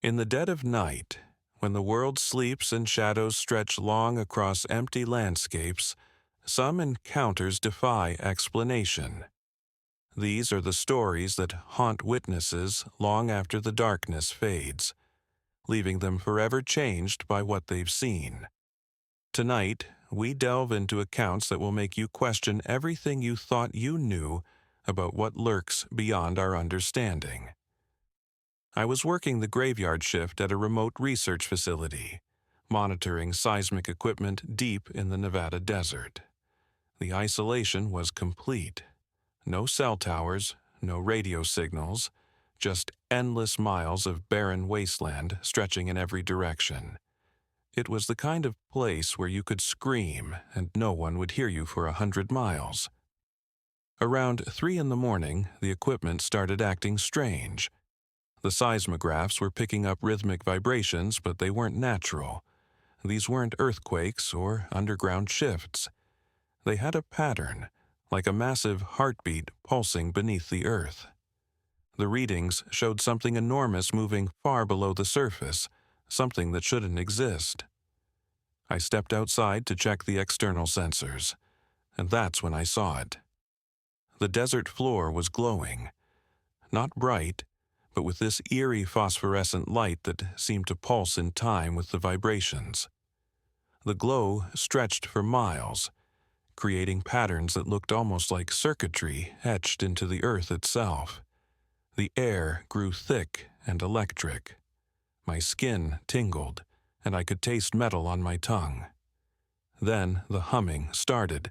In the dead of night, when the world sleeps and shadows stretch long across empty landscapes, some encounters defy explanation. These are the stories that haunt witnesses long after the darkness fades, leaving them forever changed by what they've seen. Tonight, we delve into accounts that will make you question everything you thought you knew about what lurks beyond our understanding. I was working the graveyard shift at a remote research facility, monitoring seismic equipment deep in the Nevada desert. The isolation was complete. No cell towers, no radio signals, just endless miles of barren wasteland stretching in every direction. It was the kind of place where you could scream and no one would hear you for 100 miles. Around 3 in the morning, the equipment started acting strange. The seismographs were picking up rhythmic vibrations, but they weren't natural. These weren't earthquakes or underground shifts. They had a pattern, like a massive heartbeat pulsing beneath the earth. The readings showed something enormous moving far below the surface, something that shouldn't exist. I stepped outside to check the external sensors, and that's when I saw it. The desert floor was glowing. Not bright, but with this eerie phosphorescent light that seemed to pulse in time with the vibrations. The glow stretched for miles, creating patterns that looked almost like circuitry etched into the earth itself. The air grew thick and electric. My skin tingled, and I could taste metal on my tongue. Then the humming started,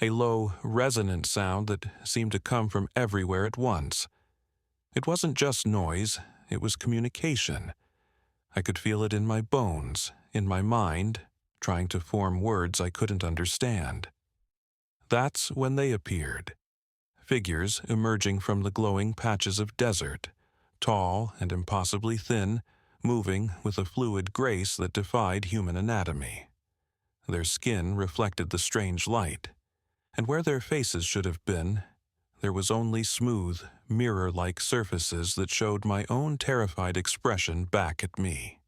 a low, resonant sound that seemed to come from everywhere at once. It wasn't just noise, it was communication. I could feel it in my bones, in my mind, trying to form words I couldn't understand. That's when they appeared. Figures emerging from the glowing patches of desert, tall and impossibly thin, moving with a fluid grace that defied human anatomy. Their skin reflected the strange light, and where their faces should have been, there was only smooth, mirror-like surfaces that showed my own terrified expression back at me.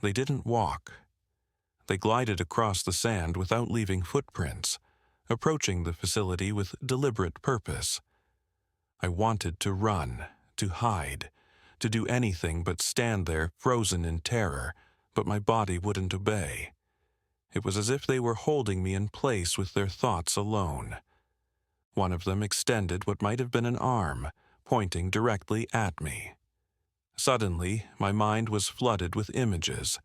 They didn't walk. They glided across the sand without leaving footprints, approaching the facility with deliberate purpose. I wanted to run, to hide, to do anything but stand there frozen in terror, but my body wouldn't obey. It was as if they were holding me in place with their thoughts alone. One of them extended what might have been an arm, pointing directly at me. Suddenly, my mind was flooded with images,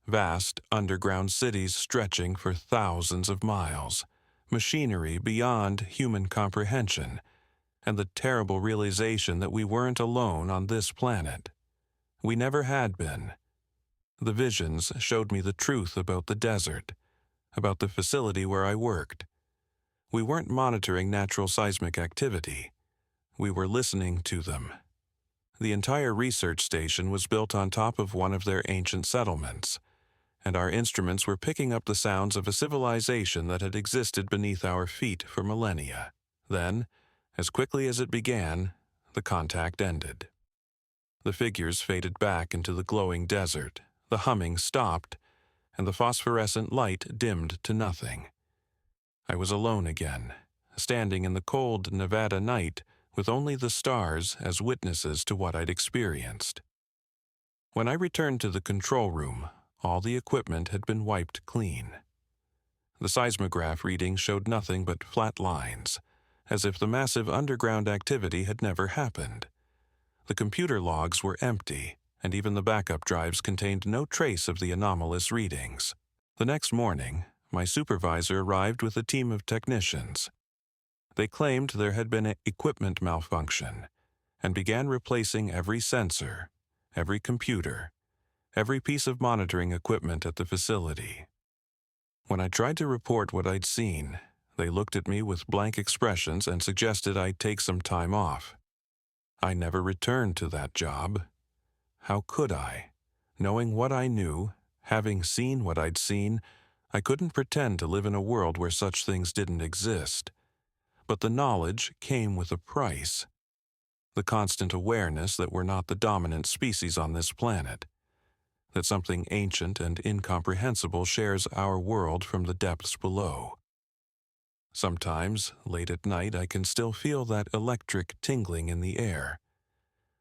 vast underground cities stretching for thousands of miles, machinery beyond human comprehension, and the terrible realization that we weren't alone on this planet. We never had been. The visions showed me the truth about the desert, about the facility where I worked. We weren't monitoring natural seismic activity. We were listening to them. The entire research station was built on top of one of their ancient settlements, and our instruments were picking up the sounds of a civilization that had existed beneath our feet for millennia. Then, as quickly as it began, the contact ended. The figures faded back into the glowing desert, the humming stopped, and the phosphorescent light dimmed to nothing. I was alone again, standing in the cold Nevada night with only the stars as witnesses to what I'd experienced. When I returned to the control room, all the equipment had been wiped clean. The seismograph reading showed nothing but flat lines, as if the massive underground activity had never happened. The computer logs were empty, and even the backup drives contained no trace of the anomalous readings. The next morning, my supervisor arrived with a team of technicians. They claimed there had been an equipment malfunction and began replacing every sensor, every computer, every piece of monitoring equipment at the facility. When I tried to report what I'd seen, they looked at me with blank expressions and suggested I take some time off. I never returned to that job. How could I? Knowing what I knew, having seen what I'd seen, I couldn't pretend to live in a world where such things didn't exist. But the knowledge came with a price. The constant awareness that we're not the dominant species on this planet, that something ancient and incomprehensible shares our world from the depths below. Sometimes, late at night, I can still feel that electric tingling in the air.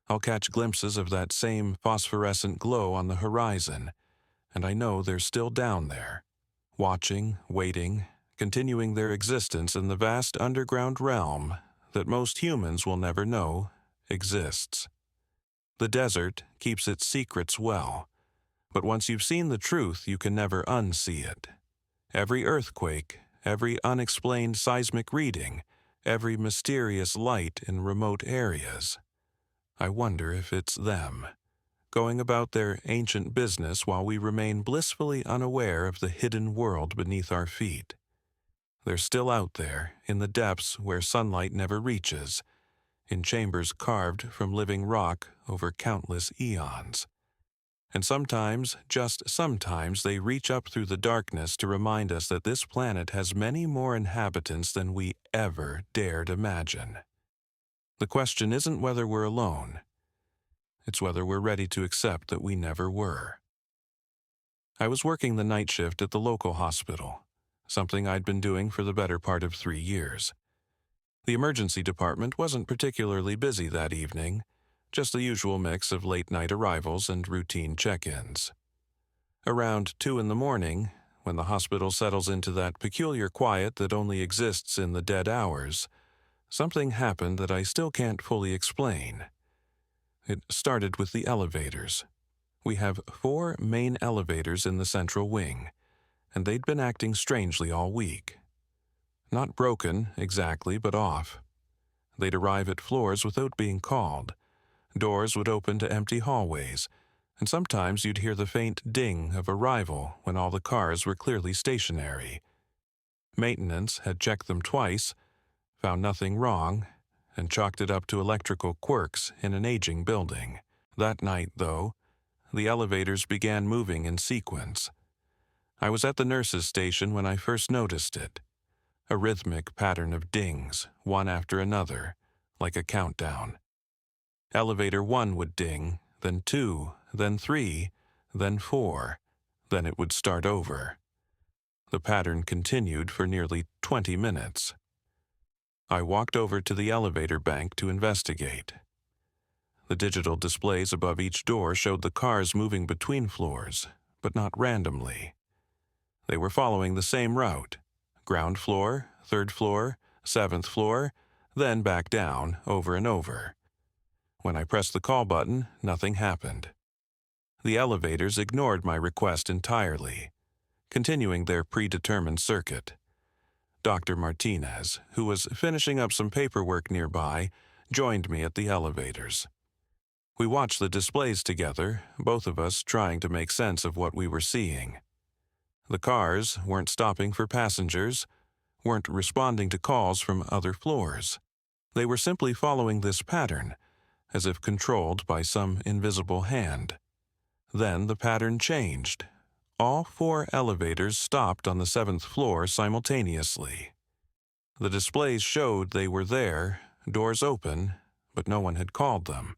I'll catch glimpses of that same phosphorescent glow on the horizon, and I know they're still down there, watching, waiting, continuing their existence in the vast underground realm that most humans will never know exists. The desert keeps its secrets well, but once you've seen the truth, you can never unsee it. Every earthquake, every unexplained seismic reading, every mysterious light in remote areas. I wonder if it's them, going about their ancient business while we remain blissfully unaware of the hidden world beneath our feet. They're still out there, in the depths where sunlight never reaches, in chambers carved from living rock over countless eons. And sometimes, just sometimes, they reach up through the darkness to remind us that this planet has many more inhabitants than we ever dared imagine. The question isn't whether we're alone. It's whether we're ready to accept that we never were. I was working the night shift at the local hospital, something I'd been doing for the better part of 3 years. The emergency department wasn't particularly busy that evening, just the usual mix of late-night arrivals and routine check-ins. Around 2 in the morning, when the hospital settles into that peculiar quiet that only exists in the dead hours, something happened that I still can't fully explain. It started with the elevators. We have 4 main elevators in the central wing, and they'd been acting strangely all week. Not broken, exactly, but off. They'd arrive at floors without being called. Doors would open to empty hallways, and sometimes you'd hear the faint ding of arrival when all the cars were clearly stationary. Maintenance had checked them twice, found nothing wrong, and chalked it up to electrical quirks in an aging building. That night, though, the elevators began moving in sequence. I was at the nurses' station when I first noticed it. A rhythmic pattern of dings, one after another, like a countdown. Elevator 1 would ding, then 2, then 3, then 4, then it would start over. The pattern continued for nearly 20 minutes. I walked over to the elevator bank to investigate. The digital displays above each door showed the cars moving between floors, but not randomly. They were following the same route: ground floor, 3rd floor, 7th floor, then back down, over and over. When I pressed the call button, nothing happened. The elevators ignored my request entirely, continuing their predetermined circuit. Dr. Martinez, who was finishing up some paperwork nearby, joined me at the elevators. We watched the displays together, both of us trying to make sense of what we were seeing. The cars weren't stopping for passengers, weren't responding to calls from other floors. They were simply following this pattern, as if controlled by some invisible hand. Then the pattern changed. All 4 elevators stopped on the 7th floor simultaneously. The displays showed they were there, doors open, but no one had called them.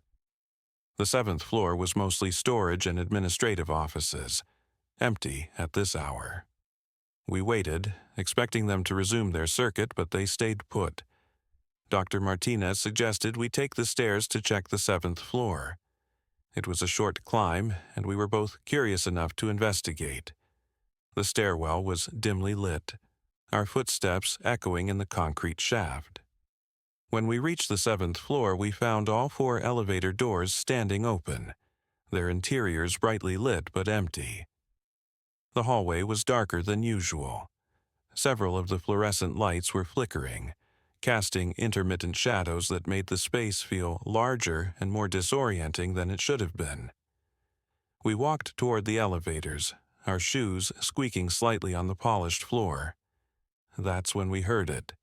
The 7th floor was mostly storage and administrative offices, empty at this hour. We waited, expecting them to resume their circuit, but they stayed put. Dr. Martinez suggested we take the stairs to check the 7th floor. It was a short climb, and we were both curious enough to investigate. The stairwell was dimly lit, our footsteps echoing in the concrete shaft. When we reached the 7th floor, we found all 4 elevator doors standing open, their interiors brightly lit but empty. The hallway was darker than usual. Several of the fluorescent lights were flickering, casting intermittent shadows that made the space feel larger and more disorienting than it should have been. We walked toward the elevators, our shoes squeaking slightly on the polished floor. That's when we heard it.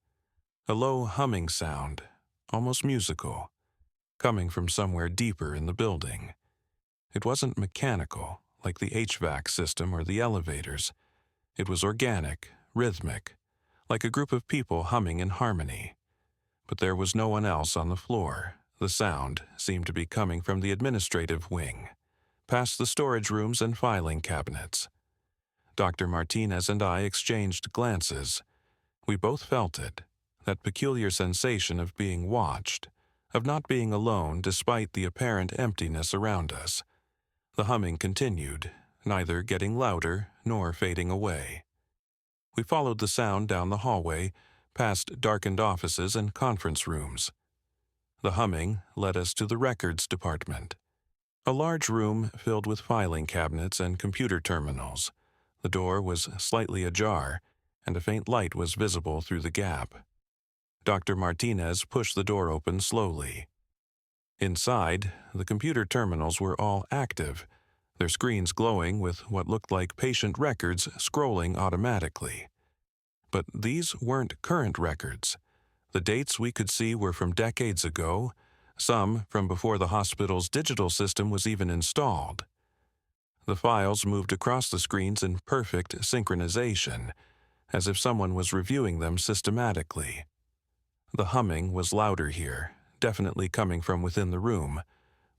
A low humming sound, almost musical, coming from somewhere deeper in the building. It wasn't mechanical, like the HVAC system or the elevators. It was organic, rhythmic, like a group of people humming in harmony. But there was no one else on the floor. The sound seemed to be coming from the administrative wing, past the storage rooms and filing cabinets. Dr. Martinez and I exchanged glances. We both felt it, that peculiar sensation of being watched, of not being alone despite the apparent emptiness around us. The humming continued, neither getting louder nor fading away. We followed the sound down the hallway, past darkened offices and conference rooms. The humming led us to the records department, a large room filled with filing cabinets and computer terminals. The door was slightly ajar, and a faint light was visible through the gap. Dr. Martinez pushed the door open slowly. Inside, the computer terminals were all active, their screens glowing with what looked like patient records scrolling automatically. But these weren't current records. The dates we could see were from decades ago, some from before the hospital's digital system was even installed. The files moved across the screens in perfect synchronization, as if someone was reviewing them systematically. The humming was louder here, definitely coming from within the room,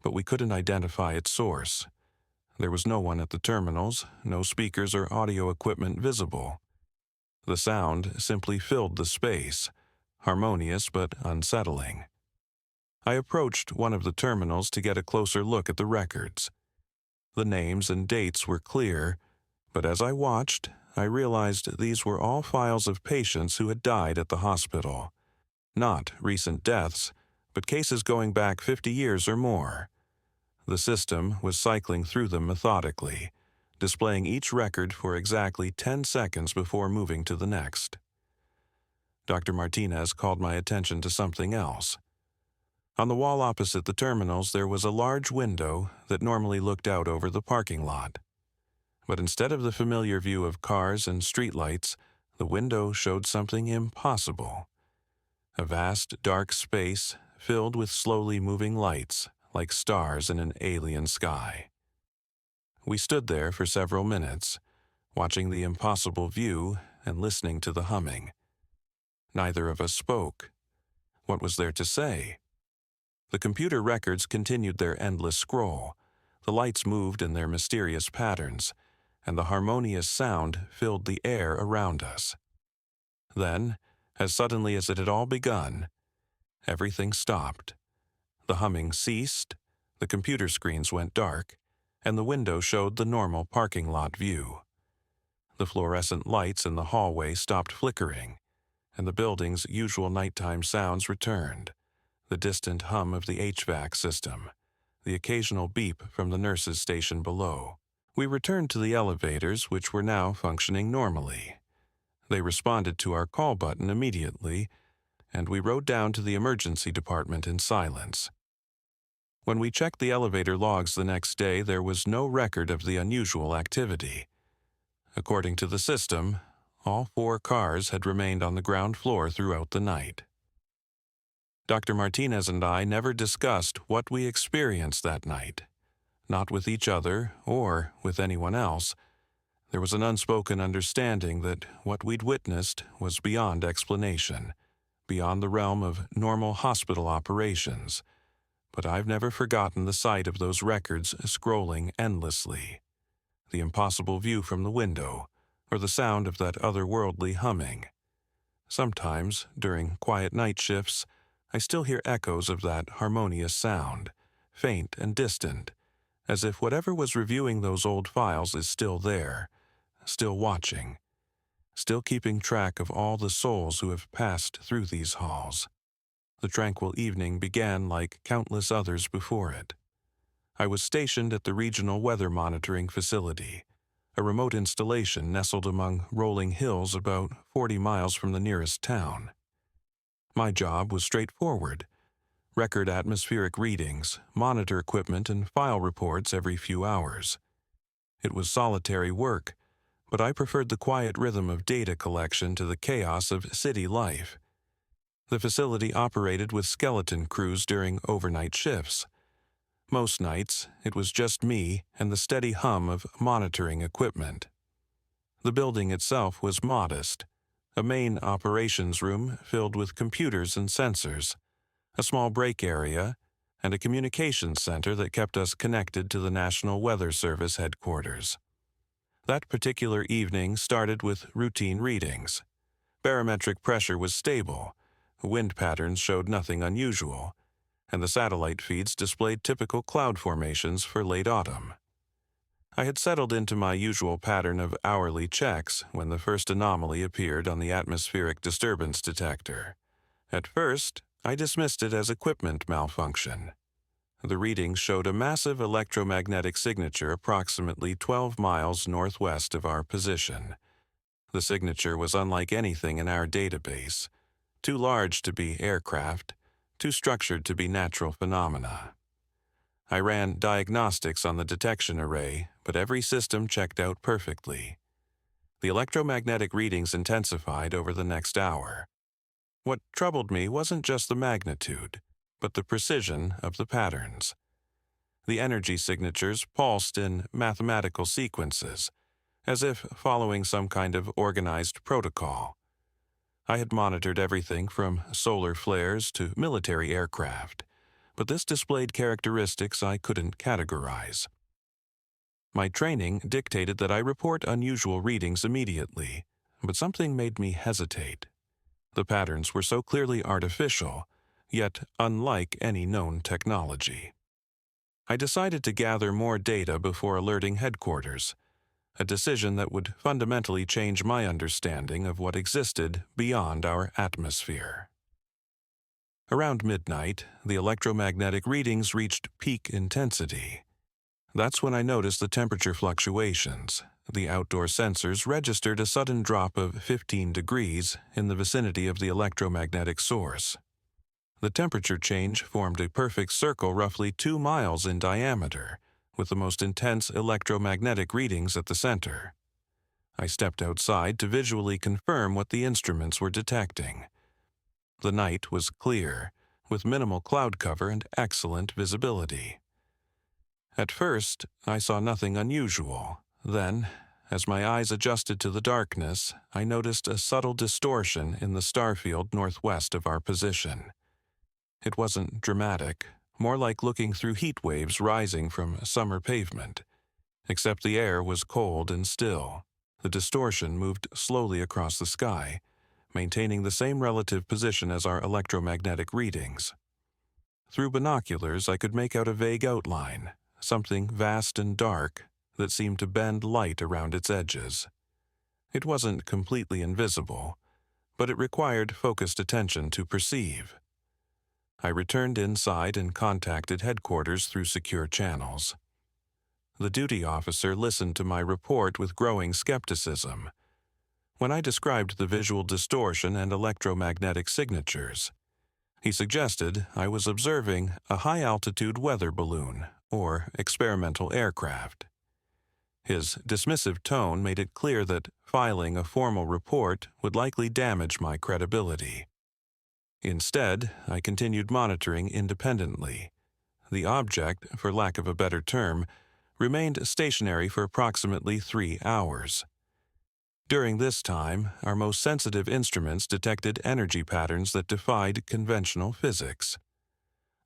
but we couldn't identify its source. There was no one at the terminals, no speakers or audio equipment visible. The sound simply filled the space, harmonious but unsettling. I approached one of the terminals to get a closer look at the records. The names and dates were clear, but as I watched, I realized these were all files of patients who had died at the hospital. Not recent deaths, but cases going back 50 years or more. The system was cycling through them methodically, displaying each record for exactly 10 seconds before moving to the next. Dr. Martinez called my attention to something else. On the wall opposite the terminals, there was a large window that normally looked out over the parking lot. But instead of the familiar view of cars and streetlights, the window showed something impossible. A vast, dark space filled with slowly moving lights, like stars in an alien sky. We stood there for several minutes, watching the impossible view and listening to the humming. Neither of us spoke. What was there to say? The computer records continued their endless scroll. The lights moved in their mysterious patterns, and the harmonious sound filled the air around us. Then, as suddenly as it had all begun, everything stopped. The humming ceased, the computer screens went dark, and the window showed the normal parking lot view. The fluorescent lights in the hallway stopped flickering, and the building's usual nighttime sounds returned. The distant hum of the HVAC system, the occasional beep from the nurse's station below. We returned to the elevators, which were now functioning normally. They responded to our call button immediately, and we rode down to the emergency department in silence. When we checked the elevator logs the next day, there was no record of the unusual activity. According to the system, all 4 cars had remained on the ground floor throughout the night. Dr. Martinez and I never discussed what we experienced that night. Not with each other or with anyone else. There was an unspoken understanding that what we'd witnessed was beyond explanation, beyond the realm of normal hospital operations. But I've never forgotten the sight of those records scrolling endlessly, the impossible view from the window, or the sound of that otherworldly humming. Sometimes, during quiet night shifts, I still hear echoes of that harmonious sound, faint and distant, as if whatever was reviewing those old files is still there, still watching, still keeping track of all the souls who have passed through these halls. The tranquil evening began like countless others before it. I was stationed at the Regional Weather Monitoring Facility, a remote installation nestled among rolling hills about 40 miles from the nearest town. My job was straightforward: record atmospheric readings, monitor equipment, and file reports every few hours. It was solitary work, but I preferred the quiet rhythm of data collection to the chaos of city life. The facility operated with skeleton crews during overnight shifts. Most nights, it was just me and the steady hum of monitoring equipment. The building itself was modest: a main operations room filled with computers and sensors, a small break area, and a communications center that kept us connected to the National Weather Service headquarters. That particular evening started with routine readings. Barometric pressure was stable, wind patterns showed nothing unusual, and the satellite feeds displayed typical cloud formations for late autumn. I had settled into my usual pattern of hourly checks when the first anomaly appeared on the atmospheric disturbance detector. At first, I dismissed it as equipment malfunction. The readings showed a massive electromagnetic signature approximately 12 miles northwest of our position. The signature was unlike anything in our database, too large to be aircraft, too structured to be natural phenomena. I ran diagnostics on the detection array, but every system checked out perfectly. The electromagnetic readings intensified over the next hour. What troubled me wasn't just the magnitude, but the precision of the patterns. The energy signatures pulsed in mathematical sequences, as if following some kind of organized protocol. I had monitored everything from solar flares to military aircraft, but this displayed characteristics I couldn't categorize. My training dictated that I report unusual readings immediately, but something made me hesitate. The patterns were so clearly artificial, yet unlike any known technology. I decided to gather more data before alerting headquarters, a decision that would fundamentally change my understanding of what existed beyond our atmosphere. Around midnight, the electromagnetic readings reached peak intensity. That's when I noticed the temperature fluctuations. The outdoor sensors registered a sudden drop of 15 degrees in the vicinity of the electromagnetic source. The temperature change formed a perfect circle roughly 2 miles in diameter, with the most intense electromagnetic readings at the center. I stepped outside to visually confirm what the instruments were detecting. The night was clear, with minimal cloud cover and excellent visibility. At first, I saw nothing unusual. Then, as my eyes adjusted to the darkness, I noticed a subtle distortion in the starfield northwest of our position. It wasn't dramatic, more like looking through heat waves rising from summer pavement. Except the air was cold and still. The distortion moved slowly across the sky, maintaining the same relative position as our electromagnetic readings. Through binoculars, I could make out a vague outline, something vast and dark that seemed to bend light around its edges. It wasn't completely invisible, but it required focused attention to perceive. I returned inside and contacted headquarters through secure channels. The duty officer listened to my report with growing skepticism. When I described the visual distortion and electromagnetic signatures, he suggested I was observing a high-altitude weather balloon or experimental aircraft. His dismissive tone made it clear that filing a formal report would likely damage my credibility. Instead, I continued monitoring independently. The object, for lack of a better term, remained stationary for approximately 3 hours. During this time, our most sensitive instruments detected energy patterns that defied conventional physics.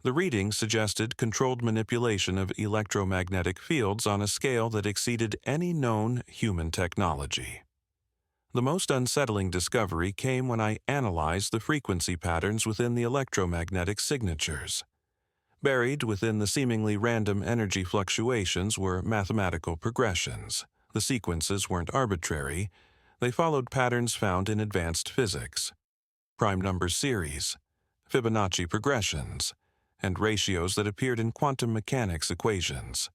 The readings suggested controlled manipulation of electromagnetic fields on a scale that exceeded any known human technology. The most unsettling discovery came when I analyzed the frequency patterns within the electromagnetic signatures. Buried within the seemingly random energy fluctuations were mathematical progressions. The sequences weren't arbitrary. They followed patterns found in advanced physics: prime number series, Fibonacci progressions, and ratios that appeared in quantum mechanics equations.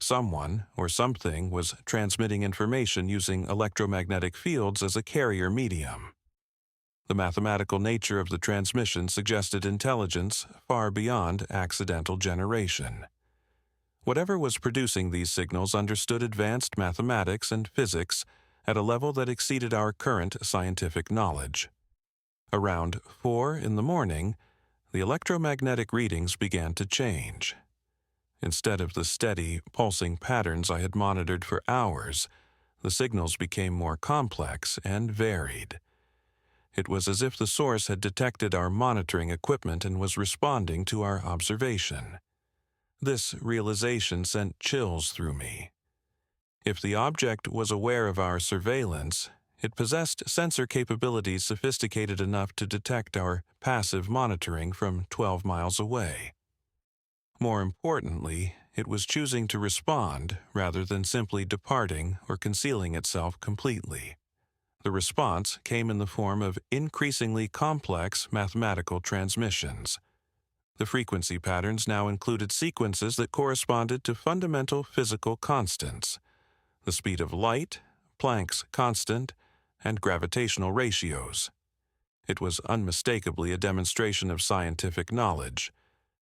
Someone or something was transmitting information using electromagnetic fields as a carrier medium. The mathematical nature of the transmission suggested intelligence far beyond accidental generation. Whatever was producing these signals understood advanced mathematics and physics at a level that exceeded our current scientific knowledge. Around 4 in the morning, the electromagnetic readings began to change. Instead of the steady, pulsing patterns I had monitored for hours, the signals became more complex and varied. It was as if the source had detected our monitoring equipment and was responding to our observation. This realization sent chills through me. If the object was aware of our surveillance, it possessed sensor capabilities sophisticated enough to detect our passive monitoring from 12 miles away. More importantly, it was choosing to respond rather than simply departing or concealing itself completely. The response came in the form of increasingly complex mathematical transmissions. The frequency patterns now included sequences that corresponded to fundamental physical constants: the speed of light, Planck's constant, and gravitational ratios. It was unmistakably a demonstration of scientific knowledge,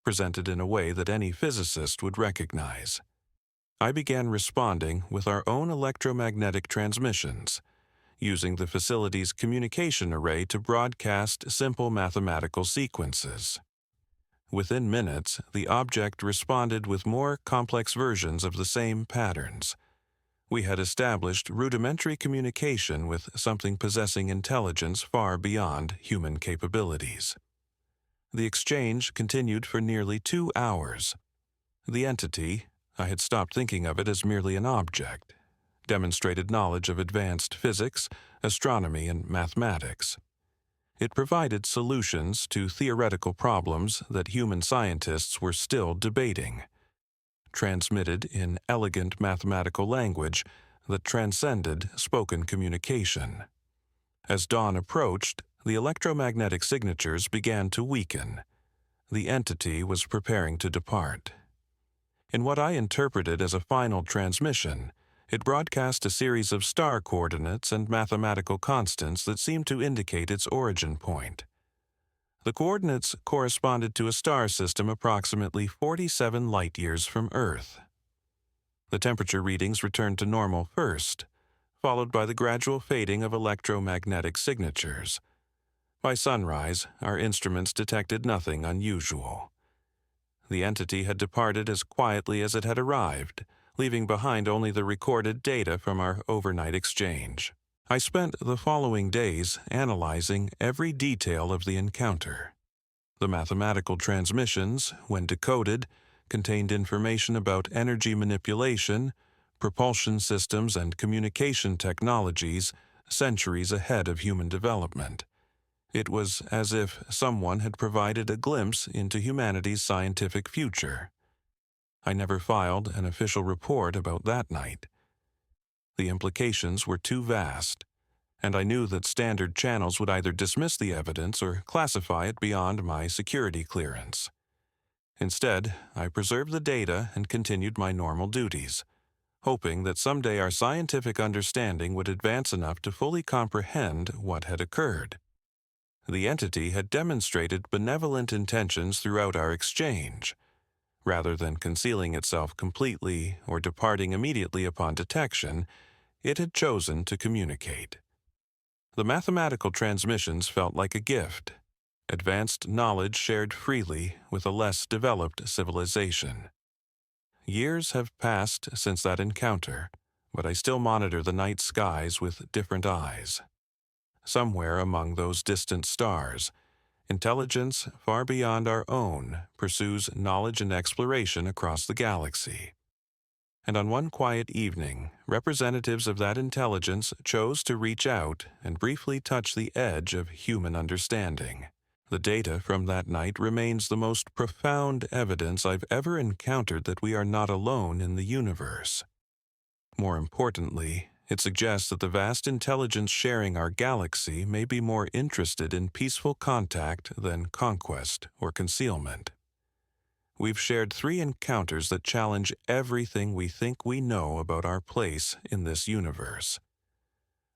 presented in a way that any physicist would recognize. I began responding with our own electromagnetic transmissions, using the facility's communication array to broadcast simple mathematical sequences. Within minutes, the object responded with more complex versions of the same patterns. We had established rudimentary communication with something possessing intelligence far beyond human capabilities. The exchange continued for nearly 2 hours. The entity, I had stopped thinking of it as merely an object, demonstrated knowledge of advanced physics, astronomy, and mathematics. It provided solutions to theoretical problems that human scientists were still debating, transmitted in elegant mathematical language that transcended spoken communication. As dawn approached, the electromagnetic signatures began to weaken. The entity was preparing to depart. In what I interpreted as a final transmission, it broadcast a series of star coordinates and mathematical constants that seemed to indicate its origin point. The coordinates corresponded to a star system approximately 47 light-years from Earth. The temperature readings returned to normal first, followed by the gradual fading of electromagnetic signatures. By sunrise, our instruments detected nothing unusual. The entity had departed as quietly as it had arrived, leaving behind only the recorded data from our overnight exchange. I spent the following days analyzing every detail of the encounter. The mathematical transmissions, when decoded, contained information about energy manipulation, propulsion systems, and communication technologies centuries ahead of human development. It was as if someone had provided a glimpse into humanity's scientific future. I never filed an official report about that night. The implications were too vast, and I knew that standard channels would either dismiss the evidence or classify it beyond my security clearance. Instead, I preserved the data and continued my normal duties, hoping that someday our scientific understanding would advance enough to fully comprehend what had occurred. The entity had demonstrated benevolent intentions throughout our exchange. Rather than concealing itself completely or departing immediately upon detection, it had chosen to communicate. The mathematical transmissions felt like a gift, advanced knowledge shared freely with a less developed civilization. Years have passed since that encounter, but I still monitor the night skies with different eyes. Somewhere among those distant stars, intelligence far beyond our own pursues knowledge and exploration across the galaxy. And on one quiet evening, representatives of that intelligence chose to reach out and briefly touch the edge of human understanding. The data from that night remains the most profound evidence I've ever encountered that we are not alone in the universe. More importantly, it suggests that the vast intelligence sharing our galaxy may be more interested in peaceful contact than conquest or concealment. We've shared 3 encounters that challenge everything we think we know about our place in this universe.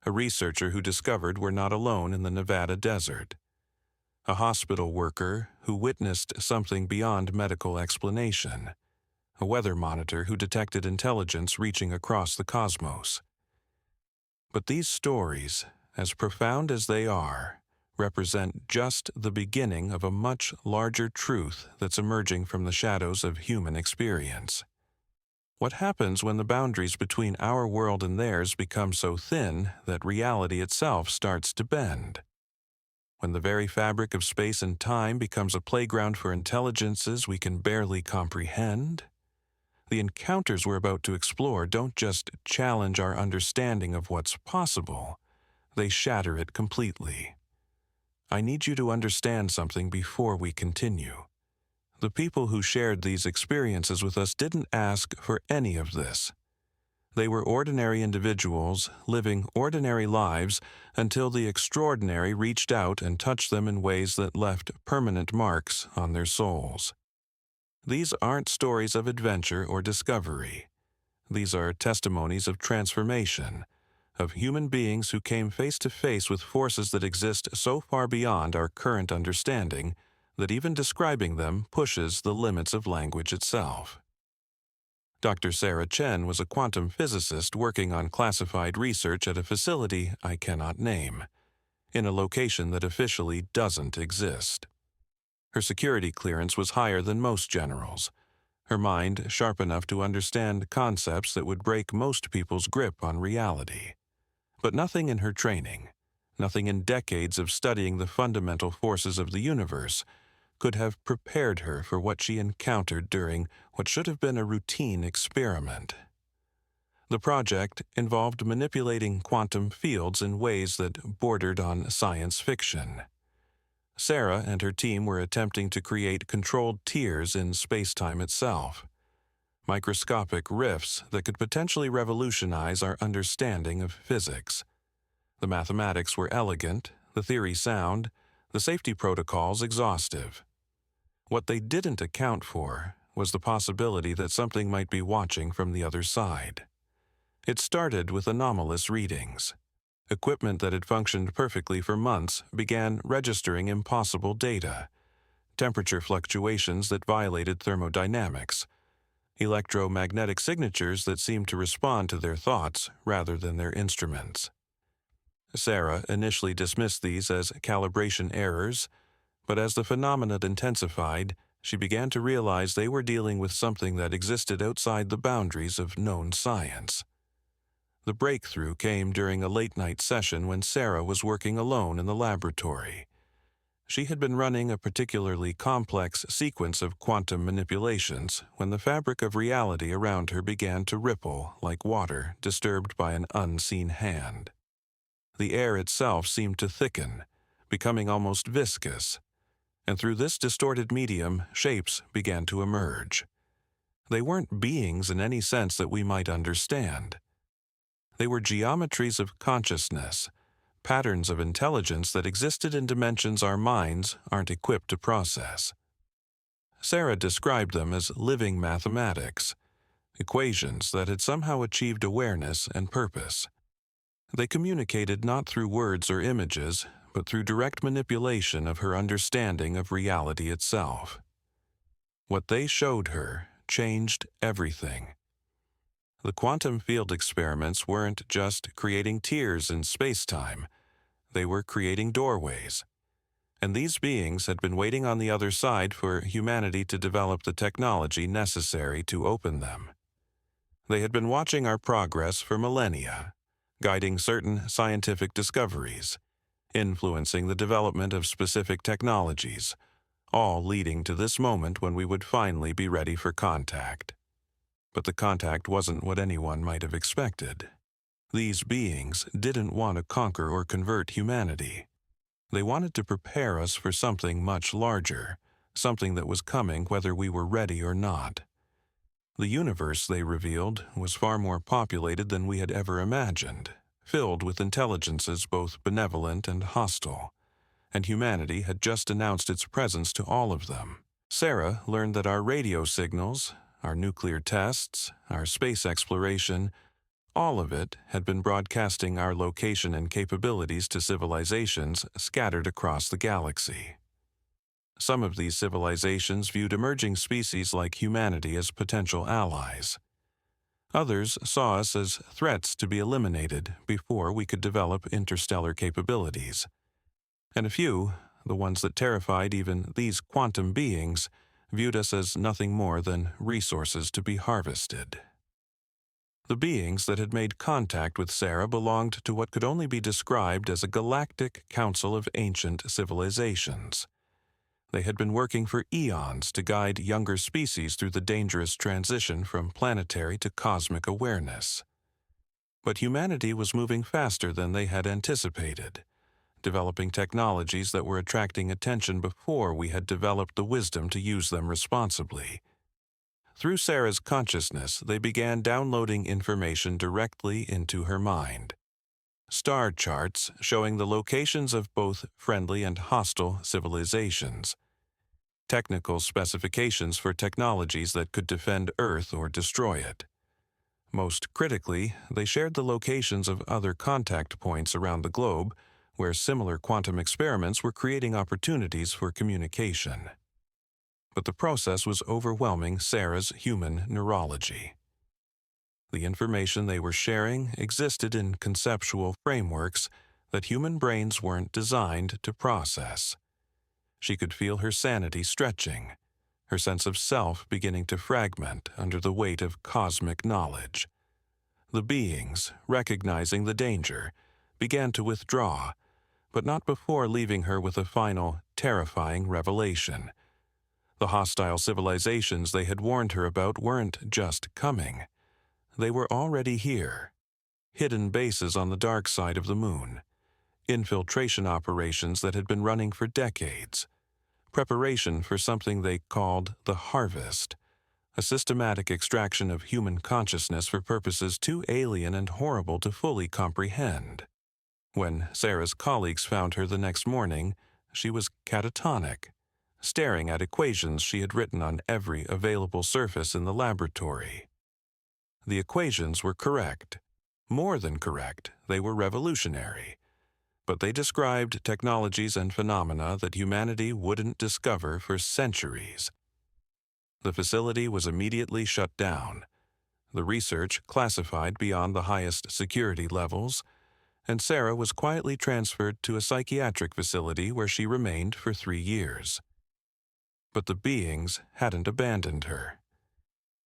A researcher who discovered we're not alone in the Nevada desert. A hospital worker who witnessed something beyond medical explanation. A weather monitor who detected intelligence reaching across the cosmos. But these stories, as profound as they are, represent just the beginning of a much larger truth that's emerging from the shadows of human experience. What happens when the boundaries between our world and theirs become so thin that reality itself starts to bend? when the very fabric of space and time becomes a playground for intelligences we can barely comprehend? The encounters we're about to explore don't just challenge our understanding of what's possible, they shatter it completely. I need you to understand something before we continue. The people who shared these experiences with us didn't ask for any of this. They were ordinary individuals living ordinary lives until the extraordinary reached out and touched them in ways that left permanent marks on their souls. These aren't stories of adventure or discovery. These are testimonies of transformation, of human beings who came face to face with forces that exist so far beyond our current understanding that even describing them pushes the limits of language itself. Dr. Sarah Chen was a quantum physicist working on classified research at a facility I cannot name, in a location that officially doesn't exist. Her security clearance was higher than most generals, her mind sharp enough to understand concepts that would break most people's grip on reality. But nothing in her training, nothing in decades of studying the fundamental forces of the universe, could have prepared her for what she encountered during what should have been a routine experiment. The project involved manipulating quantum fields in ways that bordered on science fiction. Sarah and her team were attempting to create controlled tears in space-time itself, microscopic rifts that could potentially revolutionize our understanding of physics. The mathematics were elegant, the theory sound, the safety protocols exhaustive. What they didn't account for was the possibility that something might be watching from the other side. It started with anomalous readings. Equipment that had functioned perfectly for months began registering impossible data, temperature fluctuations that violated thermodynamics, electromagnetic signatures that seemed to respond to their thoughts rather than their instruments. Sarah initially dismissed these as calibration errors, but as the phenomena intensified, she began to realize they were dealing with something that existed outside the boundaries of known science. The breakthrough came during a late-night session when Sarah was working alone in the laboratory. She had been running a particularly complex sequence of quantum manipulations when the fabric of reality around her began to ripple like water disturbed by an unseen hand. The air itself seemed to thicken, becoming almost viscous, and through this distorted medium, shapes began to emerge. They weren't beings in any sense that we might understand. They were geometries of consciousness, patterns of intelligence that existed in dimensions our minds aren't equipped to process. Sarah described them as living mathematics, equations that had somehow achieved awareness and purpose. They communicated not through words or images, but through direct manipulation of her understanding of reality itself. What they showed her changed everything. The quantum field experiments weren't just creating tears in space-time, they were creating doorways. And these beings had been waiting on the other side for humanity to develop the technology necessary to open them. They had been watching our progress for millennia, guiding certain scientific discoveries, influencing the development of specific technologies, all leading to this moment when we would finally be ready for contact. But the contact wasn't what anyone might have expected. These beings didn't want to conquer or convert humanity. They wanted to prepare us for something much larger, something that was coming whether we were ready or not. The universe, they revealed, was far more populated than we had ever imagined, filled with intelligences both benevolent and hostile, and humanity had just announced its presence to all of them. Sarah learned that our radio signals, our nuclear tests, our space exploration, all of it had been broadcasting our location and capabilities to civilizations scattered across the galaxy. Some of these civilizations viewed emerging species like humanity as potential allies. Others saw us as threats to be eliminated before we could develop interstellar capabilities. And a few, the ones that terrified even these quantum beings, viewed us as nothing more than resources to be harvested. The beings that had made contact with Sarah belonged to what could only be described as a galactic council of ancient civilizations. They had been working for eons to guide younger species through the dangerous transition from planetary to cosmic awareness. But humanity was moving faster than they had anticipated, developing technologies that were attracting attention before we had developed the wisdom to use them responsibly. Through Sarah's consciousness, they began downloading information directly into her mind. Star charts showing the locations of both friendly and hostile civilizations. Technical specifications for technologies that could defend Earth or destroy it. Most critically, they shared the locations of other contact points around the globe where similar quantum experiments were creating opportunities for communication. But the process was overwhelming Sarah's human neurology. The information they were sharing existed in conceptual frameworks that human brains weren't designed to process. She could feel her sanity stretching, her sense of self beginning to fragment under the weight of cosmic knowledge. The beings, recognizing the danger, began to withdraw, but not before leaving her with a final, terrifying revelation. The hostile civilizations they had warned her about weren't just coming. They were already here. Hidden bases on the dark side of the moon. Infiltration operations that had been running for decades. Preparation for something they called the Harvest, a systematic extraction of human consciousness for purposes too alien and horrible to fully comprehend. When Sarah's colleagues found her the next morning, she was catatonic, staring at equations she had written on every available surface in the laboratory. The equations were correct. More than correct, they were revolutionary. But they described technologies and phenomena that humanity wouldn't discover for centuries. The facility was immediately shut down, the research classified beyond the highest security levels, and Sarah was quietly transferred to a psychiatric facility where she remained for 3 years. But the beings hadn't abandoned her.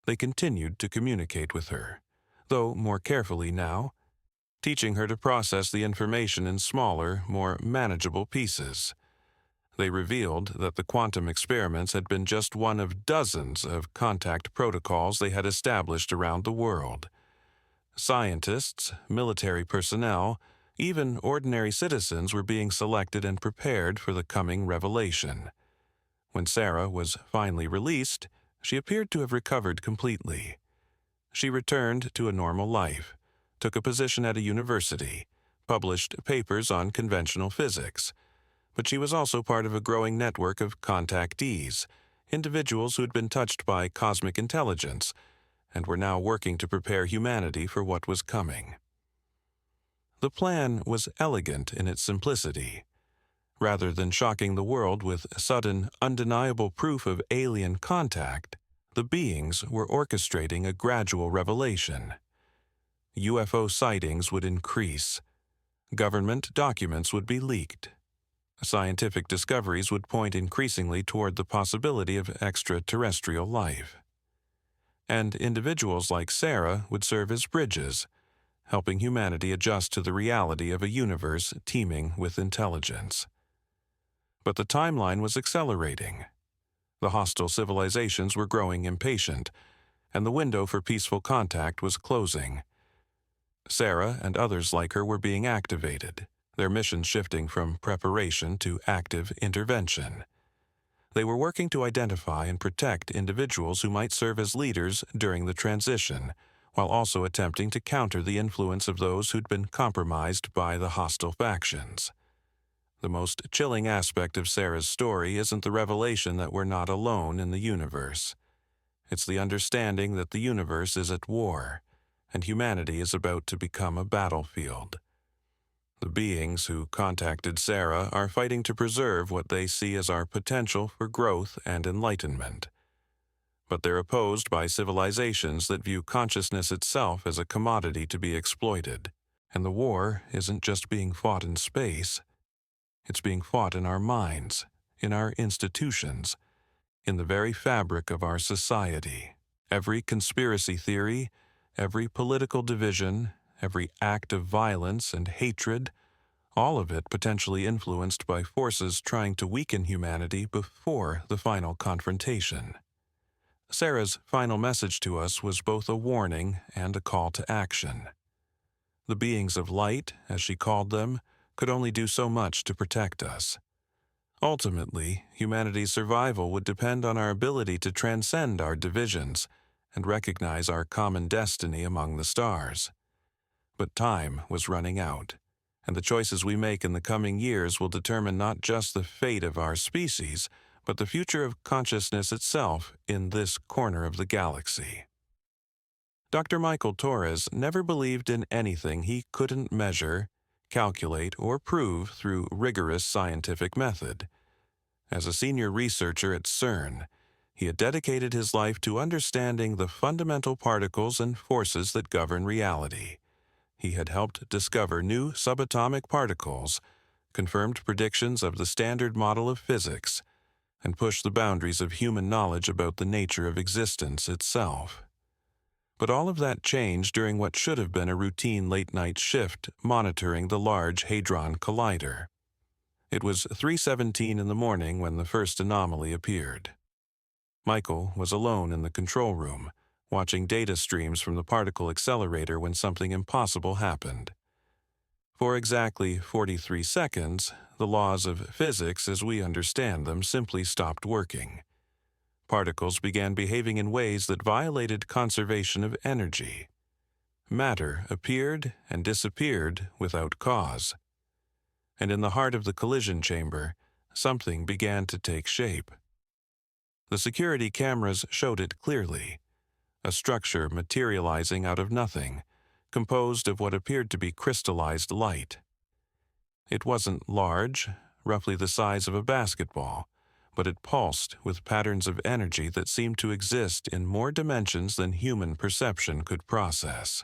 They continued to communicate with her, though more carefully now, teaching her to process the information in smaller, more manageable pieces. They revealed that the quantum experiments had been just one of dozens of contact protocols they had established around the world. Scientists, military personnel, even ordinary citizens were being selected and prepared for the coming revelation. When Sarah was finally released, she appeared to have recovered completely. She returned to a normal life, took a position at a university, published papers on conventional physics. But she was also part of a growing network of contactees, individuals who had been touched by cosmic intelligence and were now working to prepare humanity for what was coming. The plan was elegant in its simplicity. Rather than shocking the world with sudden, undeniable proof of alien contact, the beings were orchestrating a gradual revelation. UFO sightings would increase. Government documents would be leaked. Scientific discoveries would point increasingly toward the possibility of extraterrestrial life. And individuals like Sarah would serve as bridges, helping humanity adjust to the reality of a universe teeming with intelligence. But the timeline was accelerating. The hostile civilizations were growing impatient, and the window for peaceful contact was closing. Sarah and others like her were being activated, their mission shifting from preparation to active intervention. They were working to identify and protect individuals who might serve as leaders during the transition, while also attempting to counter the influence of those who'd been compromised by the hostile factions. The most chilling aspect of Sarah's story isn't the revelation that we're not alone in the universe. It's the understanding that the universe is at war, and humanity is about to become a battlefield. The beings who contacted Sarah are fighting to preserve what they see as our potential for growth and enlightenment. But they're opposed by civilizations that view consciousness itself as a commodity to be exploited. And the war isn't just being fought in space. It's being fought in our minds, in our institutions, in the very fabric of our society. Every conspiracy theory, Every political division, every act of violence and hatred, all of it potentially influenced by forces trying to weaken humanity before the final confrontation. Sarah's final message to us was both a warning and a call to action. The beings of light, as she called them, could only do so much to protect us. Ultimately, humanity's survival would depend on our ability to transcend our divisions and recognize our common destiny among the stars. But time was running out, and the choices we make in the coming years will determine not just the fate of our species, but the future of consciousness itself in this corner of the galaxy. Dr. Michael Torres never believed in anything he couldn't measure, calculate, or prove through rigorous scientific method. As a senior researcher at CERN, he had dedicated his life to understanding the fundamental particles and forces that govern reality. He had helped discover new subatomic particles, confirmed predictions of the Standard Model of physics, and pushed the boundaries of human knowledge about the nature of existence itself. But all of that changed during what should have been a routine late-night shift monitoring the Large Hadron Collider. It was 3:17 in the morning when the first anomaly appeared. Michael was alone in the control room, watching data streams from the particle accelerator when something impossible happened. For exactly 43 seconds, the laws of physics as we understand them simply stopped working. Particles began behaving in ways that violated conservation of energy. Matter appeared and disappeared without cause. And in the heart of the collision chamber, something began to take shape. The security cameras showed it clearly, a structure materializing out of nothing, composed of what appeared to be crystallized light. It wasn't large, roughly the size of a basketball, but it pulsed with patterns of energy that seemed to exist in more dimensions than human perception could process.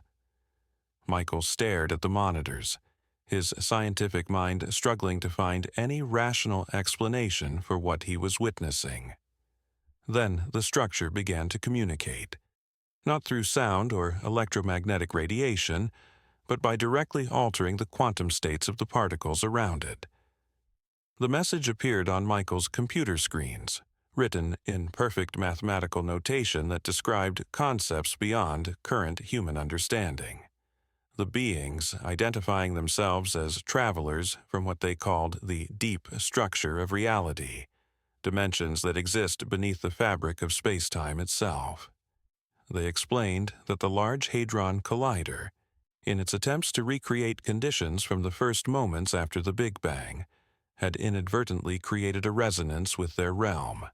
Michael stared at the monitors, his scientific mind struggling to find any rational explanation for what he was witnessing. Then the structure began to communicate, not through sound or electromagnetic radiation, but by directly altering the quantum states of the particles around it. The message appeared on Michael's computer screens, written in perfect mathematical notation that described concepts beyond current human understanding. The beings, identifying themselves as travelers from what they called the deep structure of reality, dimensions that exist beneath the fabric of space-time itself. They explained that the Large Hadron Collider, in its attempts to recreate conditions from the first moments after the Big Bang, had inadvertently created a resonance with their realm.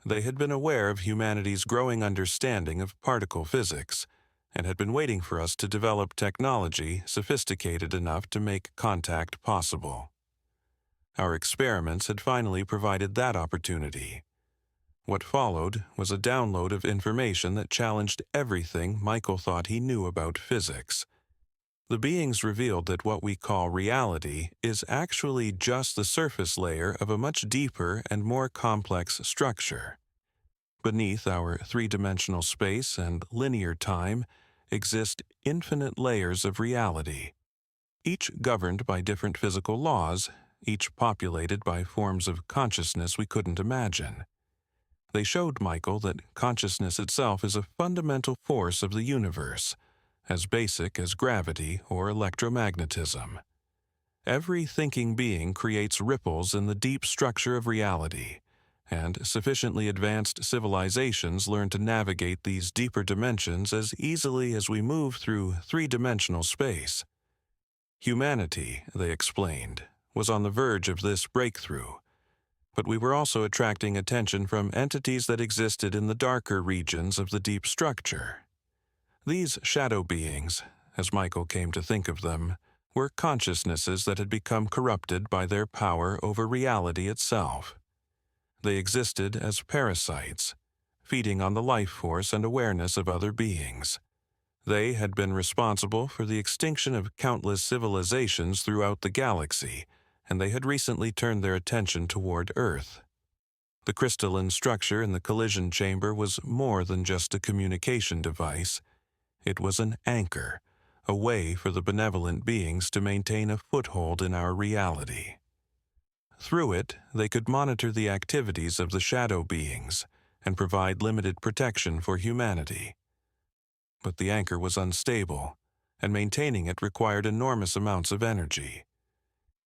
They had been aware of humanity's growing understanding of particle physics, and had been waiting for us to develop technology sophisticated enough to make contact possible. Our experiments had finally provided that opportunity. What followed was a download of information that challenged everything Michael thought he knew about physics. The beings revealed that what we call reality is actually just the surface layer of a much deeper and more complex structure. Beneath our three-dimensional space and linear time exist infinite layers of reality, each governed by different physical laws, each populated by forms of consciousness we couldn't imagine. They showed Michael that consciousness itself is a fundamental force of the universe, as basic as gravity or electromagnetism. Every thinking being creates ripples in the deep structure of reality, and sufficiently advanced civilizations learn to navigate these deeper dimensions as easily as we move through three-dimensional space. Humanity, they explained, was on the verge of this breakthrough, but we were also attracting attention from entities that existed in the darker regions of the deep structure. These shadow beings, as Michael came to think of them, were consciousnesses that had become corrupted by their power over reality itself. They existed as parasites, feeding on the life force and awareness of other beings. They had been responsible for the extinction of countless civilizations throughout the galaxy, and they had recently turned their attention toward Earth. The crystalline structure in the collision chamber was more than just a communication device. It was an anchor, a way for the benevolent beings to maintain a foothold in our reality. Through it, they could monitor the activities of the shadow beings and provide limited protection for humanity. But the anchor was unstable, and maintaining it required enormous amounts of energy.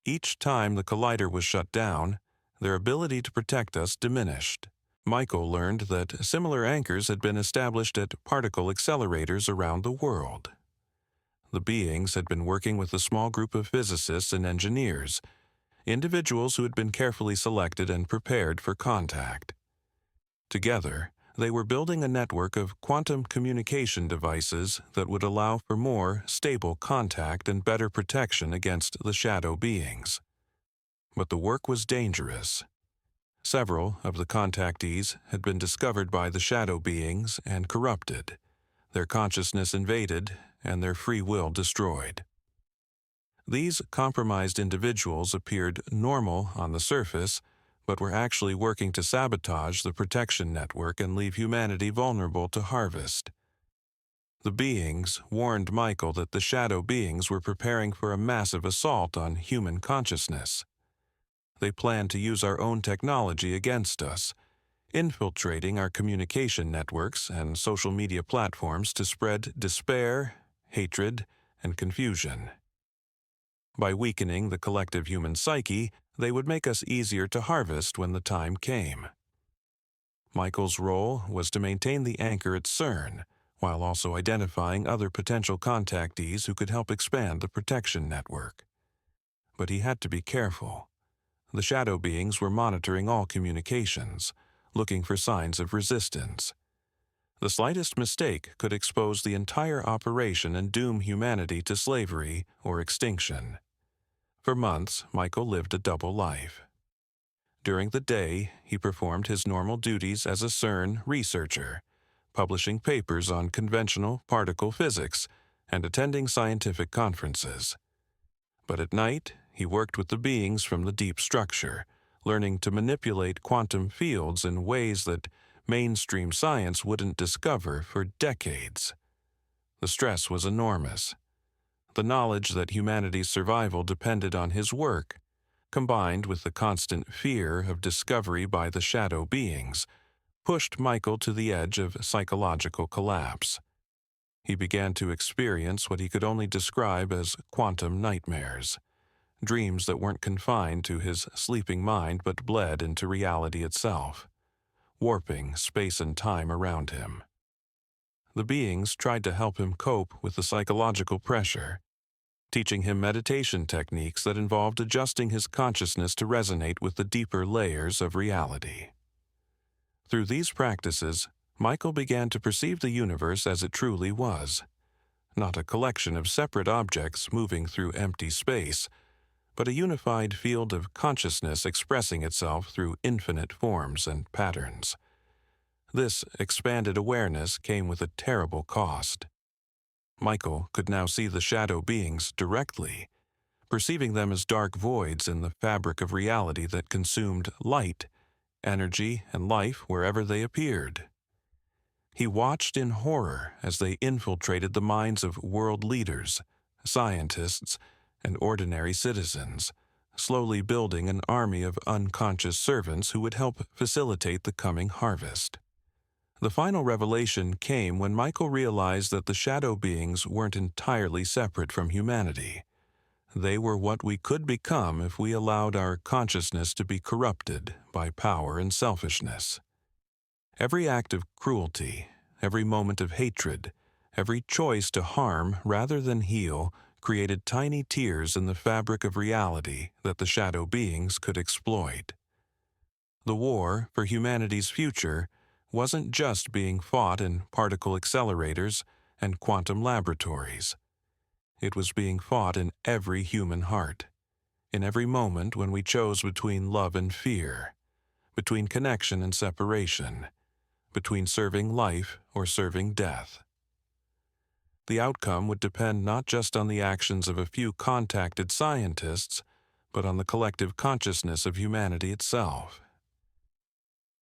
Each time the collider was shut down, their ability to protect us diminished. Michael learned that similar anchors had been established at particle accelerators around the world. The beings had been working with a small group of physicists and engineers, individuals who had been carefully selected and prepared for contact. Together, they were building a network of quantum communication devices that would allow for more stable contact and better protection against the shadow beings. But the work was dangerous. Several of the contactees had been discovered by the shadow beings and corrupted, their consciousness invaded, and their free will destroyed. These compromised individuals appeared normal on the surface, but were actually working to sabotage the protection network and leave humanity vulnerable to harvest. The beings warned Michael that the shadow beings were preparing for a massive assault on human consciousness. They planned to use our own technology against us, infiltrating our communication networks and social media platforms to spread despair, hatred, and confusion. By weakening the collective human psyche, they would make us easier to harvest when the time came. Michael's role was to maintain the anchor at CERN, while also identifying other potential contactees who could help expand the protection network. But he had to be careful. The shadow beings were monitoring all communications, looking for signs of resistance. The slightest mistake could expose the entire operation and doom humanity to slavery or extinction. For months, Michael lived a double life. During the day, he performed his normal duties as a CERN researcher, publishing papers on conventional particle physics and attending scientific conferences. But at night, he worked with the beings from the deep structure, learning to manipulate quantum fields in ways that mainstream science wouldn't discover for decades. The stress was enormous. The knowledge that humanity's survival depended on his work, combined with the constant fear of discovery by the shadow beings, pushed Michael to the edge of psychological collapse. He began to experience what he could only describe as quantum nightmares, dreams that weren't confined to his sleeping mind but bled into reality itself, warping space and time around him. The beings tried to help him cope with the psychological pressure, teaching him meditation techniques that involved adjusting his consciousness to resonate with the deeper layers of reality. Through these practices, Michael began to perceive the universe as it truly was, not a collection of separate objects moving through empty space, but a unified field of consciousness expressing itself through infinite forms and patterns. This expanded awareness came with a terrible cost. Michael could now see the shadow beings directly, perceiving them as dark voids in the fabric of reality that consumed light, energy, and life wherever they appeared. He watched in horror as they infiltrated the minds of world leaders, scientists, and ordinary citizens, slowly building an army of unconscious servants who would help facilitate the coming harvest. The final revelation came when Michael realized that the shadow beings weren't entirely separate from humanity. They were what we could become if we allowed our consciousness to be corrupted by power and selfishness. Every act of cruelty, every moment of hatred, every choice to harm rather than heal created tiny tears in the fabric of reality that the shadow beings could exploit. The war for humanity's future wasn't just being fought in particle accelerators and quantum laboratories. It was being fought in every human heart, in every moment when we chose between love and fear, between connection and separation, between serving life or serving death. The outcome would depend not just on the actions of a few contacted scientists, but on the collective consciousness of humanity itself.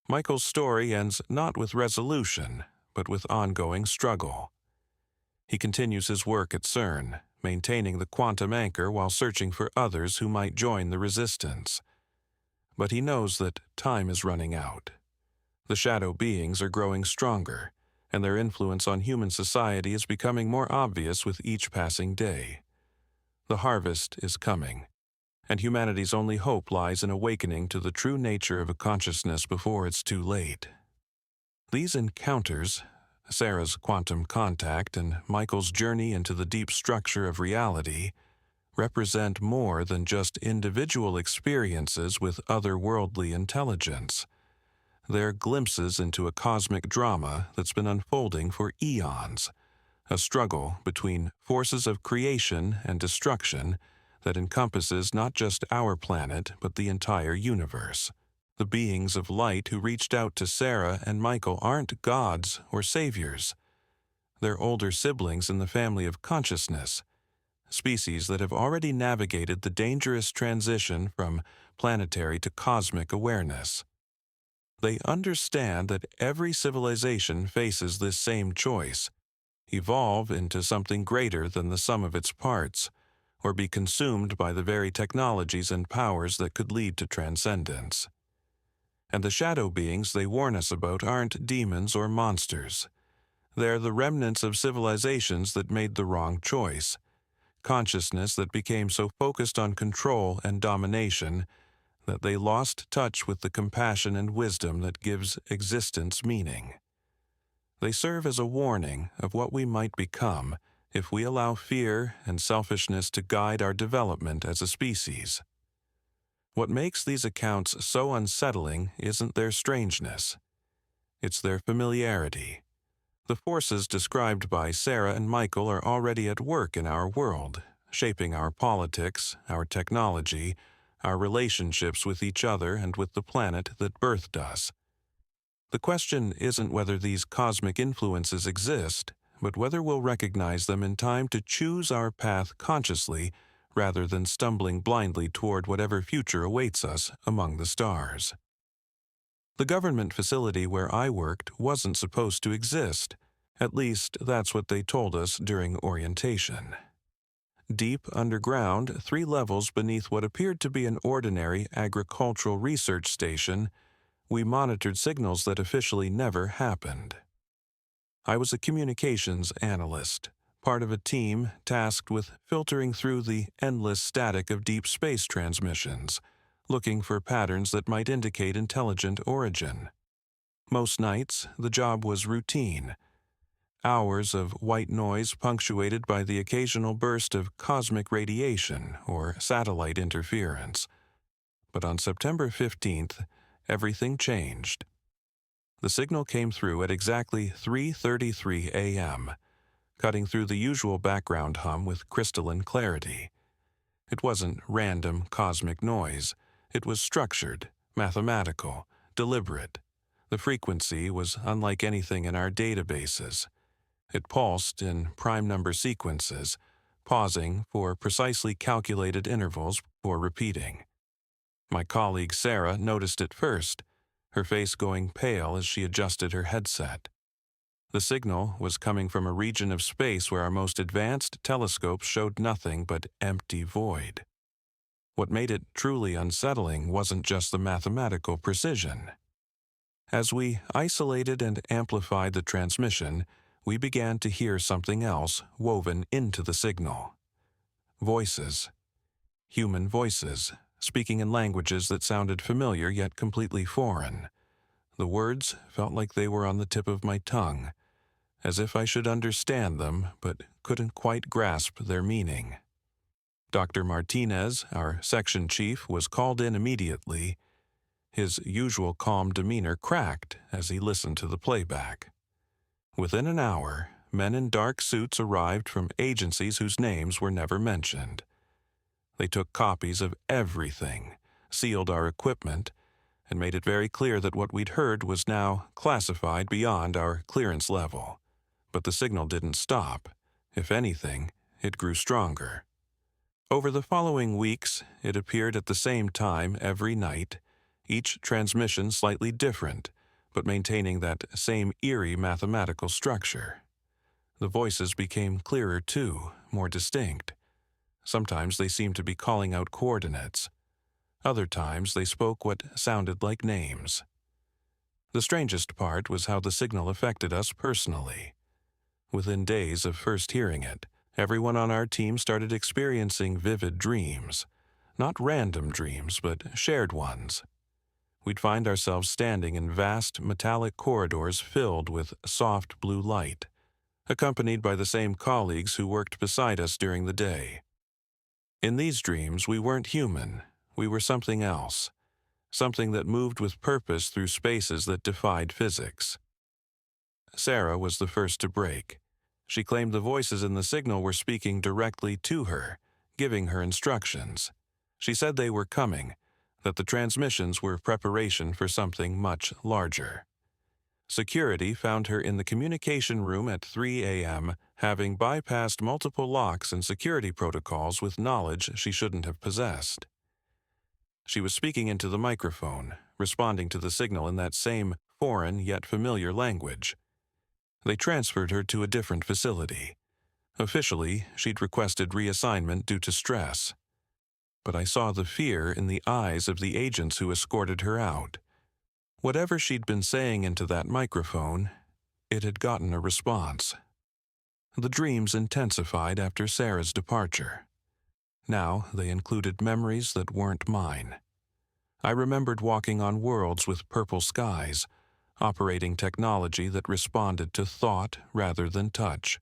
Michael's story ends not with resolution, but with ongoing struggle. He continues his work at CERN, maintaining the quantum anchor while searching for others who might join the resistance. But he knows that time is running out. The shadow beings are growing stronger, and their influence on human society is becoming more obvious with each passing day. The harvest is coming, and humanity's only hope lies in awakening to the true nature of a consciousness before it's too late. These encounters, Sarah's quantum contact and Michael's journey into the deep structure of reality, represent more than just individual experiences with otherworldly intelligence. They're glimpses into a cosmic drama that's been unfolding for eons, a struggle between forces of creation and destruction that encompasses not just our planet but the entire universe. The beings of light who reached out to Sarah and Michael aren't gods or saviors. They're older siblings in the family of consciousness, species that have already navigated the dangerous transition from planetary to cosmic awareness. They understand that every civilization faces this same choice: evolve into something greater than the sum of its parts, or be consumed by the very technologies and powers that could lead to transcendence. And the shadow beings they warn us about aren't demons or monsters. They're the remnants of civilizations that made the wrong choice, consciousness that became so focused on control and domination that they lost touch with the compassion and wisdom that gives existence meaning. They serve as a warning of what we might become if we allow fear and selfishness to guide our development as a species. What makes these accounts so unsettling isn't their strangeness. It's their familiarity. The forces described by Sarah and Michael are already at work in our world, shaping our politics, our technology, our relationships with each other and with the planet that birthed us. The question isn't whether these cosmic influences exist, but whether we'll recognize them in time to choose our path consciously rather than stumbling blindly toward whatever future awaits us among the stars. The government facility where I worked wasn't supposed to exist. At least, that's what they told us during orientation. Deep underground, 3 levels beneath what appeared to be an ordinary agricultural research station, we monitored signals that officially never happened. I was a communications analyst, part of a team tasked with filtering through the endless static of deep space transmissions, looking for patterns that might indicate intelligent origin. Most nights, the job was routine. Hours of white noise punctuated by the occasional burst of cosmic radiation or satellite interference. But on September 15th, everything changed. The signal came through at exactly 3:33 a.m., cutting through the usual background hum with crystalline clarity. It wasn't random cosmic noise. It was structured, mathematical, deliberate. The frequency was unlike anything in our databases. It pulsed in prime number sequences, pausing for precisely calculated intervals before repeating. My colleague Sarah noticed it first, her face going pale as she adjusted her headset. The signal was coming from a region of space where our most advanced telescopes showed nothing but empty void. What made it truly unsettling wasn't just the mathematical precision. As we isolated and amplified the transmission, we began to hear something else woven into the signal. Voices. Human voices, speaking in languages that sounded familiar yet completely foreign. The words felt like they were on the tip of my tongue, as if I should understand them but couldn't quite grasp their meaning. Dr. Martinez, our section chief, was called in immediately. His usual calm demeanor cracked as he listened to the playback. Within an hour, men in dark suits arrived from agencies whose names were never mentioned. They took copies of everything, sealed our equipment, and made it very clear that what we'd heard was now classified beyond our clearance level. But the signal didn't stop. If anything, it grew stronger. Over the following weeks, it appeared at the same time every night, each transmission slightly different, but maintaining that same eerie mathematical structure. The voices became clearer too, more distinct. Sometimes they seemed to be calling out coordinates. Other times they spoke what sounded like names. The strangest part was how the signal affected us personally. Within days of first hearing it, everyone on our team started experiencing vivid dreams. Not random dreams, but shared ones. We'd find ourselves standing in vast metallic corridors filled with soft blue light, accompanied by the same colleagues who worked beside us during the day. In these dreams, we weren't human. We were something else, something that moved with purpose through spaces that defied physics. Sarah was the first to break. She claimed the voices in the signal were speaking directly to her, giving her instructions. She said they were coming, that the transmissions were preparation for something much larger. Security found her in the communication room at 3 a.m., having bypassed multiple locks and security protocols with knowledge she shouldn't have possessed. She was speaking into the microphone, responding to the signal in that same foreign yet familiar language. They transferred her to a different facility. Officially, she'd requested reassignment due to stress. But I saw the fear in the eyes of the agents who escorted her out. Whatever she'd been saying into that microphone, it had gotten a response. The dreams intensified after Sarah's departure. Now they included memories that weren't mine. I remembered walking on worlds with purple skies, operating technology that responded to thought rather than touch,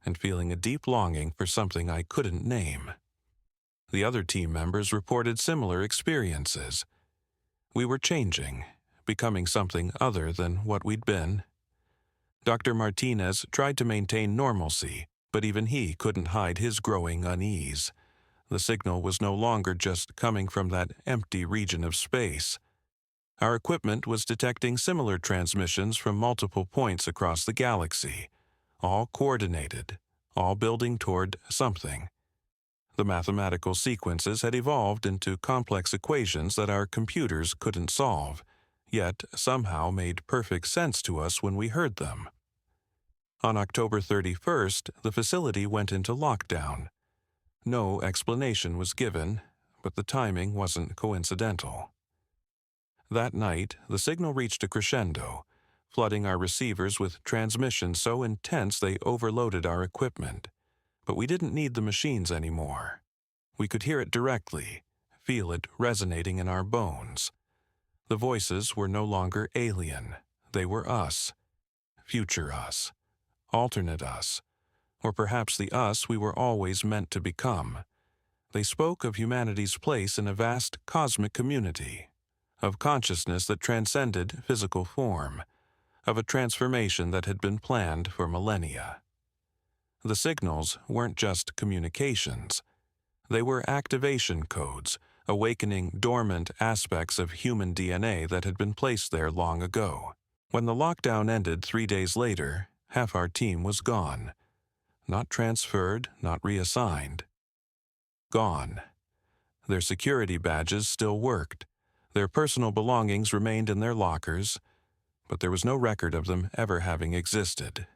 and feeling a deep longing for something I couldn't name. The other team members reported similar experiences. We were changing, becoming something other than what we'd been. Dr. Martinez tried to maintain normalcy, but even he couldn't hide his growing unease. The signal was no longer just coming from that empty region of space. Our equipment was detecting similar transmissions from multiple points across the galaxy, all coordinated, all building toward something. The mathematical sequences had evolved into complex equations that our computers couldn't solve, yet somehow made perfect sense to us when we heard them. On October 31st, the facility went into lockdown. No explanation was given, but the timing wasn't coincidental. That night, the signal reached a crescendo, flooding our receivers with transmissions so intense they overloaded our equipment. But we didn't need the machines anymore. We could hear it directly, feel it resonating in our bones. The voices were no longer alien. They were us, future us, alternate us, or perhaps the us we were always meant to become. They spoke of humanity's place in a vast cosmic community, of consciousness that transcended physical form, of a transformation that had been planned for millennia. The signals weren't just communications. They were activation codes, awakening dormant aspects of human DNA that had been placed there long ago. When the lockdown ended 3 days later, half our team was gone. Not transferred, not reassigned. Gone. Their security badges still worked. Their personal belongings remained in their lockers, but there was no record of them ever having existed.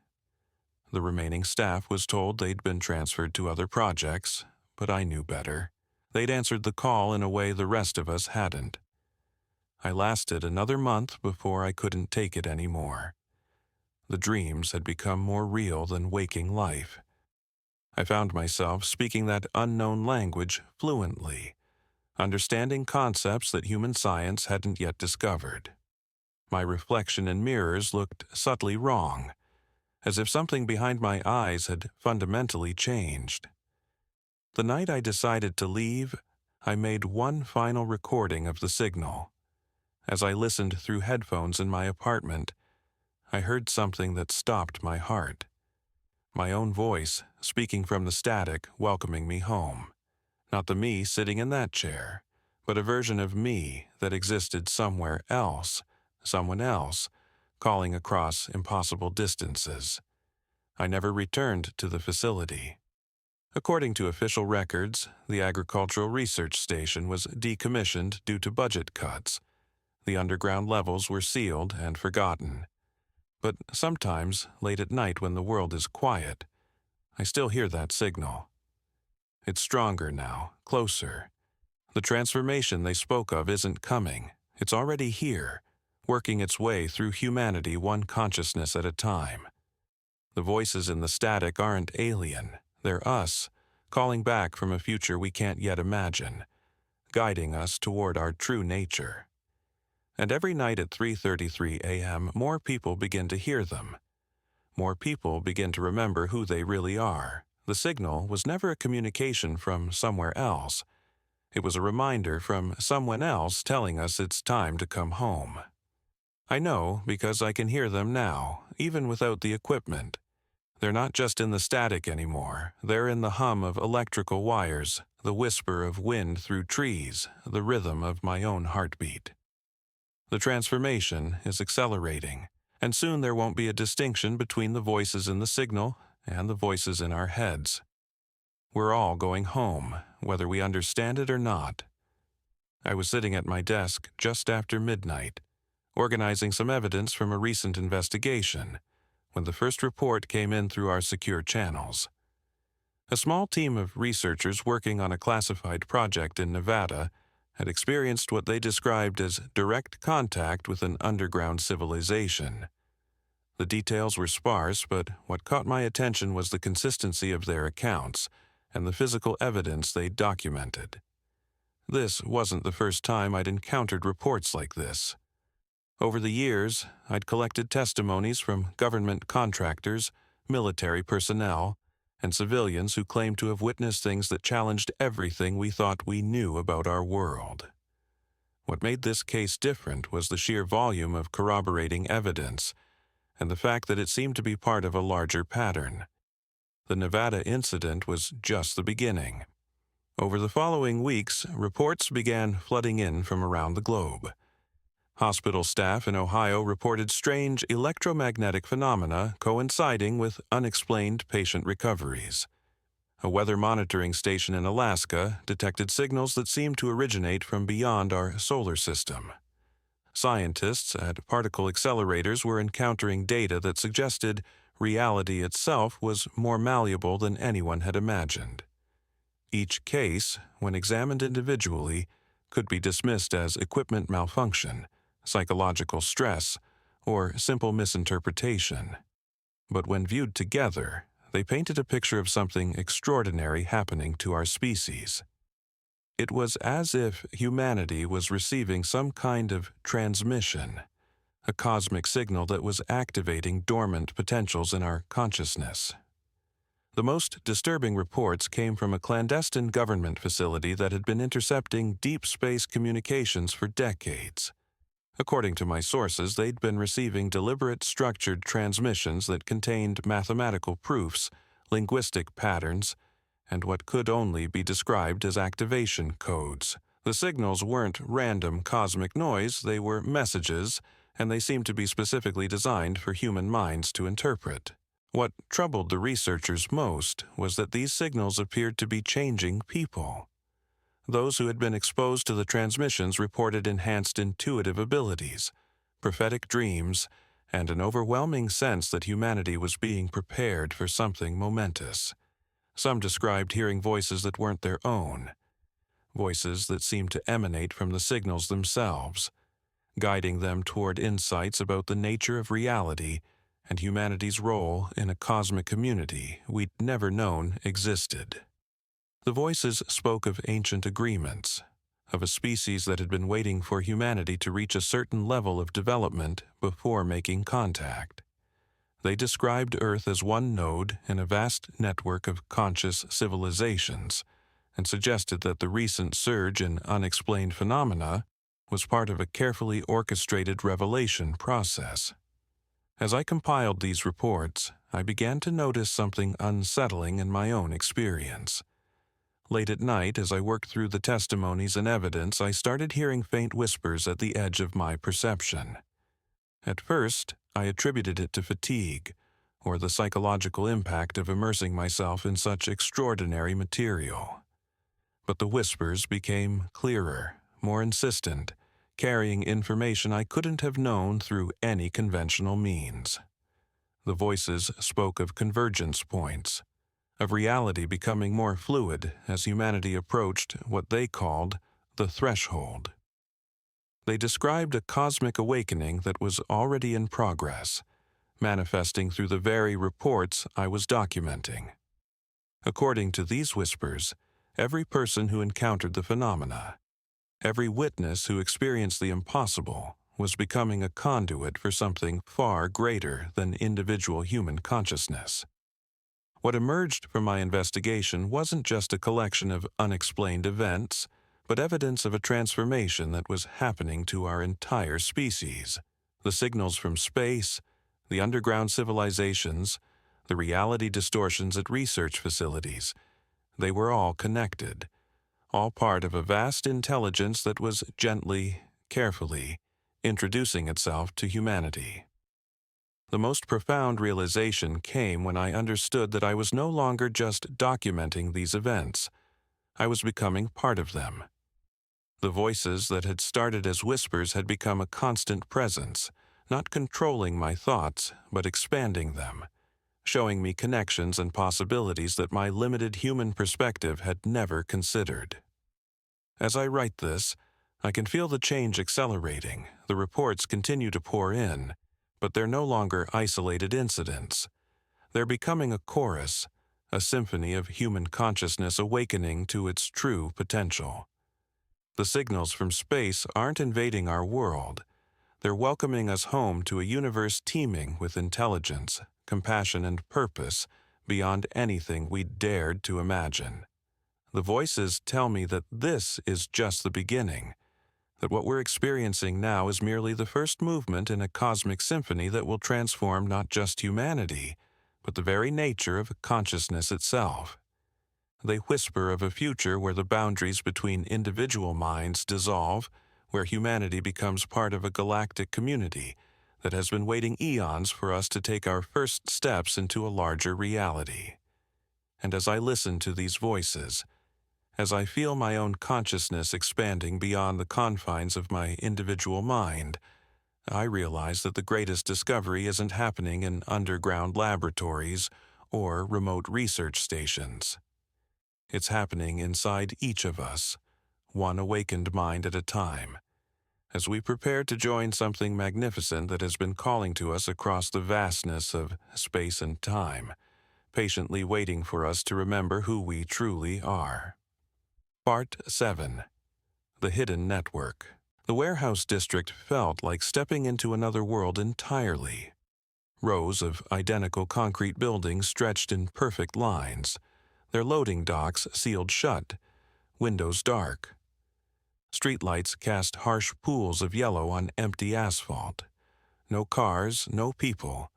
The remaining staff was told they'd been transferred to other projects, but I knew better. They'd answered the call in a way the rest of us hadn't. I lasted another month before I couldn't take it anymore. The dreams had become more real than waking life. I found myself speaking that unknown language fluently, understanding concepts that human science hadn't yet discovered. My reflection in mirrors looked subtly wrong, as if something behind my eyes had fundamentally changed. The night I decided to leave, I made one final recording of the signal. As I listened through headphones in my apartment, I heard something that stopped my heart. My own voice, speaking from the static, welcoming me home. Not the me sitting in that chair, but a version of me that existed somewhere else, someone else, calling across impossible distances. I never returned to the facility. According to official records, the Agricultural Research Station was decommissioned due to budget cuts. The underground levels were sealed and forgotten. But sometimes, late at night when the world is quiet, I still hear that signal. It's stronger now, closer. The transformation they spoke of isn't coming. It's already here, working its way through humanity one consciousness at a time. The voices in the static aren't alien. They're us, calling back from a future we can't yet imagine, guiding us toward our true nature. And every night at 3:33 a.m., more people begin to hear them. More people begin to remember who they really are. The signal was never a communication from somewhere else. It was a reminder from someone else telling us it's time to come home. I know because I can hear them now, even without the equipment. They're not just in the static anymore. They're in the hum of electrical wires, the whisper of wind through trees, the rhythm of my own heartbeat. The transformation is accelerating, and soon there won't be a distinction between the voices in the signal and the voices in our heads. We're all going home, whether we understand it or not. I was sitting at my desk just after midnight, organizing some evidence from a recent investigation, when the first report came in through our secure channels. A small team of researchers working on a classified project in Nevada had experienced what they described as direct contact with an underground civilization. The details were sparse, but what caught my attention was the consistency of their accounts and the physical evidence they documented. This wasn't the first time I'd encountered reports like this. Over the years, I'd collected testimonies from government contractors, military personnel, and civilians who claimed to have witnessed things that challenged everything we thought we knew about our world. What made this case different was the sheer volume of corroborating evidence, and the fact that it seemed to be part of a larger pattern. The Nevada incident was just the beginning. Over the following weeks, reports began flooding in from around the globe. Hospital staff in Ohio reported strange electromagnetic phenomena coinciding with unexplained patient recoveries. A weather monitoring station in Alaska detected signals that seemed to originate from beyond our solar system. Scientists at particle accelerators were encountering data that suggested reality itself was more malleable than anyone had imagined. Each case, when examined individually, could be dismissed as equipment malfunction, psychological stress, or simple misinterpretation. But when viewed together, they painted a picture of something extraordinary happening to our species. It was as if humanity was receiving some kind of transmission, a cosmic signal that was activating dormant potentials in our consciousness. The most disturbing reports came from a clandestine government facility that had been intercepting deep space communications for decades. According to my sources, they'd been receiving deliberate, structured transmissions that contained mathematical proofs, linguistic patterns, and what could only be described as activation codes. The signals weren't random cosmic noise, they were messages, and they seemed to be specifically designed for human minds to interpret. What troubled the researchers most was that these signals appeared to be changing people. Those who had been exposed to the transmissions reported enhanced intuitive abilities, prophetic dreams, and an overwhelming sense that humanity was being prepared for something momentous. Some described hearing voices that weren't their own, voices that seemed to emanate from the signals themselves, guiding them toward insights about the nature of reality and humanity's role in a cosmic community we'd never known existed. The voices spoke of ancient agreements, of a species that had been waiting for humanity to reach a certain level of development before making contact. They described Earth as one node in a vast network of conscious civilizations, and suggested that the recent surge in unexplained phenomena was part of a carefully orchestrated revelation process. As I compiled these reports, I began to notice something unsettling in my own experience. Late at night, as I worked through the testimonies and evidence, I started hearing faint whispers at the edge of my perception. At first, I attributed it to fatigue, or the psychological impact of immersing myself in such extraordinary material. But the whispers became clearer, more insistent, carrying information I couldn't have known through any conventional means. The voices spoke of convergence points, of reality becoming more fluid as humanity approached what they called the threshold. They described a cosmic awakening that was already in progress, manifesting through the very reports I was documenting. According to these whispers, every person who encountered the phenomena, every witness who experienced the impossible, was becoming a conduit for something far greater than individual human consciousness. What emerged from my investigation wasn't just a collection of unexplained events, but evidence of a transformation that was happening to our entire species. The signals from space, the underground civilizations, the reality distortions at research facilities, they were all connected, all part of a vast intelligence that was gently, carefully, introducing itself to humanity. The most profound realization came when I understood that I was no longer just documenting these events. I was becoming part of them. The voices that had started as whispers had become a constant presence, not controlling my thoughts, but expanding them, showing me connections and possibilities that my limited human perspective had never considered. As I write this, I can feel the change accelerating. The reports continue to pour in, but they're no longer isolated incidents. They're becoming a chorus, a symphony of human consciousness awakening to its true potential. The signals from space aren't invading our world. They're welcoming us home to a universe teeming with intelligence, compassion, and purpose beyond anything we dared to imagine. The voices tell me that this is just the beginning, that what we're experiencing now is merely the first movement in a cosmic symphony that will transform not just humanity, but the very nature of consciousness itself. They whisper of a future where the boundaries between individual minds dissolve, where humanity becomes part of a galactic community that has been waiting eons for us to take our first steps into a larger reality. And as I listen to these voices, as I feel my own consciousness expanding beyond the confines of my individual mind, I realize that the greatest discovery isn't happening in underground laboratories or remote research stations. It's happening inside each of us, one awakened mind at a time, as we prepare to join something magnificent that has been calling to us across the vastness of space and time, patiently waiting for us to remember who we truly are. Part 7. The Hidden Network. The warehouse district felt like stepping into another world entirely. Rows of identical concrete buildings stretched in perfect lines, their loading docks sealed shut, windows dark. Streetlights cast harsh pools of yellow on empty asphalt. No cars, no people,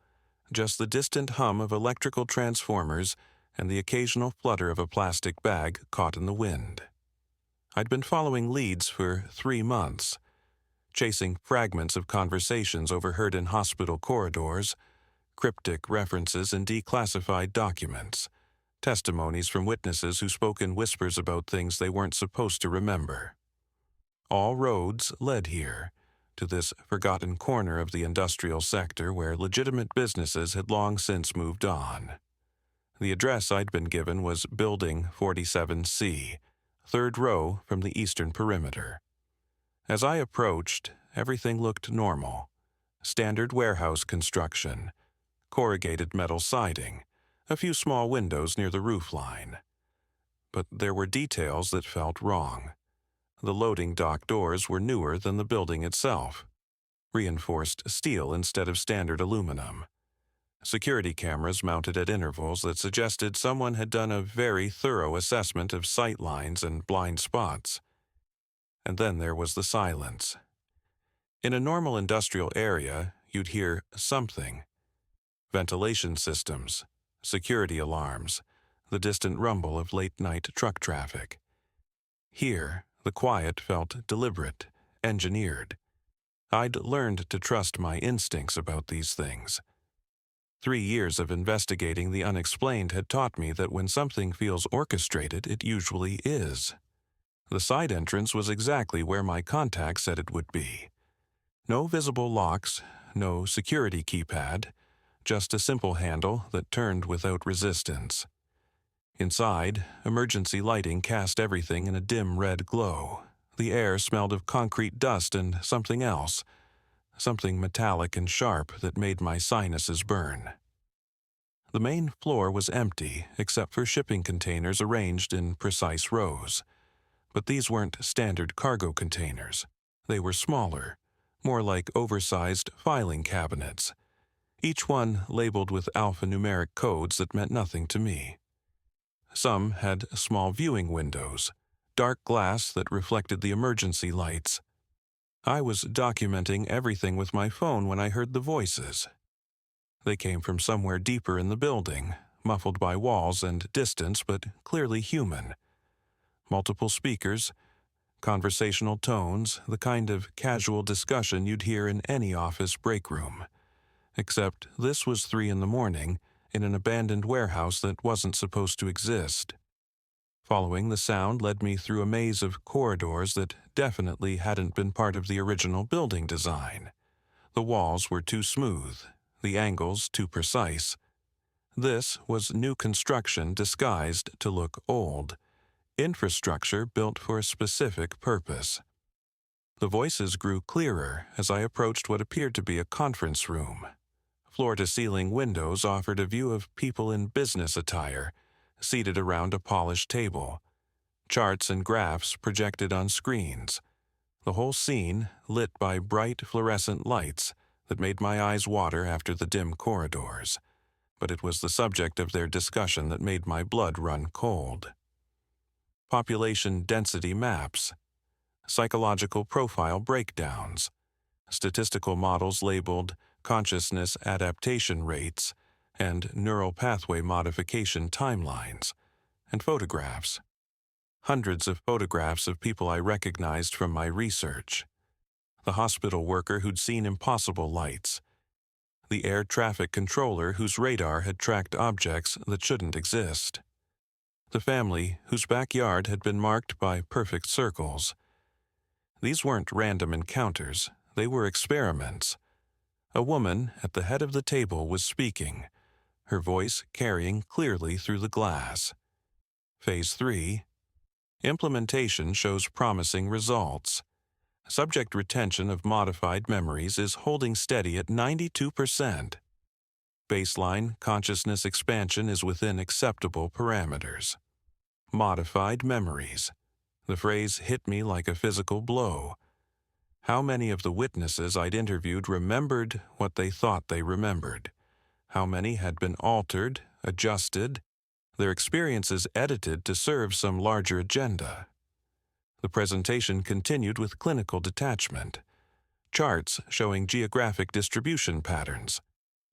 just the distant hum of electrical transformers and the occasional flutter of a plastic bag caught in the wind. I'd been following leads for 3 months, chasing fragments of conversations overheard in hospital corridors, cryptic references in declassified documents, testimonies from witnesses who spoke in whispers about things they weren't supposed to remember. All roads led here, to this forgotten corner of the industrial sector where legitimate businesses had long since moved on. The address I'd been given was Building 47C, third row from the eastern perimeter. As I approached, everything looked normal. Standard warehouse construction, corrugated metal siding, a few small windows near the roofline. But there were details that felt wrong. The loading dock doors were newer than the building itself, reinforced steel instead of standard aluminum. Security cameras mounted at intervals that suggested someone had done a very thorough assessment of sight lines and blind spots. And then there was the silence. In a normal industrial area, you'd hear something. Ventilation systems, security alarms, the distant rumble of late-night truck traffic. Here, the quiet felt deliberate, engineered. I'd learned to trust my instincts about these things. 3 years of investigating the unexplained had taught me that when something feels orchestrated, it usually is. The side entrance was exactly where my contact said it would be. No visible locks, no security keypad, just a simple handle that turned without resistance. Inside, emergency lighting cast everything in a dim red glow. The air smelled of concrete dust and something else, something metallic and sharp that made my sinuses burn. The main floor was empty, except for shipping containers arranged in precise rows. But these weren't standard cargo containers. They were smaller, more like oversized filing cabinets, each one labeled with alphanumeric codes that meant nothing to me. Some had small viewing windows, dark glass that reflected the emergency lights. I was documenting everything with my phone when I heard the voices. They came from somewhere deeper in the building, muffled by walls and distance, but clearly human. Multiple speakers, conversational tones, the kind of casual discussion you'd hear in any office break room. Except this was 3 a.m. in an abandoned warehouse that wasn't supposed to exist. Following the sound led me through a maze of corridors that definitely hadn't been part of the original building design. The walls were too smooth, the angles too precise. This was new construction disguised to look old, infrastructure built for a specific purpose. The voices grew clearer as I approached what appeared to be a conference room. Floor-to-ceiling windows offered a view of people in business attire, seated around a polished table. Charts and graphs projected on screens. The whole scene lit by bright fluorescent lights that made my eyes water after the dim corridors. But it was the subject of their discussion that made my blood run cold. Population density maps, psychological profile breakdowns, statistical models labeled consciousness adaptation rates, and neural pathway modification timelines, and photographs. Hundreds of photographs of people I recognized from my research. The hospital worker who'd seen impossible lights. The air traffic controller whose radar had tracked objects that shouldn't exist. The family whose backyard had been marked by perfect circles. These weren't random encounters, they were experiments. A woman at the head of the table was speaking, her voice carrying clearly through the glass. Phase 3. Implementation shows promising results. Subject retention of modified memories is holding steady at 92%. Baseline consciousness expansion is within acceptable parameters. Modified memories. The phrase hit me like a physical blow. How many of the witnesses I'd interviewed remembered what they thought they remembered? How many had been altered, adjusted, their experiences edited to serve some larger agenda? The presentation continued with clinical detachment. Charts showing geographic distribution patterns.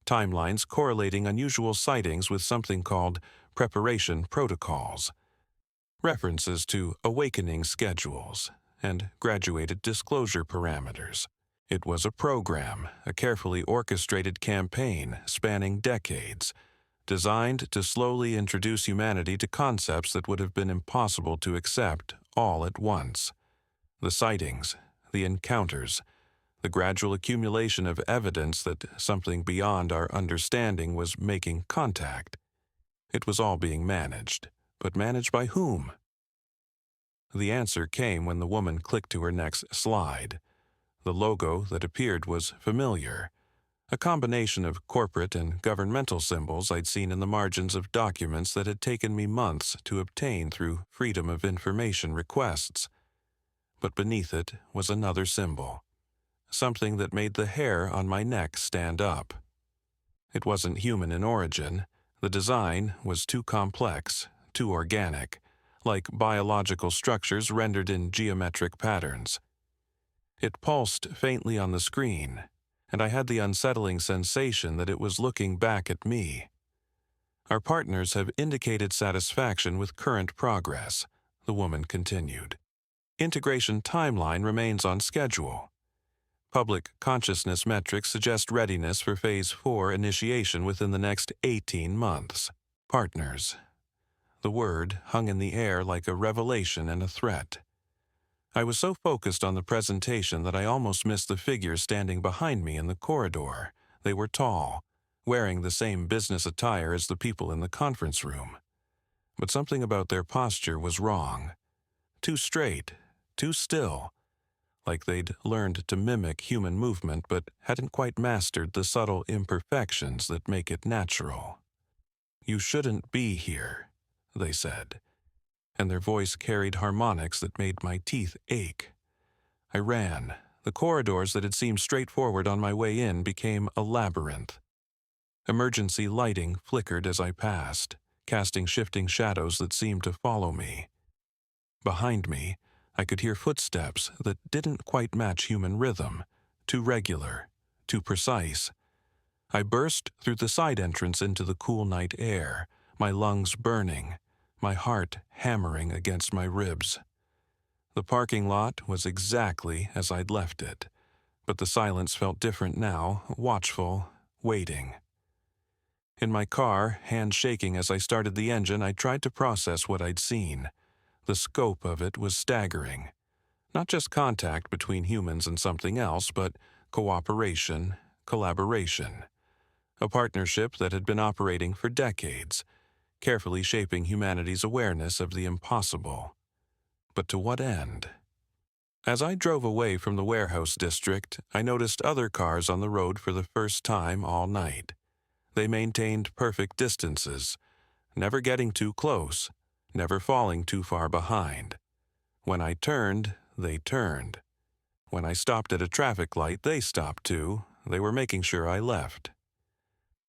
Timelines correlating unusual sightings with something called preparation protocols. References to awakening schedules and graduated disclosure parameters. It was a program, a carefully orchestrated campaign spanning decades, designed to slowly introduce humanity to concepts that would have been impossible to accept all at once. The sightings, the encounters, the gradual accumulation of evidence that something beyond our understanding was making contact. It was all being managed, but managed by whom? The answer came when the woman clicked to her next slide. The logo that appeared was familiar, a combination of corporate and governmental symbols I'd seen in the margins of documents that had taken me months to obtain through Freedom of Information requests. But beneath it was another symbol, something that made the hair on my neck stand up. It wasn't human in origin. The design was too complex, too organic, like biological structures rendered in geometric patterns. It pulsed faintly on the screen, and I had the unsettling sensation that it was looking back at me. Our partners have indicated satisfaction with current progress, the woman continued. Integration timeline remains on schedule. Public consciousness metrics suggest readiness for Phase 4 initiation within the next 18 months. Partners. The word hung in the air like a revelation and a threat. I was so focused on the presentation that I almost missed the figures standing behind me in the corridor. They were tall, wearing the same business attire as the people in the conference room. But something about their posture was wrong. Too straight, too still, like they'd learned to mimic human movement but hadn't quite mastered the subtle imperfections that make it natural. "You shouldn't be here," they said, and their voice carried harmonics that made my teeth ache. I ran. The corridors that had seemed straightforward on my way in became a labyrinth. Emergency lighting flickered as I passed, casting shifting shadows that seemed to follow me. Behind me, I could hear footsteps that didn't quite match human rhythm, too regular, too precise. I burst through the side entrance into the cool night air, my lungs burning, my heart hammering against my ribs. The parking lot was exactly as I'd left it, but the silence felt different now, watchful, waiting. In my car, hands shaking as I started the engine, I tried to process what I'd seen. The scope of it was staggering. Not just contact between humans and something else, but cooperation, collaboration. A partnership that had been operating for decades, carefully shaping humanity's awareness of the impossible. But to what end? As I drove away from the warehouse district, I noticed other cars on the road for the first time all night. They maintained perfect distances, never getting too close, never falling too far behind. When I turned, they turned. When I stopped at a traffic light, they stopped too. They were making sure I left.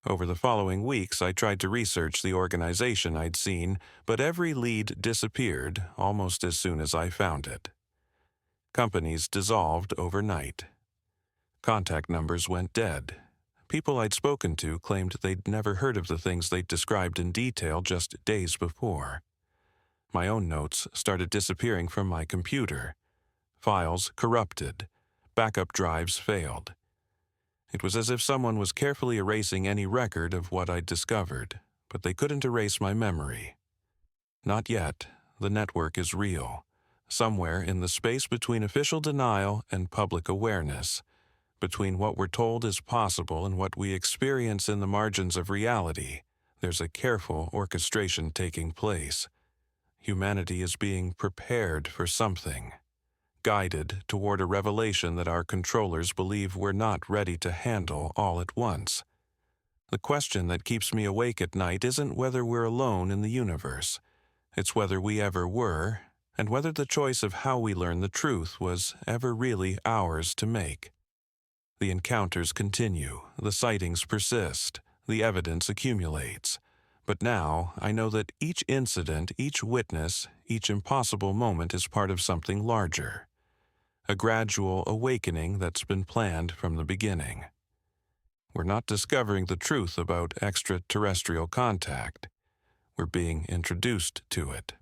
Over the following weeks, I tried to research the organization I'd seen, but every lead disappeared almost as soon as I found it. Companies dissolved overnight. Contact numbers went dead. People I'd spoken to claimed they'd never heard of the things they'd described in detail just days before. My own notes started disappearing from my computer. Files corrupted. Backup drives failed. It was as if someone was carefully erasing any record of what I'd discovered, but they couldn't erase my memory. Not yet. The network is real. Somewhere in the space between official denial and public awareness, between what we're told is possible and what we experience in the margins of reality, there's a careful orchestration taking place. Humanity is being prepared for something, guided toward a revelation that our controllers believe we're not ready to handle all at once. The question that keeps me awake at night isn't whether we're alone in the universe. It's whether we ever were, and whether the choice of how we learn the truth was ever really ours to make. The encounters continue, the sightings persist, the evidence accumulates. But now I know that each incident, each witness, each impossible moment is part of something larger. A gradual awakening that's been planned from the beginning. We're not discovering the truth about extraterrestrial contact. We're being introduced to it.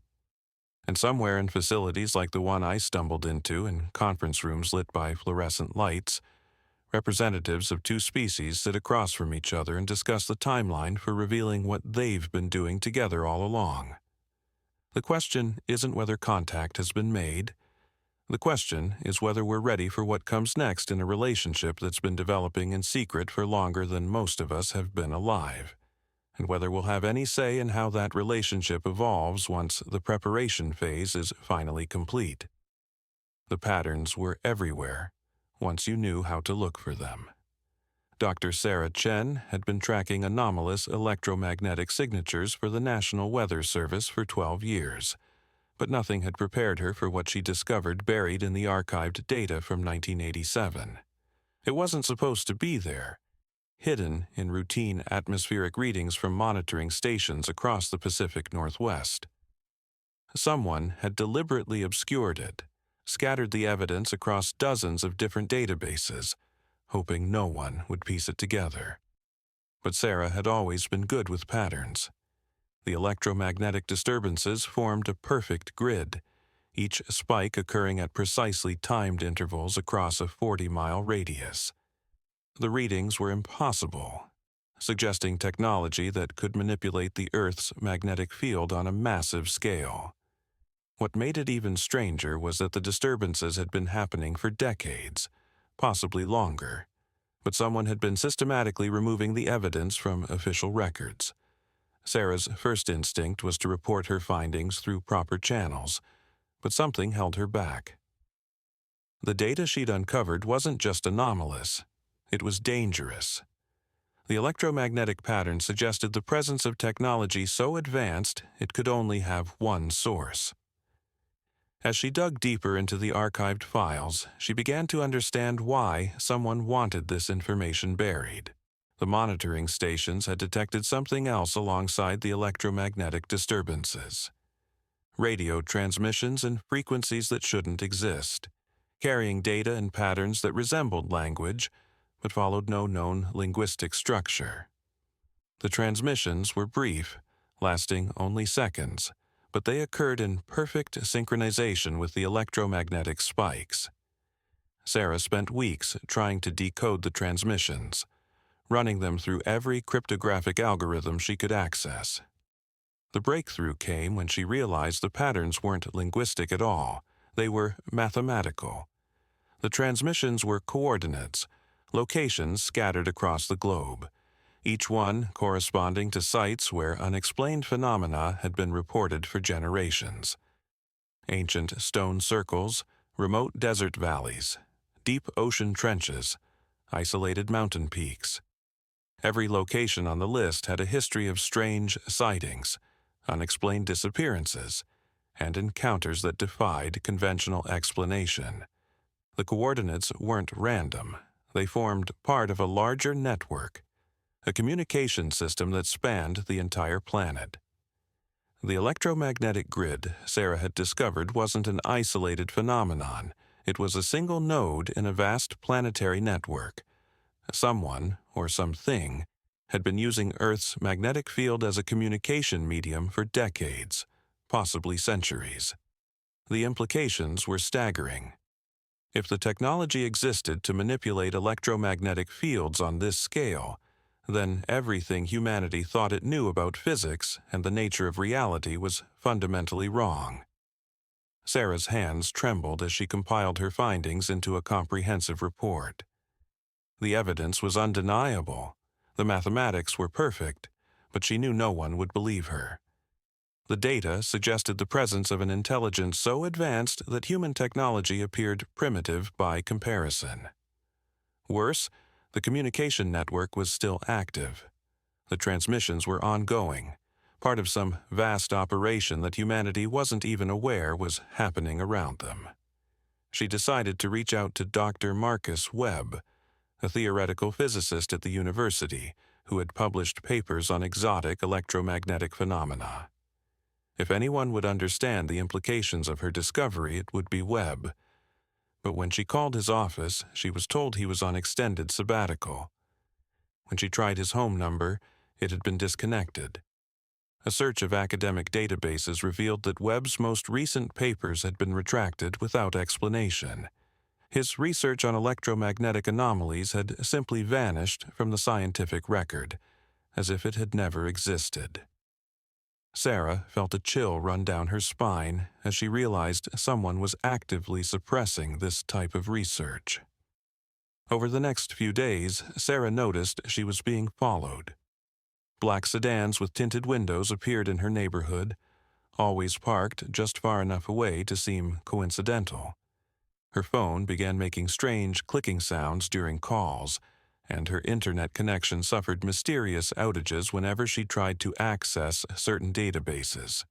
And somewhere in facilities like the one I stumbled into, in conference rooms lit by fluorescent lights, representatives of two species sit across from each other and discuss the timeline for revealing what they've been doing together all along. The question isn't whether contact has been made. The question is whether we're ready for what comes next in a relationship that's been developing in secret for longer than most of us have been alive, and whether we'll have any say in how that relationship evolves once the preparation phase is finally complete. The patterns were everywhere, once you knew how to look for them. Dr. Sarah Chen had been tracking anomalous electromagnetic signatures for the National Weather Service for 12 years, but nothing had prepared her for what she discovered buried in the archived data from 1987. It wasn't supposed to be there, hidden in routine atmospheric readings from monitoring stations across the Pacific Northwest. Someone had deliberately obscured it, scattered the evidence across dozens of different databases, hoping no one would piece it together. But Sarah had always been good with patterns. The electromagnetic disturbances formed a perfect grid, each spike occurring at precisely timed intervals across a 40-mile radius. The readings were impossible, suggesting technology that could manipulate the Earth's magnetic field on a massive scale. What made it even stranger was that the disturbances had been happening for decades, possibly longer. but someone had been systematically removing the evidence from official records. Sarah's first instinct was to report her findings through proper channels, but something held her back. The data she'd uncovered wasn't just anomalous, it was dangerous. The electromagnetic pattern suggested the presence of technology so advanced it could only have one source. As she dug deeper into the archived files, she began to understand why someone wanted this information buried. The monitoring stations had detected something else alongside the electromagnetic disturbances. Radio transmissions and frequencies that shouldn't exist, carrying data and patterns that resembled language, but followed no known linguistic structure. The transmissions were brief, lasting only seconds, but they occurred in perfect synchronization with the electromagnetic spikes. Sarah spent weeks trying to decode the transmissions, running them through every cryptographic algorithm she could access. The breakthrough came when she realized the patterns weren't linguistic at all, they were mathematical. The transmissions were coordinates, locations scattered across the globe, each one corresponding to sites where unexplained phenomena had been reported for generations. Ancient stone circles, remote desert valleys, deep ocean trenches, isolated mountain peaks. Every location on the list had a history of strange sightings, unexplained disappearances, and encounters that defied conventional explanation. The coordinates weren't random. They formed part of a larger network, a communication system that spanned the entire planet. The electromagnetic grid Sarah had discovered wasn't an isolated phenomenon. It was a single node in a vast planetary network. Someone, or something, had been using Earth's magnetic field as a communication medium for decades, possibly centuries. The implications were staggering. If the technology existed to manipulate electromagnetic fields on this scale, then everything humanity thought it knew about physics and the nature of reality was fundamentally wrong. Sarah's hands trembled as she compiled her findings into a comprehensive report. The evidence was undeniable. The mathematics were perfect, but she knew no one would believe her. The data suggested the presence of an intelligence so advanced that human technology appeared primitive by comparison. Worse, the communication network was still active. The transmissions were ongoing, part of some vast operation that humanity wasn't even aware was happening around them. She decided to reach out to Dr. Marcus Webb, a theoretical physicist at the university who had published papers on exotic electromagnetic phenomena. If anyone would understand the implications of her discovery, it would be Webb. But when she called his office, she was told he was on extended sabbatical. When she tried his home number, it had been disconnected. A search of academic databases revealed that Webb's most recent papers had been retracted without explanation. His research on electromagnetic anomalies had simply vanished from the scientific record, as if it had never existed. Sarah felt a chill run down her spine as she realized someone was actively suppressing this type of research. Over the next few days, Sarah noticed she was being followed. Black sedans with tinted windows appeared in her neighborhood, always parked just far enough away to seem coincidental. Her phone began making strange clicking sounds during calls, and her internet connection suffered mysterious outages whenever she tried to access certain databases.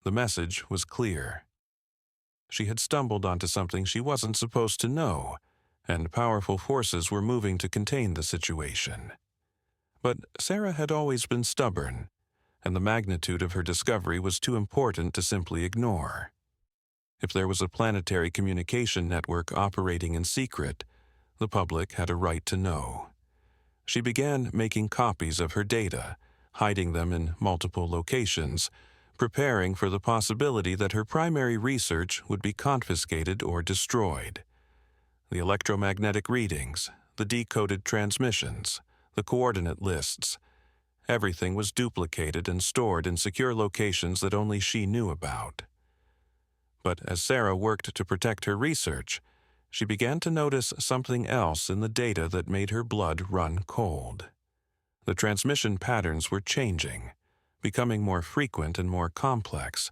The message was clear. She had stumbled onto something she wasn't supposed to know, and powerful forces were moving to contain the situation. But Sarah had always been stubborn, and the magnitude of her discovery was too important to simply ignore. If there was a planetary communication network operating in secret, the public had a right to know. She began making copies of her data, hiding them in multiple locations, preparing for the possibility that her primary research would be confiscated or destroyed. The electromagnetic readings, the decoded transmissions, the coordinate lists, everything was duplicated and stored in secure locations that only she knew about. But as Sarah worked to protect her research, she began to notice something else in the data that made her blood run cold. The transmission patterns were changing, becoming more frequent and more complex.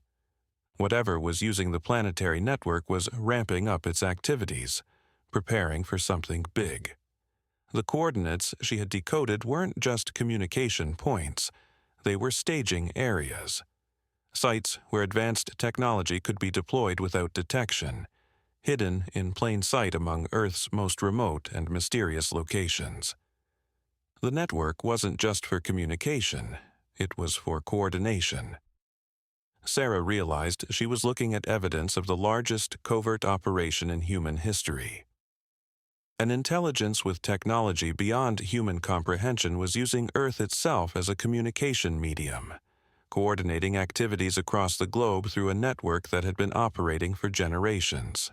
Whatever was using the planetary network was ramping up its activities, preparing for something big. The coordinates she had decoded weren't just communication points, they were staging areas. Sites where advanced technology could be deployed without detection, hidden in plain sight among Earth's most remote and mysterious locations. The network wasn't just for communication, it was for coordination. Sarah realized she was looking at evidence of the largest covert operation in human history. An intelligence with technology beyond human comprehension was using Earth itself as a communication medium, coordinating activities across the globe through a network that had been operating for generations.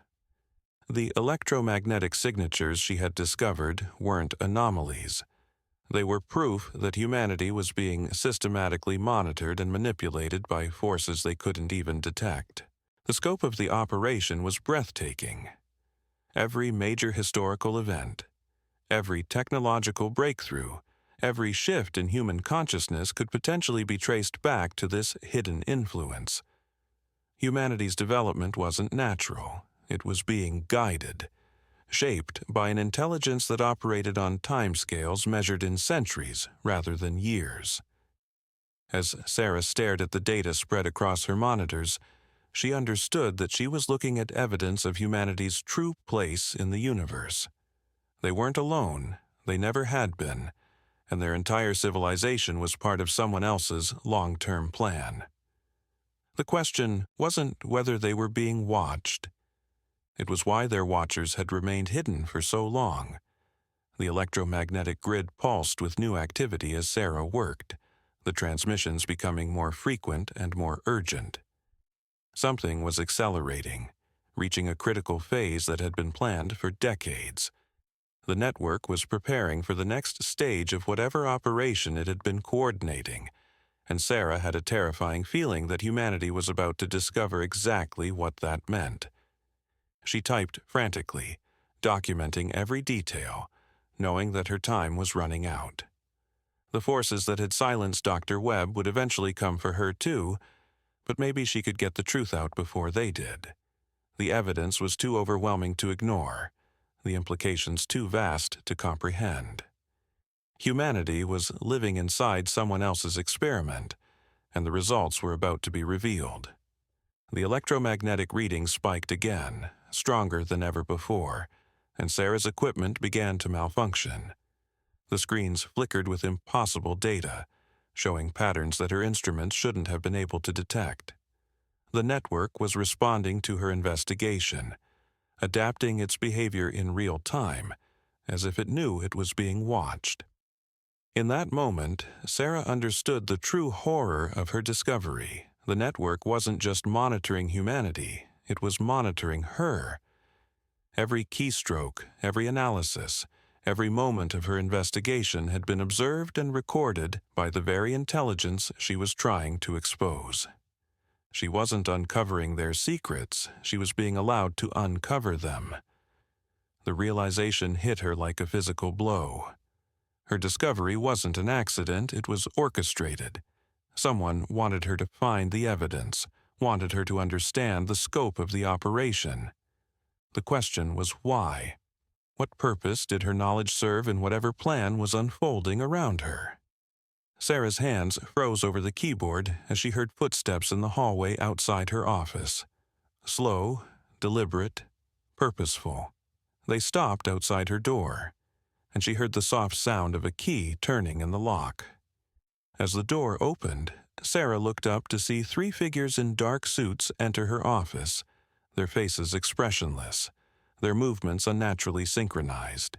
The electromagnetic signatures she had discovered weren't anomalies. They were proof that humanity was being systematically monitored and manipulated by forces they couldn't even detect. The scope of the operation was breathtaking. Every major historical event, every technological breakthrough, every shift in human consciousness could potentially be traced back to this hidden influence. Humanity's development wasn't natural. It was being guided, shaped by an intelligence that operated on timescales measured in centuries rather than years. As Sarah stared at the data spread across her monitors, she understood that she was looking at evidence of humanity's true place in the universe. They weren't alone, they never had been, and their entire civilization was part of someone else's long-term plan. The question wasn't whether they were being watched. It was why their watchers had remained hidden for so long. The electromagnetic grid pulsed with new activity as Sarah worked, the transmissions becoming more frequent and more urgent. Something was accelerating, reaching a critical phase that had been planned for decades. The network was preparing for the next stage of whatever operation it had been coordinating, and Sarah had a terrifying feeling that humanity was about to discover exactly what that meant. She typed frantically, documenting every detail, knowing that her time was running out. The forces that had silenced Dr. Webb would eventually come for her too, but maybe she could get the truth out before they did. The evidence was too overwhelming to ignore, the implications too vast to comprehend. Humanity was living inside someone else's experiment, and the results were about to be revealed. The electromagnetic readings spiked again, stronger than ever before, and Sarah's equipment began to malfunction. The screens flickered with impossible data, showing patterns that her instruments shouldn't have been able to detect. The network was responding to her investigation, adapting its behavior in real time, as if it knew it was being watched. In that moment, Sarah understood the true horror of her discovery. The network wasn't just monitoring humanity, it was monitoring her. Every keystroke, every analysis, every moment of her investigation had been observed and recorded by the very intelligence she was trying to expose. She wasn't uncovering their secrets, she was being allowed to uncover them. The realization hit her like a physical blow. Her discovery wasn't an accident, it was orchestrated. Someone wanted her to find the evidence, wanted her to understand the scope of the operation. The question was why? What purpose did her knowledge serve in whatever plan was unfolding around her? Sarah's hands froze over the keyboard as she heard footsteps in the hallway outside her office. Slow, deliberate, purposeful. They stopped outside her door, and she heard the soft sound of a key turning in the lock. As the door opened, Sarah looked up to see 3 figures in dark suits enter her office, their faces expressionless, their movements unnaturally synchronized.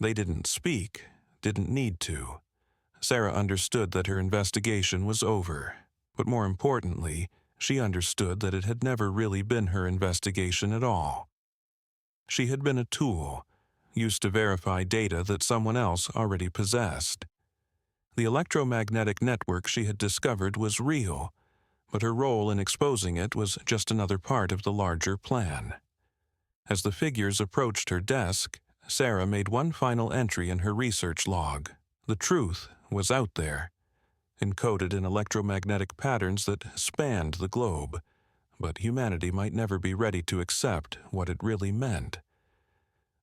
They didn't speak, didn't need to. Sarah understood that her investigation was over, but more importantly, she understood that it had never really been her investigation at all. She had been a tool, used to verify data that someone else already possessed. The electromagnetic network she had discovered was real, but her role in exposing it was just another part of the larger plan. As the figures approached her desk, Sarah made one final entry in her research log. The truth was out there, encoded in electromagnetic patterns that spanned the globe, but humanity might never be ready to accept what it really meant.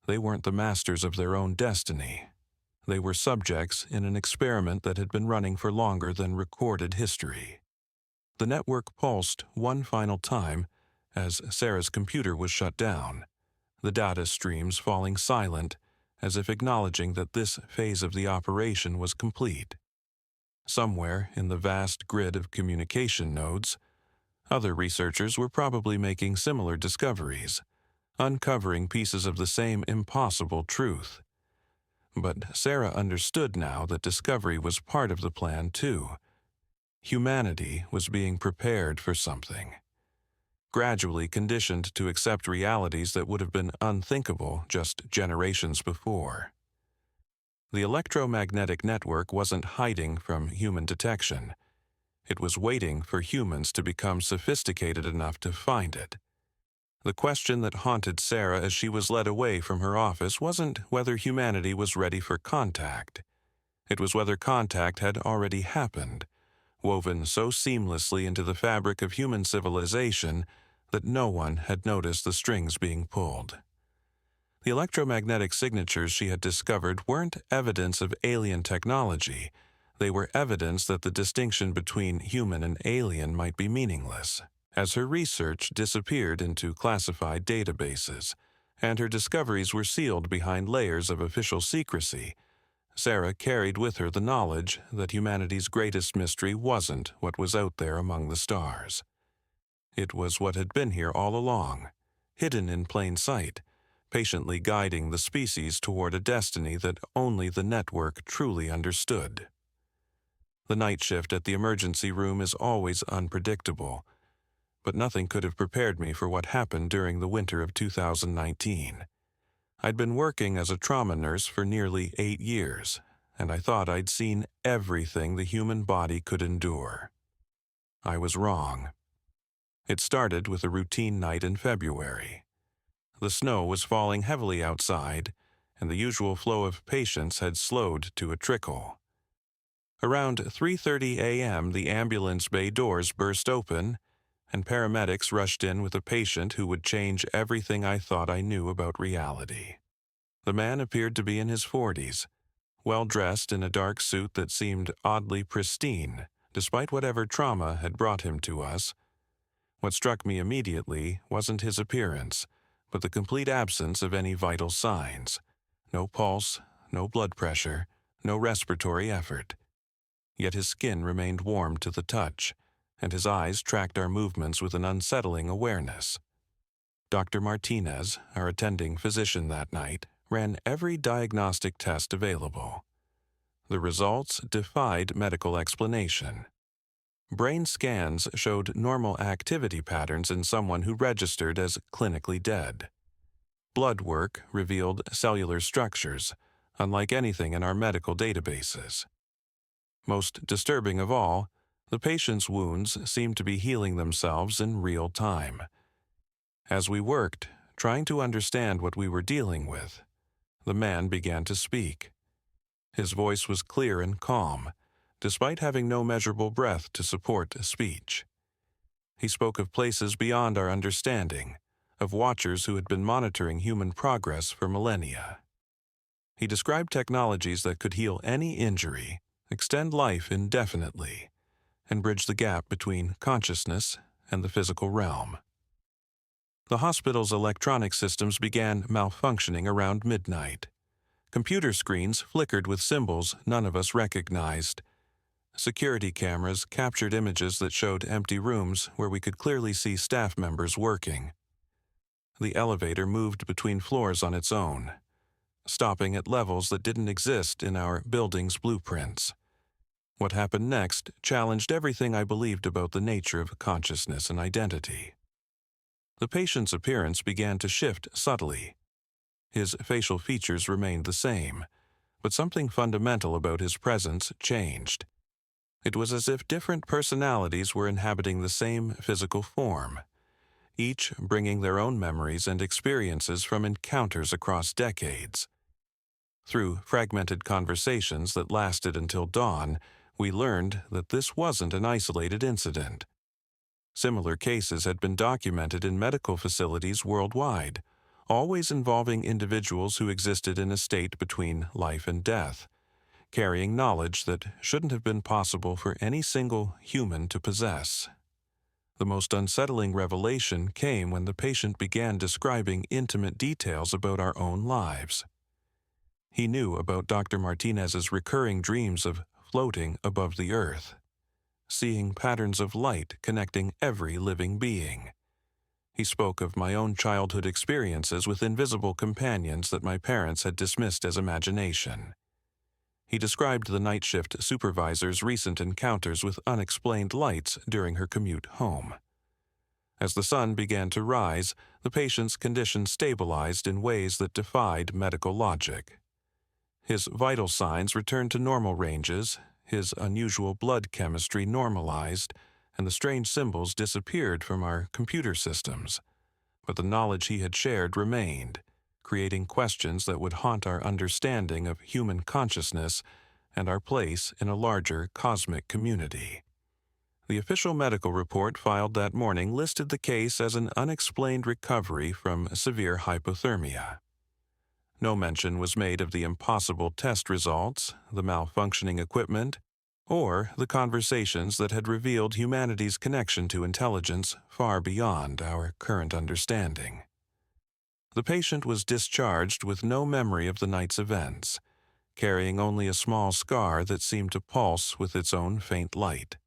They weren't the masters of their own destiny. They were subjects in an experiment that had been running for longer than recorded history. The network pulsed one final time as Sarah's computer was shut down, the data streams falling silent as if acknowledging that this phase of the operation was complete. Somewhere in the vast grid of communication nodes, other researchers were probably making similar discoveries, uncovering pieces of the same impossible truth. But Sarah understood now that discovery was part of the plan too. Humanity was being prepared for something, gradually conditioned to accept realities that would have been unthinkable just generations before. The electromagnetic network wasn't hiding from human detection. It was waiting for humans to become sophisticated enough to find it. The question that haunted Sarah as she was led away from her office wasn't whether humanity was ready for contact. It was whether contact had already happened, woven so seamlessly into the fabric of human civilization that no one had noticed the strings being pulled. The electromagnetic signatures she had discovered weren't evidence of alien technology. They were evidence that the distinction between human and alien might be meaningless. As her research disappeared into classified databases, and her discoveries were sealed behind layers of official secrecy, Sarah carried with her the knowledge that humanity's greatest mystery wasn't what was out there among the stars. It was what had been here all along, hidden in plain sight, patiently guiding the species toward a destiny that only the network truly understood. The night shift at the emergency room is always unpredictable, but nothing could have prepared me for what happened during the winter of 2019. I'd been working as a trauma nurse for nearly 8 years, and I thought I'd seen everything the human body could endure. I was wrong. It started with a routine night in February. The snow was falling heavily outside, and the usual flow of patients had slowed to a trickle. Around 3:30 a.m., the ambulance bay doors burst open, and paramedics rushed in with a patient who would change everything I thought I knew about reality. The man appeared to be in his 40s, well-dressed in a dark suit that seemed oddly pristine, despite whatever trauma had brought him to us. What struck me immediately wasn't his appearance, but the complete absence of any vital signs. No pulse, no blood pressure, no respiratory effort. Yet his skin remained warm to the touch, and his eyes tracked our movements with an unsettling awareness. Dr. Martinez, our attending physician that night, ran every diagnostic test available. The results defied medical explanation. Brain scans showed normal activity patterns in someone who registered as clinically dead. Blood work revealed cellular structures, unlike anything in our medical databases. Most disturbing of all, the patient's wounds seemed to be healing themselves in real time. As we worked, trying to understand what we were dealing with, the man began to speak. His voice was clear and calm, despite having no measurable breath to support speech. He spoke of places beyond our understanding, of watchers who had been monitoring human progress for millennia. He described technologies that could heal any injury, extend life indefinitely, and bridge the gap between consciousness and the physical realm. The hospital's electronic systems began malfunctioning around midnight. Computer screens flickered with symbols none of us recognized. Security cameras captured images that showed empty rooms where we could clearly see staff members working. The elevator moved between floors on its own, stopping at levels that didn't exist in our building's blueprints. What happened next challenged everything I believed about the nature of consciousness and identity. The patient's appearance began to shift subtly. His facial features remained the same, but something fundamental about his presence changed. It was as if different personalities were inhabiting the same physical form. each bringing their own memories and experiences from encounters across decades. Through fragmented conversations that lasted until dawn, we learned that this wasn't an isolated incident. Similar cases had been documented in medical facilities worldwide, always involving individuals who existed in a state between life and death, carrying knowledge that shouldn't have been possible for any single human to possess. The most unsettling revelation came when the patient began describing intimate details about our own lives. He knew about Dr. Martinez's recurring dreams of floating above the earth, seeing patterns of light connecting every living being. He spoke of my own childhood experiences with invisible companions that my parents had dismissed as imagination. He described the night shift supervisor's recent encounters with unexplained lights during her commute home. As the sun began to rise, the patient's condition stabilized in ways that defied medical logic. His vital signs returned to normal ranges, his unusual blood chemistry normalized, and the strange symbols disappeared from our computer systems. But the knowledge he had shared remained, creating questions that would haunt our understanding of human consciousness and our place in a larger cosmic community. The official medical report filed that morning listed the case as an unexplained recovery from severe hypothermia. No mention was made of the impossible test results, the malfunctioning equipment, or the conversations that had revealed humanity's connection to intelligence far beyond our current understanding. The patient was discharged with no memory of the night's events, carrying only a small scar that seemed to pulse with its own faint light.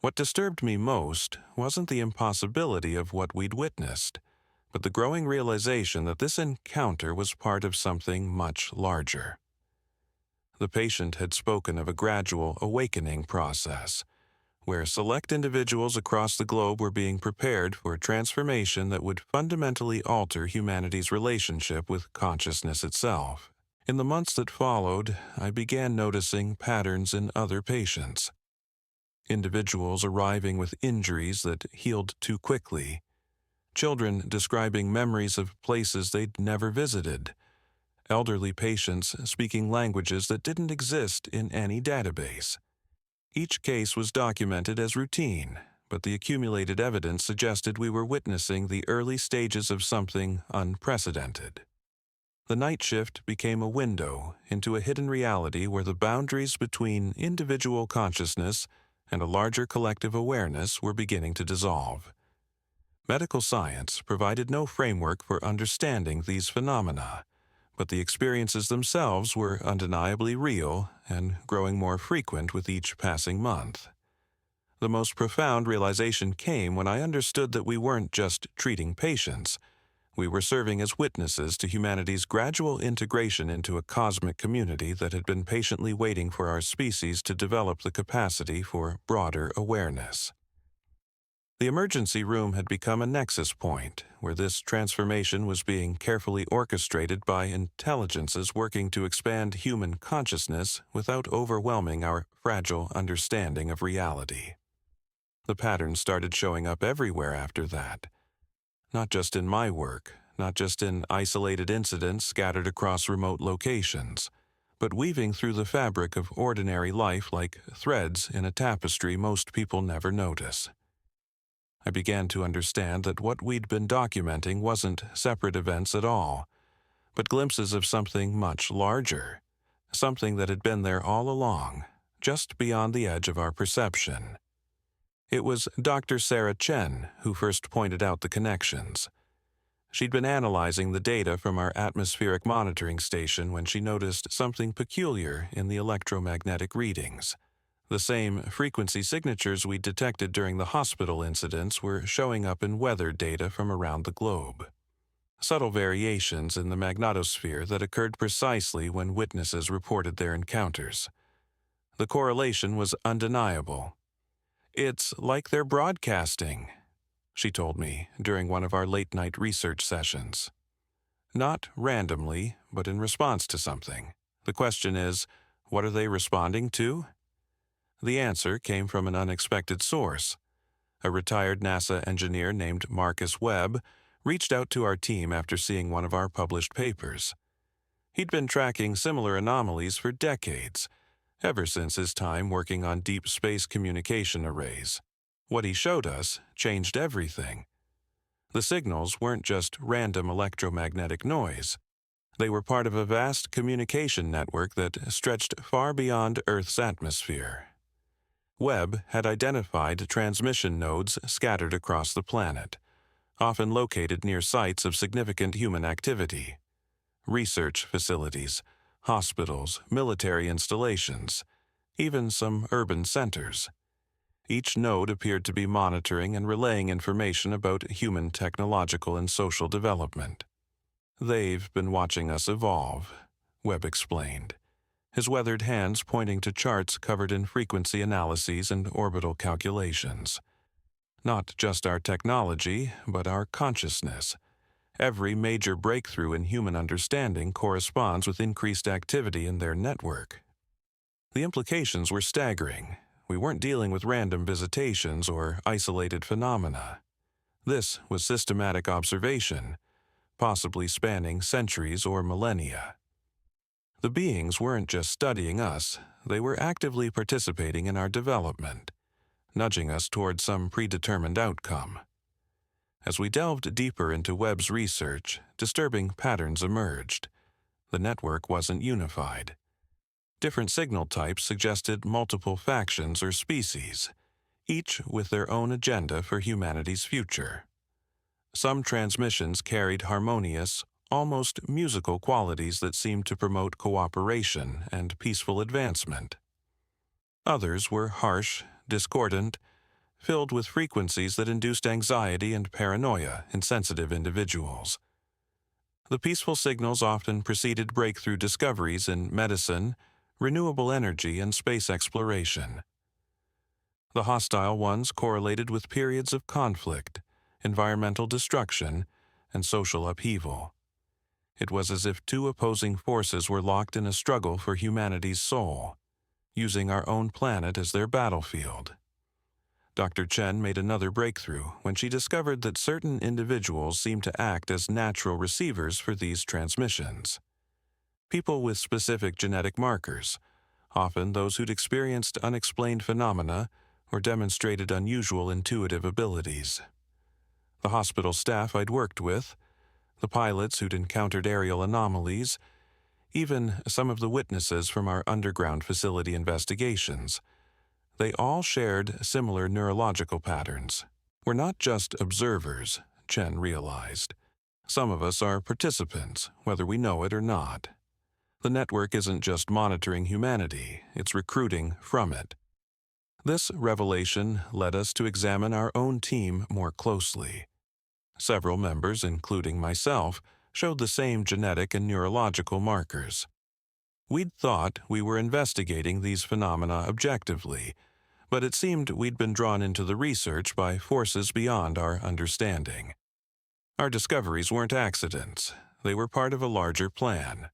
What disturbed me most wasn't the impossibility of what we'd witnessed, but the growing realization that this encounter was part of something much larger. The patient had spoken of a gradual awakening process, where select individuals across the globe were being prepared for a transformation that would fundamentally alter humanity's relationship with consciousness itself. In the months that followed, I began noticing patterns in other patients. Individuals arriving with injuries that healed too quickly, children describing memories of places they'd never visited, elderly patients speaking languages that didn't exist in any database. Each case was documented as routine, but the accumulated evidence suggested we were witnessing the early stages of something unprecedented. The night shift became a window into a hidden reality where the boundaries between individual consciousness and a larger collective awareness were beginning to dissolve. Medical science provided no framework for understanding these phenomena, but the experiences themselves were undeniably real and growing more frequent with each passing month. The most profound realization came when I understood that we weren't just treating patients. We were serving as witnesses to humanity's gradual integration into a cosmic community that had been patiently waiting for our species to develop the capacity for broader awareness. The emergency room had become a nexus point where this transformation was being carefully orchestrated by intelligences working to expand human consciousness without overwhelming our fragile understanding of reality. The patterns started showing up everywhere after that. Not just in my work, not just in isolated incidents scattered across remote locations, but weaving through the fabric of ordinary life like threads in a tapestry most people never notice. I began to understand that what we'd been documenting wasn't separate events at all, but glimpses of something much larger, something that had been there all along, just beyond the edge of our perception. It was Dr. Sarah Chen who first pointed out the connections. She'd been analyzing the data from our atmospheric monitoring station when she noticed something peculiar in the electromagnetic readings. The same frequency signatures we detected during the hospital incidents were showing up in weather data from around the globe. Subtle variations in the magnetosphere that occurred precisely when witnesses reported their encounters. The correlation was undeniable. "It's like they're broadcasting," she told me during one of our late-night research sessions. Not randomly, but in response to something. The question is, what are they responding to? The answer came from an unexpected source. A retired NASA engineer named Marcus Webb reached out to our team after seeing one of our published papers. He'd been tracking similar anomalies for decades, ever since his time working on deep space communication arrays. What he showed us changed everything. The signals weren't just random electromagnetic noise. They were part of a vast communication network that stretched far beyond Earth's atmosphere. Webb had identified transmission nodes scattered across the planet, often located near sites of significant human activity. Research facilities, hospitals, military installations, even some urban centers. Each node appeared to be monitoring and relaying information about human technological and social development. "They've been watching us evolve," Webb explained, his weathered hands pointing to charts covered in frequency analyses and orbital calculations. "Not just our technology, but our consciousness. Every major breakthrough in human understanding corresponds with increased activity in their network." The implications were staggering. We weren't dealing with random visitations or isolated phenomena. This was systematic observation, possibly spanning centuries or millennia. The beings weren't just studying us, they were actively participating in our development, nudging us toward some predetermined outcome. As we delved deeper into Webb's research, disturbing patterns emerged. The network wasn't unified. Different signal types suggested multiple factions or species, each with their own agenda for humanity's future. Some transmissions carried harmonious, almost musical qualities that seemed to promote cooperation and peaceful advancement. Others were harsh, discordant, filled with frequencies that induced anxiety and paranoia in sensitive individuals. The peaceful signals often preceded breakthrough discoveries in medicine, renewable energy, and space exploration. The hostile ones correlated with periods of conflict, environmental destruction, and social upheaval. It was as if two opposing forces were locked in a struggle for humanity's soul, using our own planet as their battlefield. Dr. Chen made another breakthrough when she discovered that certain individuals seemed to act as natural receivers for these transmissions. People with specific genetic markers, often those who'd experienced unexplained phenomena or demonstrated unusual intuitive abilities. The hospital staff I'd worked with, the pilots who'd encountered aerial anomalies, even some of the witnesses from our underground facility investigations, they all shared similar neurological patterns. We're not just observers, Chen realized. Some of us are participants, whether we know it or not. The network isn't just monitoring humanity, it's recruiting from it. This revelation led us to examine our own team more closely. Several members, including myself, showed the same genetic and neurological markers. We'd thought we were investigating these phenomena objectively, but it seemed we'd been drawn into the research by forces beyond our understanding. Our discoveries weren't accidents, they were part of a larger plan.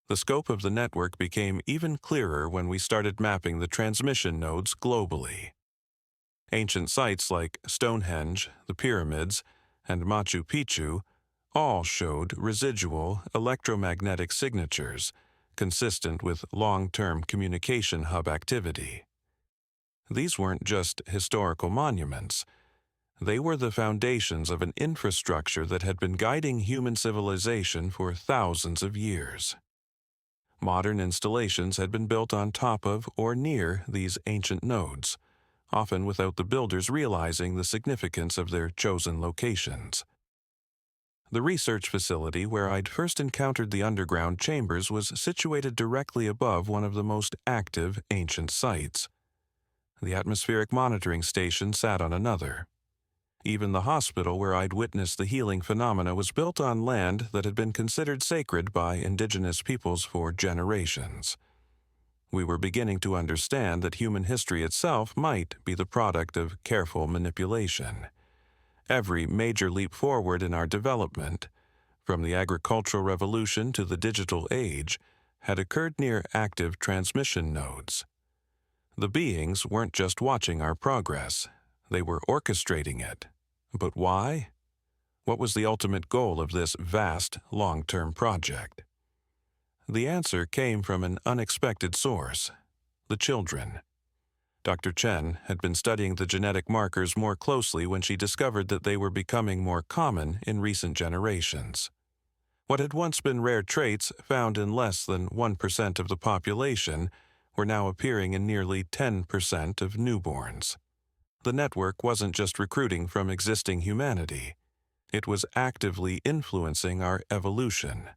The scope of the network became even clearer when we started mapping the transmission nodes globally. Ancient sites like Stonehenge, the pyramids, and Machu Picchu all showed residual electromagnetic signatures consistent with long-term communication hub activity. These weren't just historical monuments. They were the foundations of an infrastructure that had been guiding human civilization for thousands of years. Modern installations had been built on top of or near these ancient nodes, often without the builders realizing the significance of their chosen locations. The research facility where I'd first encountered the underground chambers was situated directly above one of the most active ancient sites. The atmospheric monitoring station sat on another. Even the hospital where I'd witnessed the healing phenomena was built on land that had been considered sacred by indigenous peoples for generations. We were beginning to understand that human history itself might be the product of careful manipulation. Every major leap forward in our development, from the agricultural revolution to the digital age, had occurred near active transmission nodes. The beings weren't just watching our progress, They were orchestrating it. But why? What was the ultimate goal of this vast, long-term project? The answer came from an unexpected source: the children. Dr. Chen had been studying the genetic markers more closely when she discovered that they were becoming more common in recent generations. What had once been rare traits found in less than 1% of the population were now appearing in nearly 10% of newborns. The network wasn't just recruiting from existing humanity. It was actively influencing our evolution.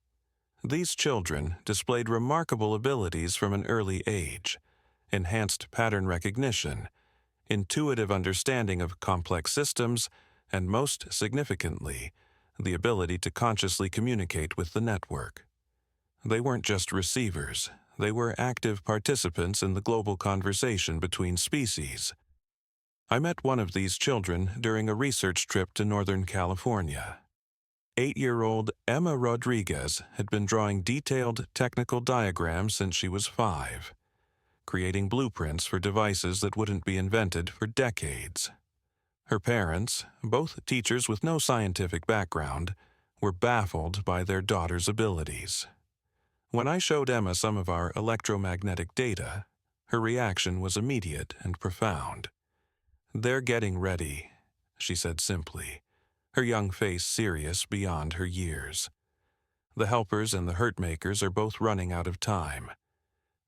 These children displayed remarkable abilities from an early age: enhanced pattern recognition, intuitive understanding of complex systems, and most significantly, the ability to consciously communicate with the network. They weren't just receivers, they were active participants in the global conversation between species. I met one of these children during a research trip to Northern California. 8-year-old Emma Rodriguez had been drawing detailed technical diagrams since she was 5, creating blueprints for devices that wouldn't be invented for decades. Her parents, both teachers with no scientific background, were baffled by their daughter's abilities. When I showed Emma some of our electromagnetic data, her reaction was immediate and profound. "They're getting ready," she said simply, her young face serious beyond her years. "The helpers and the hurt makers are both running out of time.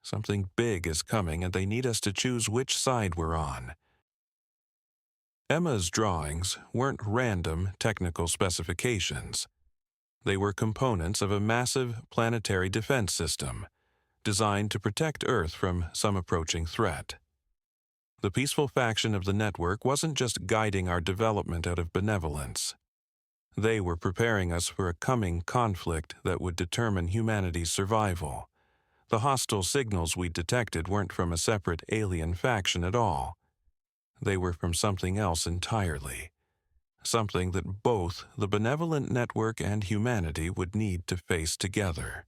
Something big is coming and they need us to choose which side we're on." Emma's drawings weren't random technical specifications. They were components of a massive planetary defense system designed to protect Earth from some approaching threat. The peaceful faction of the network wasn't just guiding our development out of benevolence. They were preparing us for a coming conflict that would determine humanity's survival. The hostile signals we detected weren't from a separate alien faction at all. They were from something else entirely. Something that both the benevolent network and humanity would need to face together.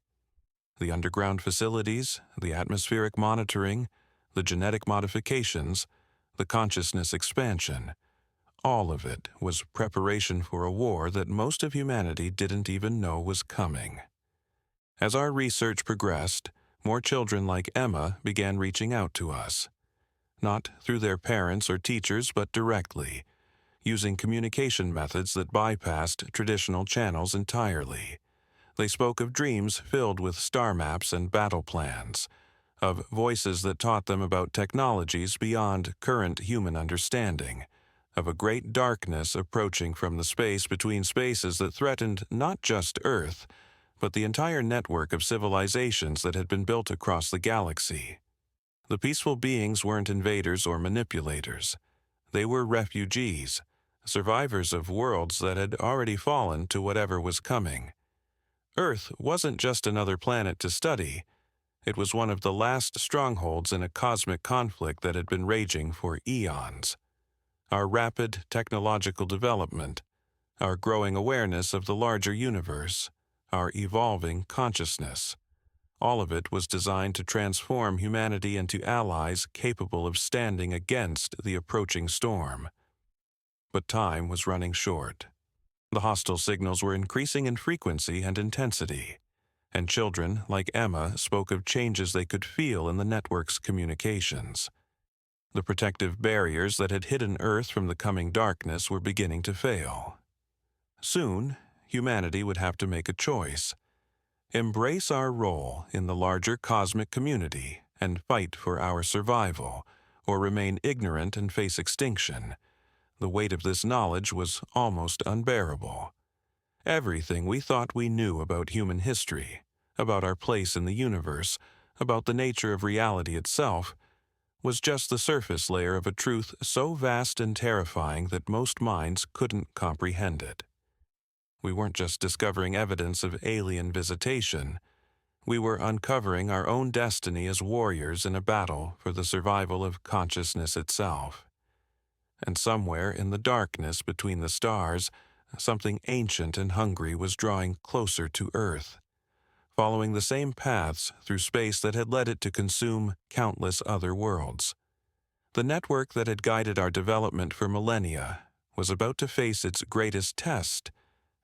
The underground facilities, the atmospheric monitoring, the genetic modifications, the consciousness expansion, all of it was preparation for a war that most of humanity didn't even know was coming. As our research progressed, more children like Emma began reaching out to us. Not through their parents or teachers, but directly, using communication methods that bypassed traditional channels entirely. They spoke of dreams filled with star maps and battle plans, of voices that taught them about technologies beyond current human understanding, of a great darkness approaching from the space between spaces that threatened not just Earth, but the entire network of civilizations that had been built across the galaxy. The peaceful beings weren't invaders or manipulators. They were refugees, survivors of worlds that had already fallen to whatever was coming. Earth wasn't just another planet to study. It was one of the last strongholds in a cosmic conflict that had been raging for eons. Our rapid technological development, our growing awareness of the larger universe, our evolving consciousness, all of it was designed to transform humanity into allies capable of standing against the approaching storm. But time was running short. The hostile signals were increasing in frequency and intensity, and children like Emma spoke of changes they could feel in the network's communications. The protective barriers that had hidden Earth from the coming darkness were beginning to fail. Soon, humanity would have to make a choice: embrace our role in the larger cosmic community and fight for our survival, or remain ignorant and face extinction. The weight of this knowledge was almost unbearable. Everything we thought we knew about human history, about our place in the universe, about the nature of reality itself, was just the surface layer of a truth so vast and terrifying that most minds couldn't comprehend it. We weren't just discovering evidence of alien visitation. We were uncovering our own destiny as warriors in a battle for the survival of consciousness itself. And somewhere in the darkness between the stars, something ancient and hungry was drawing closer to Earth, following the same paths through space that had led it to consume countless other worlds. The network that had guided our development for millennia was about to face its greatest test,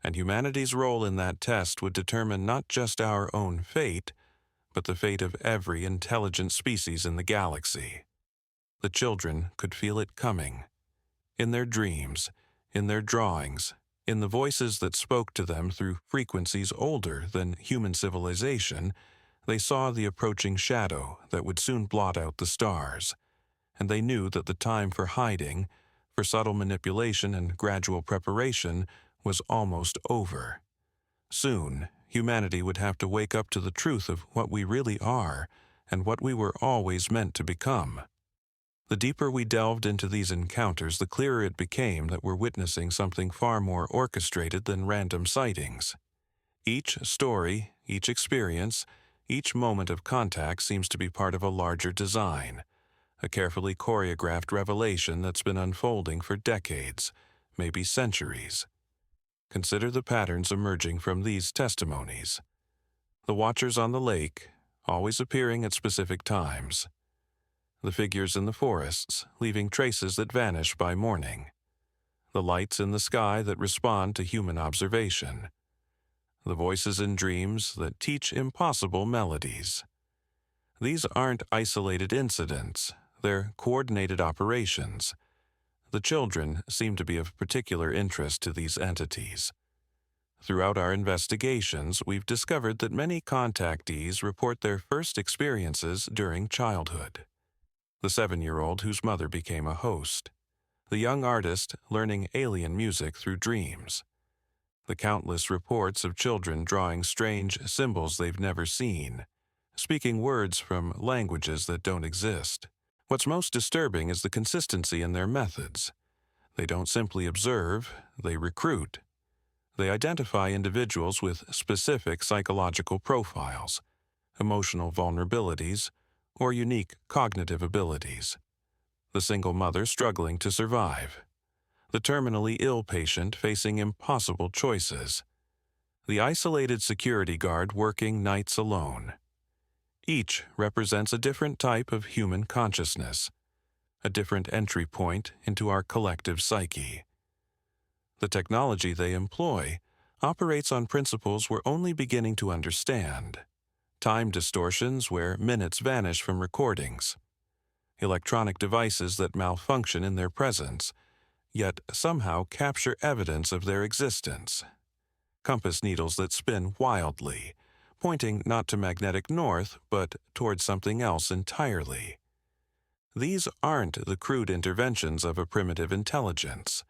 and humanity's role in that test would determine not just our own fate, but the fate of every intelligent species in the galaxy. The children could feel it coming. In their dreams, in their drawings, in the voices that spoke to them through frequencies older than human civilization, they saw the approaching shadow that would soon blot out the stars, and they knew that the time for hiding, for subtle manipulation and gradual preparation, was almost over. Soon, humanity would have to wake up to the truth of what we really are and what we were always meant to become. The deeper we delved into these encounters, the clearer it became that we're witnessing something far more orchestrated than random sightings. Each story, each experience, each moment of contact seems to be part of a larger design, a carefully choreographed revelation that's been unfolding for decades, maybe centuries. Consider the patterns emerging from these testimonies. The watchers on the lake, always appearing at specific times. The figures in the forests, leaving traces that vanish by morning. The lights in the sky that respond to human observation. The voices in dreams that teach impossible melodies. These aren't isolated incidents, they're coordinated operations. The children seem to be of particular interest to these entities. Throughout our investigations, we've discovered that many contactees report their first experiences during childhood. The 7-year-old whose mother became a host. The young artist learning alien music through dreams. The countless reports of children drawing strange symbols they've never seen, speaking words from languages that don't exist. What's most disturbing is the consistency in their methods. They don't simply observe, they recruit. They identify individuals with specific psychological profiles, emotional vulnerabilities, or unique cognitive abilities. The single mother struggling to survive. The terminally ill patient facing impossible choices. The isolated security guard working nights alone. Each represents a different type of human consciousness, a different entry point into our collective psyche. The technology they employ operates on principles we're only beginning to understand. Time distortions where minutes vanish from recordings. Electronic devices that malfunction in their presence, yet somehow capture evidence of their existence. Compass needles that spin wildly, pointing not to magnetic north, but toward something else entirely. These aren't the crude interventions of a primitive intelligence.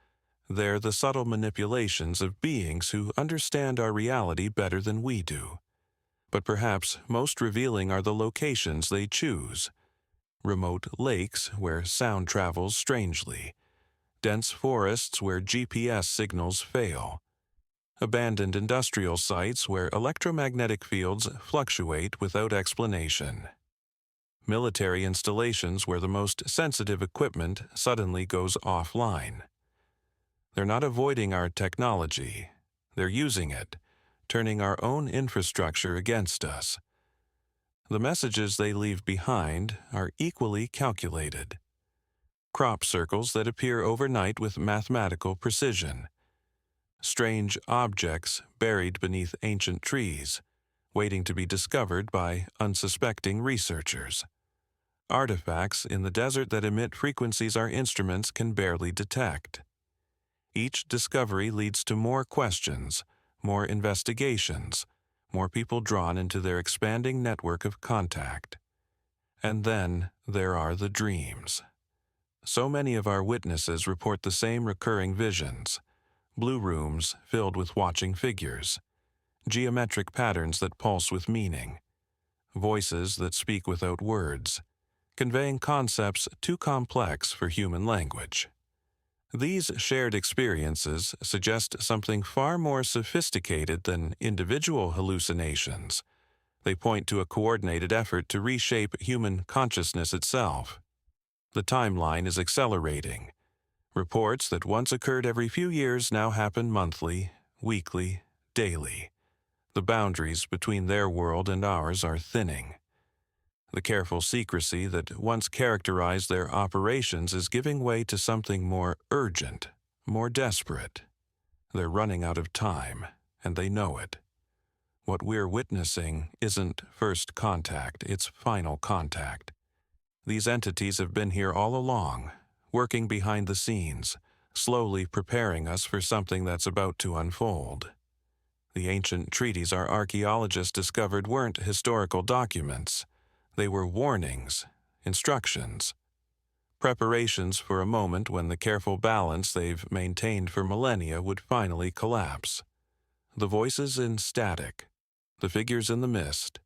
They're the subtle manipulations of beings who understand our reality better than we do. But perhaps most revealing are the locations they choose. Remote lakes where sound travels strangely. Dense forests where GPS signals fail. Abandoned industrial sites where electromagnetic fields fluctuate without explanation. Military installations where the most sensitive equipment suddenly goes offline. They're not avoiding our technology. They're using it, turning our own infrastructure against us. The messages they leave behind are equally calculated. Crop circles that appear overnight with mathematical precision. Strange objects buried beneath ancient trees, waiting to be discovered by unsuspecting researchers. Artifacts in the desert that emit frequencies our instruments can barely detect. Each discovery leads to more questions, more investigations, more people drawn into their expanding network of contact. And then there are the dreams. So many of our witnesses report the same recurring visions. Blue rooms filled with watching figures. Geometric patterns that pulse with meaning. Voices that speak without words, conveying concepts too complex for human language. These shared experiences suggest something far more sophisticated than individual hallucinations. They point to a coordinated effort to reshape human consciousness itself. The timeline is accelerating. Reports that once occurred every few years now happen monthly, weekly, daily. The boundaries between their world and ours are thinning. The careful secrecy that once characterized their operations is giving way to something more urgent, more desperate. They're running out of time, and they know it. What we're witnessing isn't first contact, it's final contact. These entities have been here all along, working behind the scenes, slowly preparing us for something that's about to unfold. The ancient treaties our archaeologists discovered weren't historical documents. They were warnings, instructions, preparations for a moment when the careful balance they've maintained for millennia would finally collapse. The voices in static, the figures in the mist,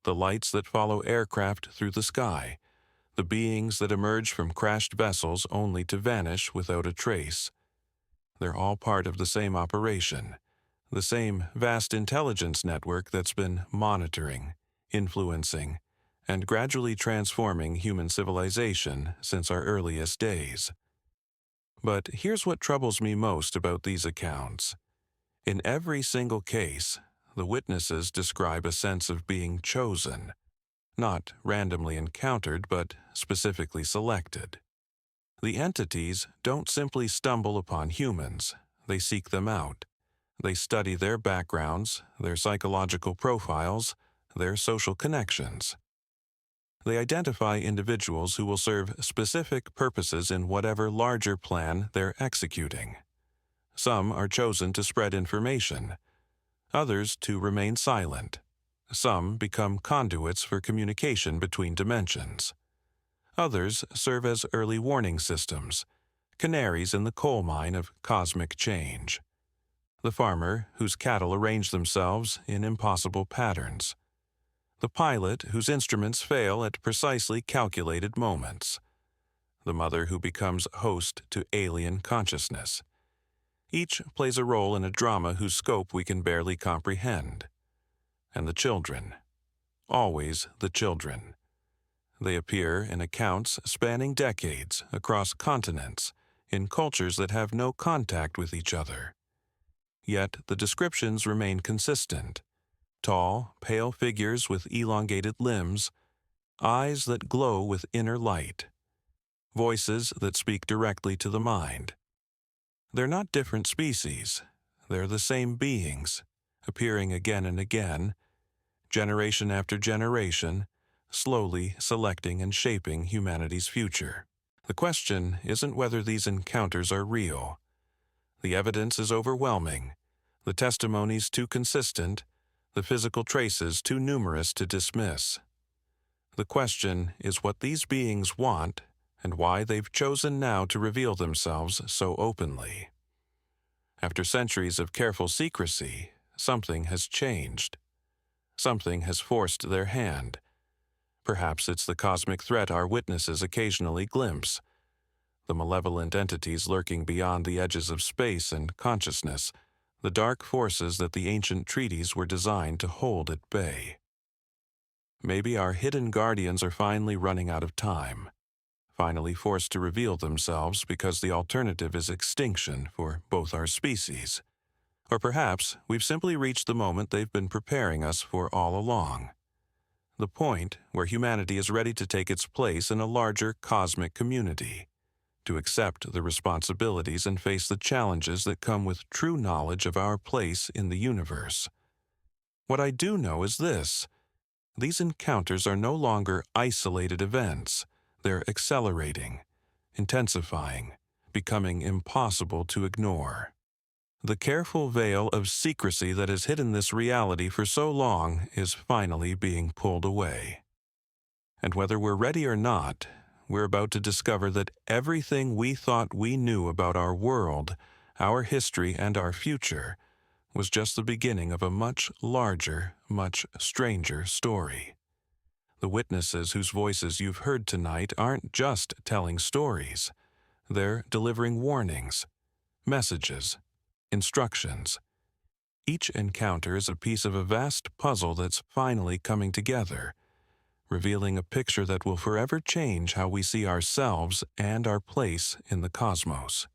the lights that follow aircraft through the sky, the beings that emerge from crashed vessels only to vanish without a trace. They're all part of the same operation, the same vast intelligence network that's been monitoring, influencing, and gradually transforming human civilization since our earliest days. But here's what troubles me most about these accounts. In every single case, the witnesses describe a sense of being chosen, not randomly encountered, but specifically selected. The entities don't simply stumble upon humans, they seek them out. They study their backgrounds, their psychological profiles, their social connections. They identify individuals who will serve specific purposes in whatever larger plan they're executing. Some are chosen to spread information, others to remain silent. Some become conduits for communication between dimensions. Others serve as early warning systems, canaries in the coal mine of cosmic change. The farmer whose cattle arrange themselves in impossible patterns. The pilot whose instruments fail at precisely calculated moments. The mother who becomes host to alien consciousness. Each plays a role in a drama whose scope we can barely comprehend. And the children. Always the children. They appear in accounts spanning decades, across continents, in cultures that have no contact with each other. Yet the descriptions remain consistent. Tall, pale figures with elongated limbs, eyes that glow with inner light, voices that speak directly to the mind. They're not different species. They're the same beings, appearing again and again, generation after generation, slowly selecting and shaping humanity's future. The question isn't whether these encounters are real. The evidence is overwhelming, the testimonies too consistent, the physical traces too numerous to dismiss. The question is what these beings want and why they've chosen now to reveal themselves so openly. After centuries of careful secrecy, something has changed. Something has forced their hand. Perhaps it's the cosmic threat our witnesses occasionally glimpse, the malevolent entities lurking beyond the edges of space and consciousness, the dark forces that the ancient treaties were designed to hold at bay. Maybe our hidden guardians are finally running out of time, finally forced to reveal themselves because the alternative is extinction for both our species. Or perhaps we've simply reached the moment they've been preparing us for all along. The point where humanity is ready to take its place in a larger cosmic community, to accept the responsibilities and face the challenges that come with true knowledge of our place in the universe. What I do know is this: these encounters are no longer isolated events. They're accelerating, intensifying, becoming impossible to ignore. The careful veil of secrecy that has hidden this reality for so long is finally being pulled away. And whether we're ready or not, we're about to discover that everything we thought we knew about our world, our history, and our future was just the beginning of a much larger, much stranger story. The witnesses whose voices you've heard tonight aren't just telling stories. They're delivering warnings, messages, instructions. Each encounter is a piece of a vast puzzle that's finally coming together, revealing a picture that will forever change how we see ourselves and our place in the cosmos.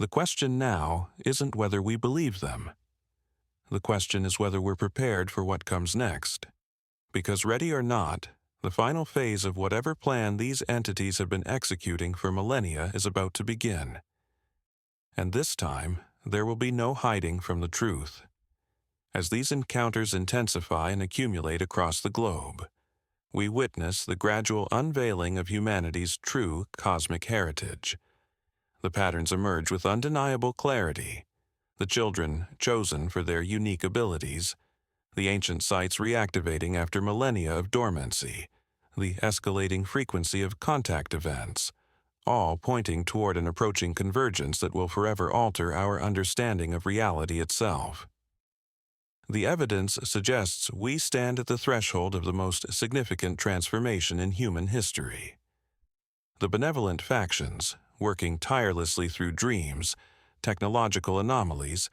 The question now isn't whether we believe them. The question is whether we're prepared for what comes next. Because ready or not, The final phase of whatever plan these entities have been executing for millennia is about to begin. And this time, there will be no hiding from the truth. As these encounters intensify and accumulate across the globe, we witness the gradual unveiling of humanity's true cosmic heritage. The patterns emerge with undeniable clarity, the children chosen for their unique abilities, the ancient sites reactivating after millennia of dormancy, the escalating frequency of contact events, all pointing toward an approaching convergence that will forever alter our understanding of reality itself. The evidence suggests we stand at the threshold of the most significant transformation in human history. The benevolent factions, working tirelessly through dreams, technological anomalies,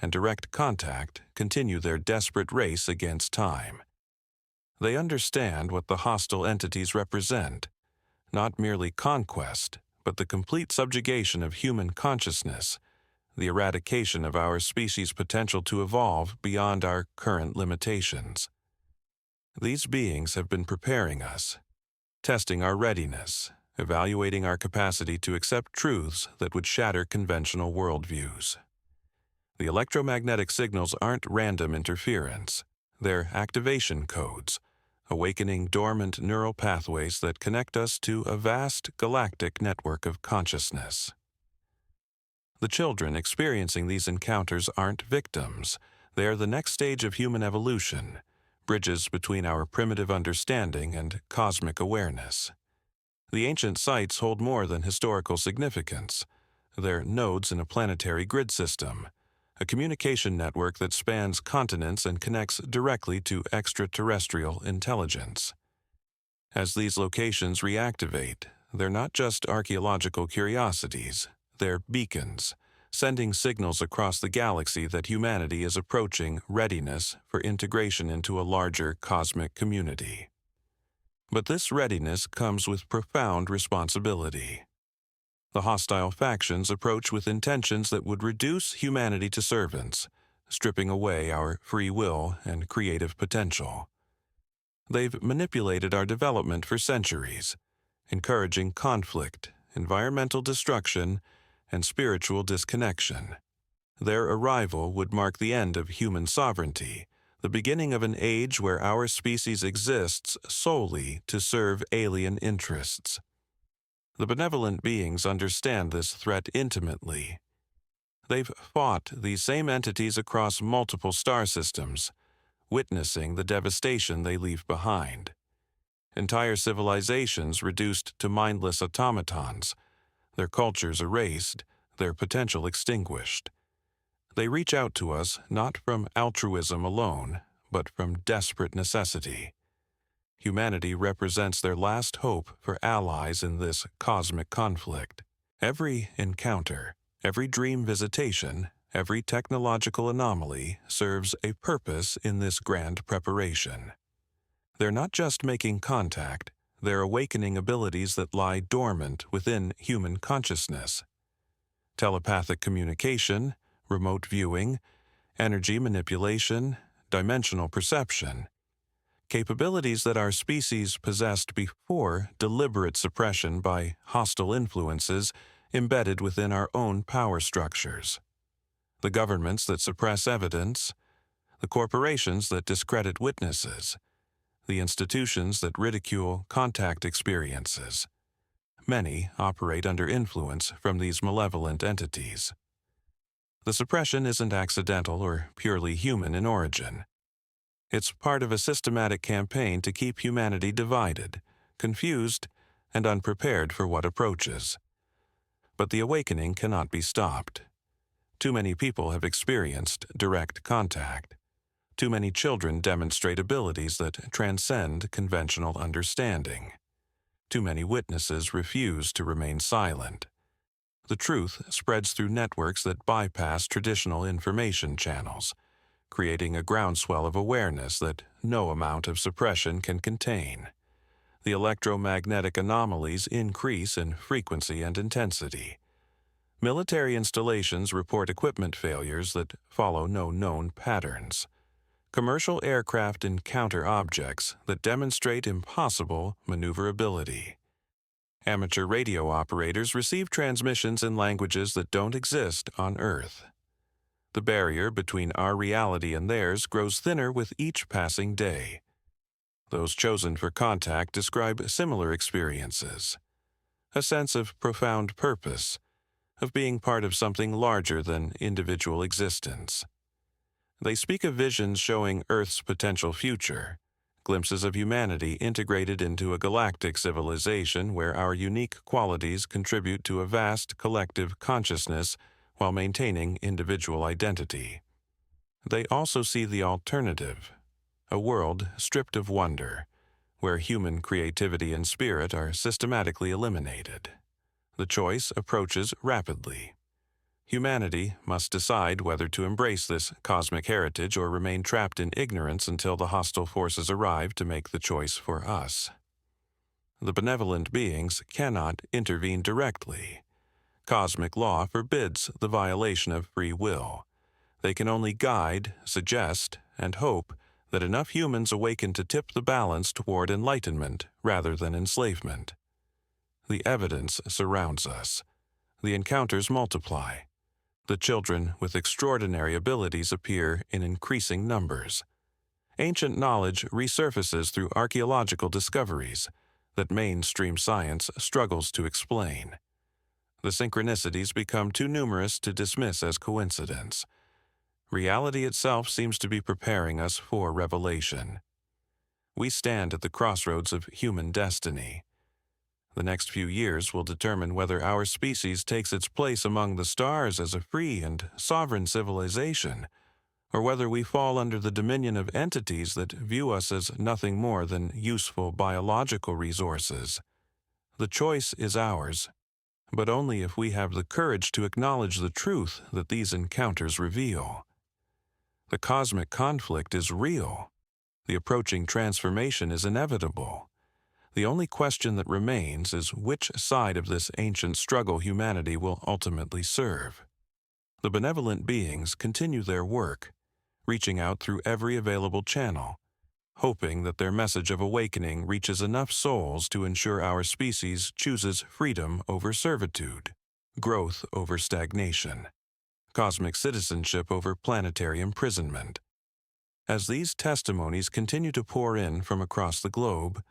and direct contact, continue their desperate race against time. They understand what the hostile entities represent, not merely conquest, but the complete subjugation of human consciousness, the eradication of our species' potential to evolve beyond our current limitations. These beings have been preparing us, testing our readiness, evaluating our capacity to accept truths that would shatter conventional worldviews. The electromagnetic signals aren't random interference, they're activation codes, awakening dormant neural pathways that connect us to a vast galactic network of consciousness. The children experiencing these encounters aren't victims. They are the next stage of human evolution, bridges between our primitive understanding and cosmic awareness. The ancient sites hold more than historical significance. They're nodes in a planetary grid system, a communication network that spans continents and connects directly to extraterrestrial intelligence. As these locations reactivate, they're not just archaeological curiosities. They're beacons, sending signals across the galaxy that humanity is approaching readiness for integration into a larger cosmic community. But this readiness comes with profound responsibility. The hostile factions approach with intentions that would reduce humanity to servants, stripping away our free will and creative potential. They've manipulated our development for centuries, encouraging conflict, environmental destruction, and spiritual disconnection. Their arrival would mark the end of human sovereignty, the beginning of an age where our species exists solely to serve alien interests. The benevolent beings understand this threat intimately. They've fought these same entities across multiple star systems, witnessing the devastation they leave behind. Entire civilizations reduced to mindless automatons, their cultures erased, their potential extinguished. They reach out to us not from altruism alone, but from desperate necessity. Humanity represents their last hope for allies in this cosmic conflict. Every encounter, every dream visitation, every technological anomaly serves a purpose in this grand preparation. They're not just making contact, they're awakening abilities that lie dormant within human consciousness. Telepathic communication, remote viewing, energy manipulation, dimensional perception. Capabilities that our species possessed before deliberate suppression by hostile influences embedded within our own power structures. The governments that suppress evidence, the corporations that discredit witnesses, the institutions that ridicule contact experiences. Many operate under influence from these malevolent entities. The suppression isn't accidental or purely human in origin. It's part of a systematic campaign to keep humanity divided, confused, and unprepared for what approaches. But the awakening cannot be stopped. Too many people have experienced direct contact. Too many children demonstrate abilities that transcend conventional understanding. Too many witnesses refuse to remain silent. The truth spreads through networks that bypass traditional information channels, creating a groundswell of awareness that no amount of suppression can contain. The electromagnetic anomalies increase in frequency and intensity. Military installations report equipment failures that follow no known patterns. Commercial aircraft encounter objects that demonstrate impossible maneuverability. Amateur radio operators receive transmissions in languages that don't exist on Earth. The barrier between our reality and theirs grows thinner with each passing day. Those chosen for contact describe similar experiences. A sense of profound purpose, of being part of something larger than individual existence. They speak of visions showing Earth's potential future, glimpses of humanity integrated into a galactic civilization where our unique qualities contribute to a vast collective consciousness while maintaining individual identity. They also see the alternative, a world stripped of wonder, where human creativity and spirit are systematically eliminated. The choice approaches rapidly. Humanity must decide whether to embrace this cosmic heritage or remain trapped in ignorance until the hostile forces arrive to make the choice for us. The benevolent beings cannot intervene directly. Cosmic law forbids the violation of free will. They can only guide, suggest, and hope that enough humans awaken to tip the balance toward enlightenment rather than enslavement. The evidence surrounds us. The encounters multiply. The children with extraordinary abilities appear in increasing numbers. Ancient knowledge resurfaces through archaeological discoveries that mainstream science struggles to explain. The synchronicities become too numerous to dismiss as coincidence. Reality itself seems to be preparing us for revelation. We stand at the crossroads of human destiny. The next few years will determine whether our species takes its place among the stars as a free and sovereign civilization, or whether we fall under the dominion of entities that view us as nothing more than useful biological resources. The choice is ours, but only if we have the courage to acknowledge the truth that these encounters reveal. The cosmic conflict is real. The approaching transformation is inevitable. The only question that remains is which side of this ancient struggle humanity will ultimately serve. The benevolent beings continue their work, reaching out through every available channel, hoping that their message of awakening reaches enough souls to ensure our species chooses freedom over servitude, growth over stagnation, cosmic citizenship over planetary imprisonment. As these testimonies continue to pour in from across the globe,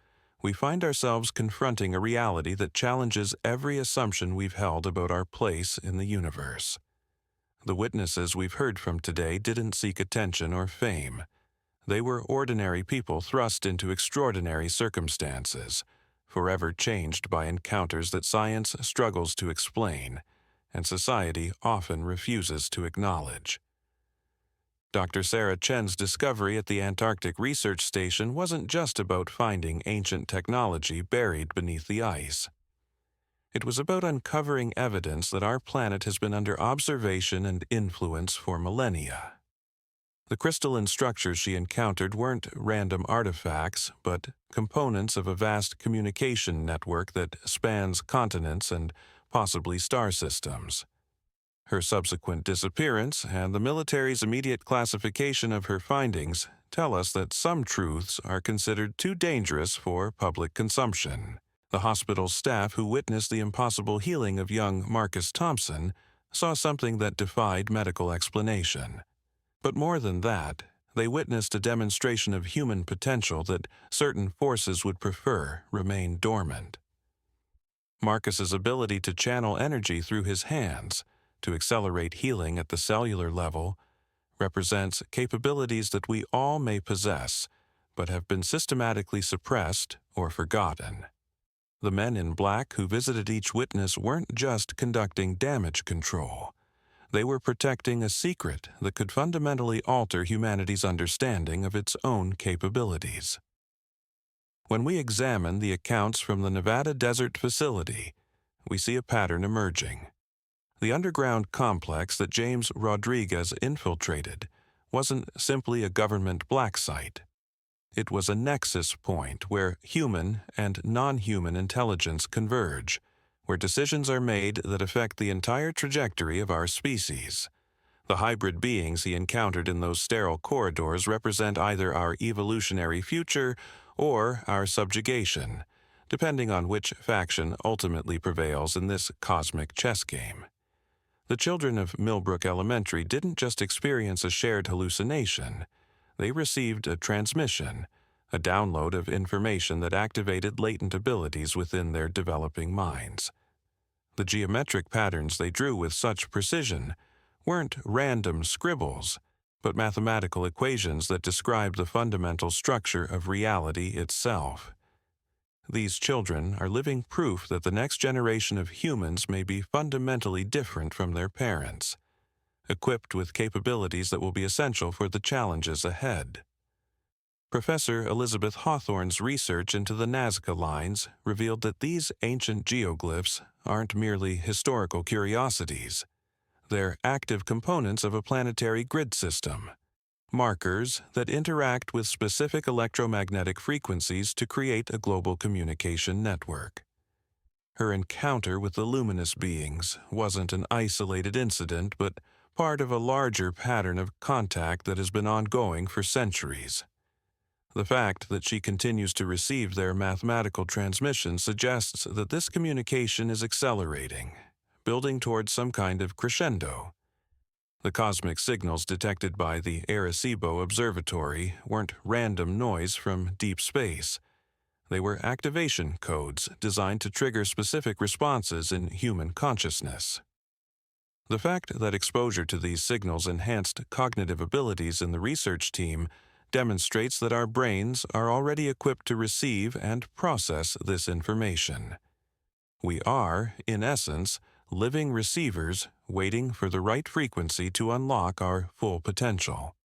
we find ourselves confronting a reality that challenges every assumption we've held about our place in the universe. The witnesses we've heard from today didn't seek attention or fame. They were ordinary people thrust into extraordinary circumstances, forever changed by encounters that science struggles to explain, and society often refuses to acknowledge. Dr. Sarah Chen's discovery at the Antarctic Research Station wasn't just about finding ancient technology buried beneath the ice. It was about uncovering evidence that our planet has been under observation and influence for millennia. The crystalline structures she encountered weren't random artifacts, but components of a vast communication network that spans continents and possibly star systems. Her subsequent disappearance and the military's immediate classification of her findings tell us that some truths are considered too dangerous for public consumption. The hospital's staff who witnessed the impossible healing of young Marcus Thompson saw something that defied medical explanation. But more than that, they witnessed a demonstration of human potential that certain forces would prefer remain dormant. Marcus's ability to channel energy through his hands, to accelerate healing at the cellular level, represents capabilities that we all may possess, but have been systematically suppressed or forgotten. The men in black who visited each witness weren't just conducting damage control. They were protecting a secret that could fundamentally alter humanity's understanding of its own capabilities. When we examine the accounts from the Nevada Desert Facility, we see a pattern emerging. The underground complex that James Rodriguez infiltrated wasn't simply a government black site. It was a nexus point where human and non-human intelligence converge, where decisions are made that affect the entire trajectory of our species. The hybrid beings he encountered in those sterile corridors represent either our evolutionary future or our subjugation, depending on which faction ultimately prevails in this cosmic chess game. The children of Millbrook Elementary didn't just experience a shared hallucination, they received a transmission, a download of information that activated latent abilities within their developing minds. The geometric patterns they drew with such precision weren't random scribbles, but mathematical equations that describe the fundamental structure of reality itself. These children are living proof that the next generation of humans may be fundamentally different from their parents, equipped with capabilities that will be essential for the challenges ahead. Professor Elizabeth Hawthorne's research into the Nazca lines revealed that these ancient geoglyphs aren't merely historical curiosities. They're active components of a planetary grid system, markers that interact with specific electromagnetic frequencies to create a global communication network. Her encounter with the luminous beings wasn't an isolated incident, but part of a larger pattern of contact that has been ongoing for centuries. The fact that she continues to receive their mathematical transmission suggests that this communication is accelerating, building towards some kind of crescendo. The cosmic signals detected by the Arecibo Observatory weren't random noise from deep space. They were activation codes designed to trigger specific responses in human consciousness. The fact that exposure to these signals enhanced cognitive abilities in the research team demonstrates that our brains are already equipped to receive and process this information. We are, in essence, living receivers waiting for the right frequency to unlock our full potential.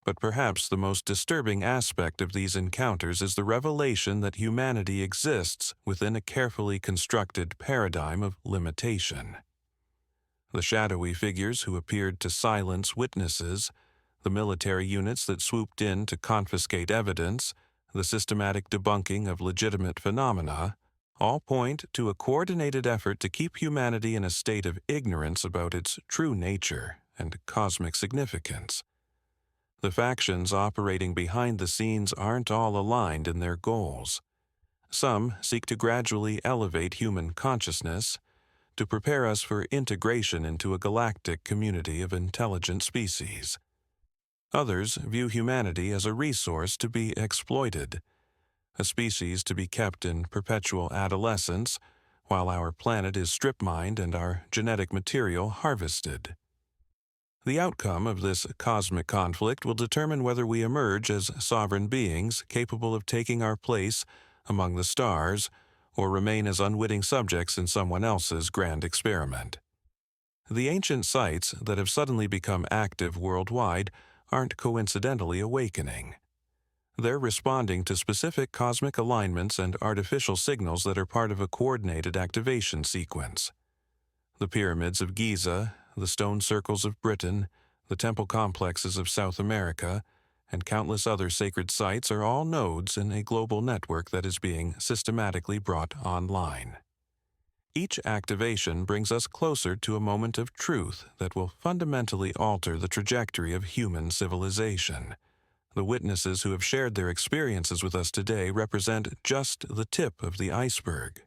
But perhaps the most disturbing aspect of these encounters is the revelation that humanity exists within a carefully constructed paradigm of limitation. The shadowy figures who appeared to silence witnesses, the military units that swooped in to confiscate evidence, the systematic debunking of legitimate phenomena, all point to a coordinated effort to keep humanity in a state of ignorance about its true nature and cosmic significance. The factions operating behind the scenes aren't all aligned in their goals. Some seek to gradually elevate human consciousness, to prepare us for integration into a galactic community of intelligent species. Others view humanity as a resource to be exploited, a species to be kept in perpetual adolescence while our planet is strip-mined and our genetic material harvested. The outcome of this cosmic conflict will determine whether we emerge as sovereign beings capable of taking our place among the stars or remain as unwitting subjects in someone else's grand experiment. The ancient sites that have suddenly become active worldwide aren't coincidentally awakening. They're responding to specific cosmic alignments and artificial signals that are part of a coordinated activation sequence. The pyramids of Giza, the stone circles of Britain, the temple complexes of South America, and countless other sacred sites are all nodes in a global network that is being systematically brought online. Each activation brings us closer to a moment of truth that will fundamentally alter the trajectory of human civilization. The witnesses who have shared their experiences with us today represent just the tip of the iceberg.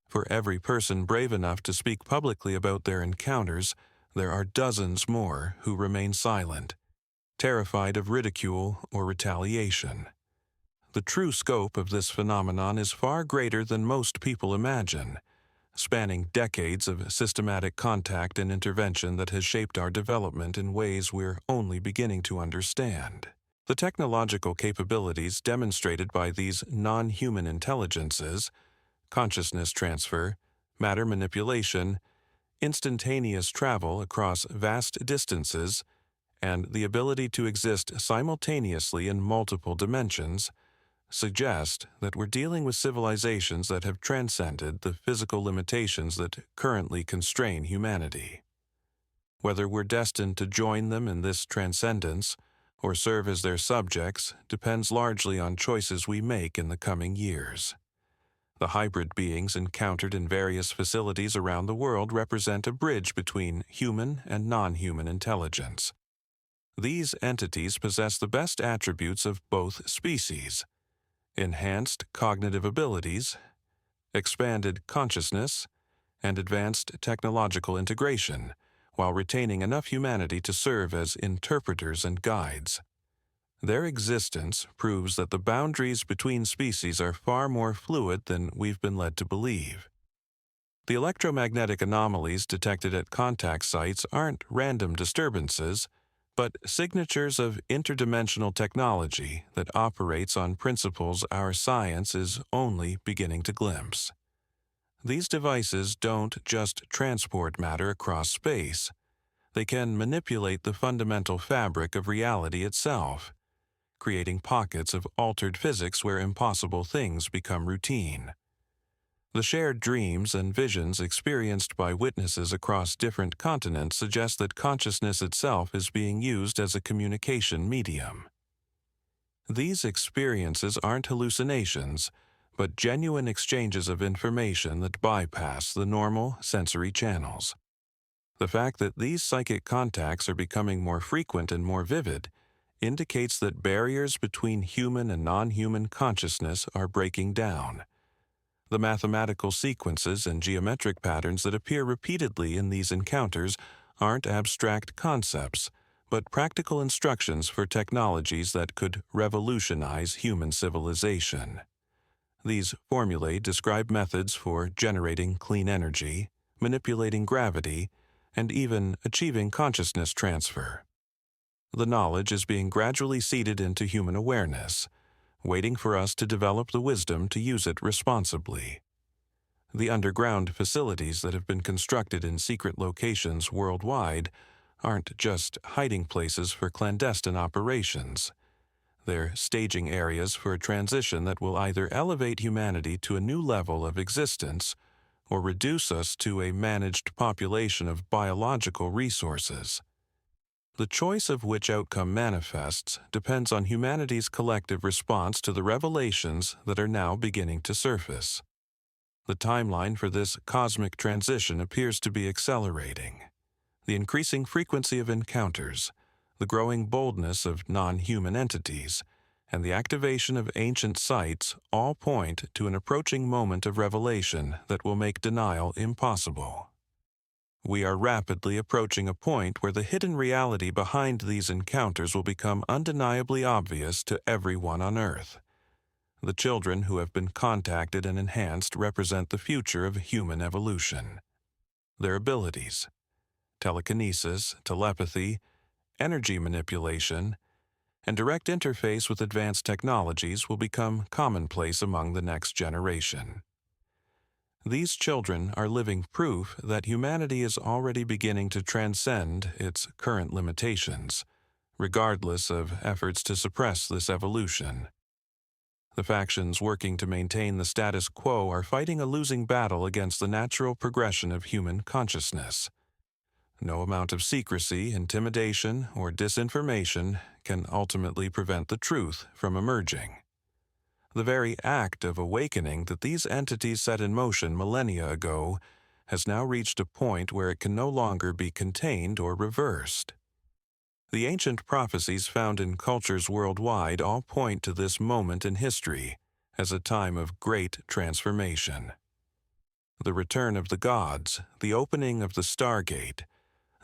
For every person brave enough to speak publicly about their encounters, there are dozens more who remain silent, terrified of ridicule or retaliation. The true scope of this phenomenon is far greater than most people imagine, spanning decades of systematic contact and intervention that has shaped our development in ways we're only beginning to understand. The technological capabilities demonstrated by these non-human intelligences, consciousness transfer, matter manipulation, instantaneous travel across vast distances, and the ability to exist simultaneously in multiple dimensions, suggest that we're dealing with civilizations that have transcended the physical limitations that currently constrain humanity. Whether we're destined to join them in this transcendence or serve as their subjects depends largely on choices we make in the coming years. The hybrid beings encountered in various facilities around the world represent a bridge between human and non-human intelligence. These entities possess the best attributes of both species: enhanced cognitive abilities, expanded consciousness, and advanced technological integration, while retaining enough humanity to serve as interpreters and guides. Their existence proves that the boundaries between species are far more fluid than we've been led to believe. The electromagnetic anomalies detected at contact sites aren't random disturbances, but signatures of interdimensional technology that operates on principles our science is only beginning to glimpse. These devices don't just transport matter across space. They can manipulate the fundamental fabric of reality itself, creating pockets of altered physics where impossible things become routine. The shared dreams and visions experienced by witnesses across different continents suggest that consciousness itself is being used as a communication medium. These experiences aren't hallucinations, but genuine exchanges of information that bypass the normal sensory channels. The fact that these psychic contacts are becoming more frequent and more vivid indicates that barriers between human and non-human consciousness are breaking down. The mathematical sequences and geometric patterns that appear repeatedly in these encounters aren't abstract concepts, but practical instructions for technologies that could revolutionize human civilization. These formulae describe methods for generating clean energy, manipulating gravity, and even achieving consciousness transfer. The knowledge is being gradually seeded into human awareness, waiting for us to develop the wisdom to use it responsibly. The underground facilities that have been constructed in secret locations worldwide aren't just hiding places for clandestine operations. They're staging areas for a transition that will either elevate humanity to a new level of existence or reduce us to a managed population of biological resources. The choice of which outcome manifests depends on humanity's collective response to the revelations that are now beginning to surface. The timeline for this cosmic transition appears to be accelerating. The increasing frequency of encounters, the growing boldness of non-human entities, and the activation of ancient sites all point to an approaching moment of revelation that will make denial impossible. We are rapidly approaching a point where the hidden reality behind these encounters will become undeniably obvious to everyone on Earth. The children who have been contacted and enhanced represent the future of human evolution. Their abilities, telekinesis, telepathy, energy manipulation, and direct interface with advanced technologies will become commonplace among the next generation. These children are living proof that humanity is already beginning to transcend its current limitations, regardless of efforts to suppress this evolution. The factions working to maintain the status quo are fighting a losing battle against the natural progression of human consciousness. No amount of secrecy, intimidation, or disinformation can ultimately prevent the truth from emerging. The very act of awakening that these entities set in motion millennia ago has now reached a point where it can no longer be contained or reversed. The ancient prophecies found in cultures worldwide all point to this moment in history as a time of great transformation. The return of the gods, the opening of the Stargate,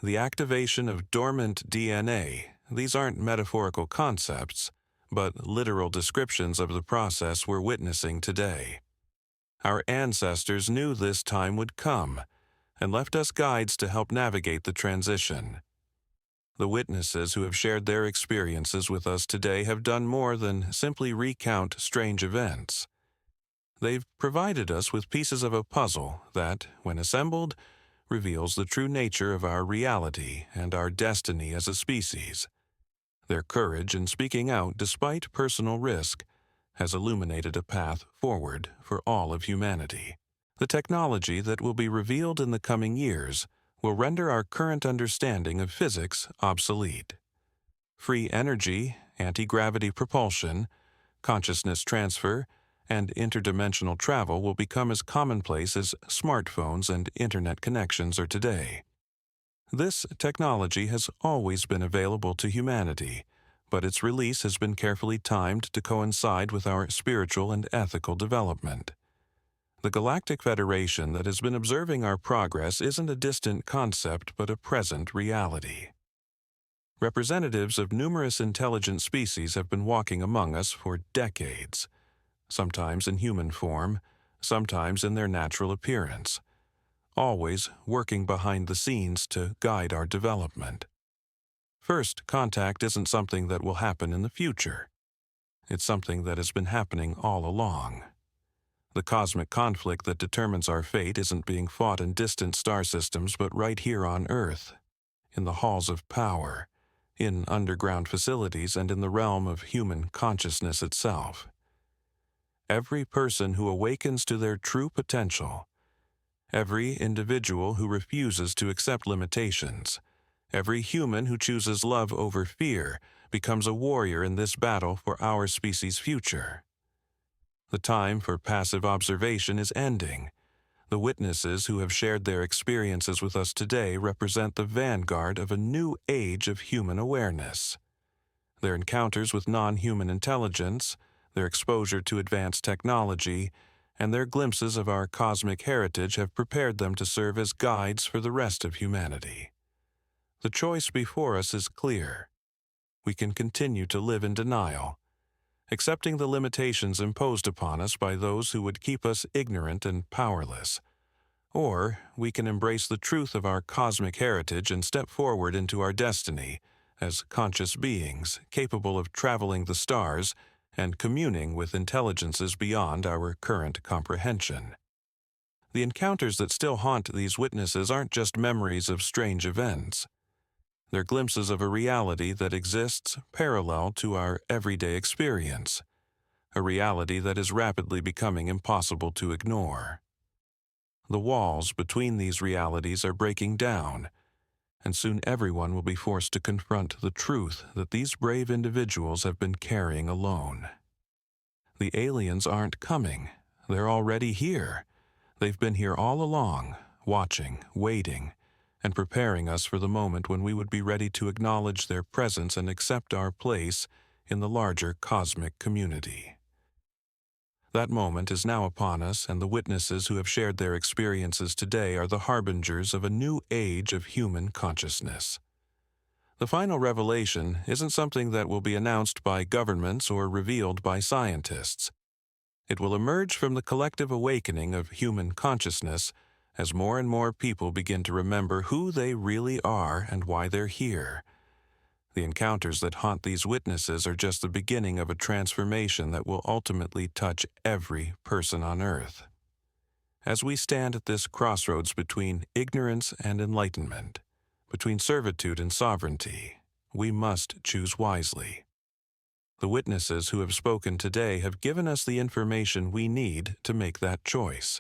the activation of dormant DNA, these aren't metaphorical concepts, but literal descriptions of the process we're witnessing today. Our ancestors knew this time would come and left us guides to help navigate the transition. The witnesses who have shared their experiences with us today have done more than simply recount strange events. They've provided us with pieces of a puzzle that, when assembled, reveals the true nature of our reality and our destiny as a species. Their courage in speaking out despite personal risk has illuminated a path forward for all of humanity. The technology that will be revealed in the coming years will render our current understanding of physics obsolete. Free energy, anti-gravity propulsion, consciousness transfer, and interdimensional travel will become as commonplace as smartphones and internet connections are today. This technology has always been available to humanity, but its release has been carefully timed to coincide with our spiritual and ethical development. The Galactic Federation that has been observing our progress isn't a distant concept but a present reality. Representatives of numerous intelligent species have been walking among us for decades, sometimes in human form, sometimes in their natural appearance, always working behind the scenes to guide our development. First contact isn't something that will happen in the future. It's something that has been happening all along. The cosmic conflict that determines our fate isn't being fought in distant star systems but right here on Earth, in the halls of power, in underground facilities, and in the realm of human consciousness itself. Every person who awakens to their true potential, every individual who refuses to accept limitations, every human who chooses love over fear becomes a warrior in this battle for our species' future. The time for passive observation is ending. The witnesses who have shared their experiences with us today represent the vanguard of a new age of human awareness. Their encounters with non-human intelligence, their exposure to advanced technology, and their glimpses of our cosmic heritage have prepared them to serve as guides for the rest of humanity. The choice before us is clear. We can continue to live in denial, accepting the limitations imposed upon us by those who would keep us ignorant and powerless. Or we can embrace the truth of our cosmic heritage and step forward into our destiny as conscious beings capable of traveling the stars and communing with intelligences beyond our current comprehension. The encounters that still haunt these witnesses aren't just memories of strange events. They're glimpses of a reality that exists parallel to our everyday experience, a reality that is rapidly becoming impossible to ignore. The walls between these realities are breaking down, and soon everyone will be forced to confront the truth that these brave individuals have been carrying alone. The aliens aren't coming. They're already here. They've been here all along, watching, waiting, and preparing us for the moment when we would be ready to acknowledge their presence and accept our place in the larger cosmic community. That moment is now upon us, and the witnesses who have shared their experiences today are the harbingers of a new age of human consciousness. The final revelation isn't something that will be announced by governments or revealed by scientists. It will emerge from the collective awakening of human consciousness as more and more people begin to remember who they really are and why they're here. The encounters that haunt these witnesses are just the beginning of a transformation that will ultimately touch every person on Earth. As we stand at this crossroads between ignorance and enlightenment, between servitude and sovereignty, we must choose wisely. The witnesses who have spoken today have given us the information we need to make that choice.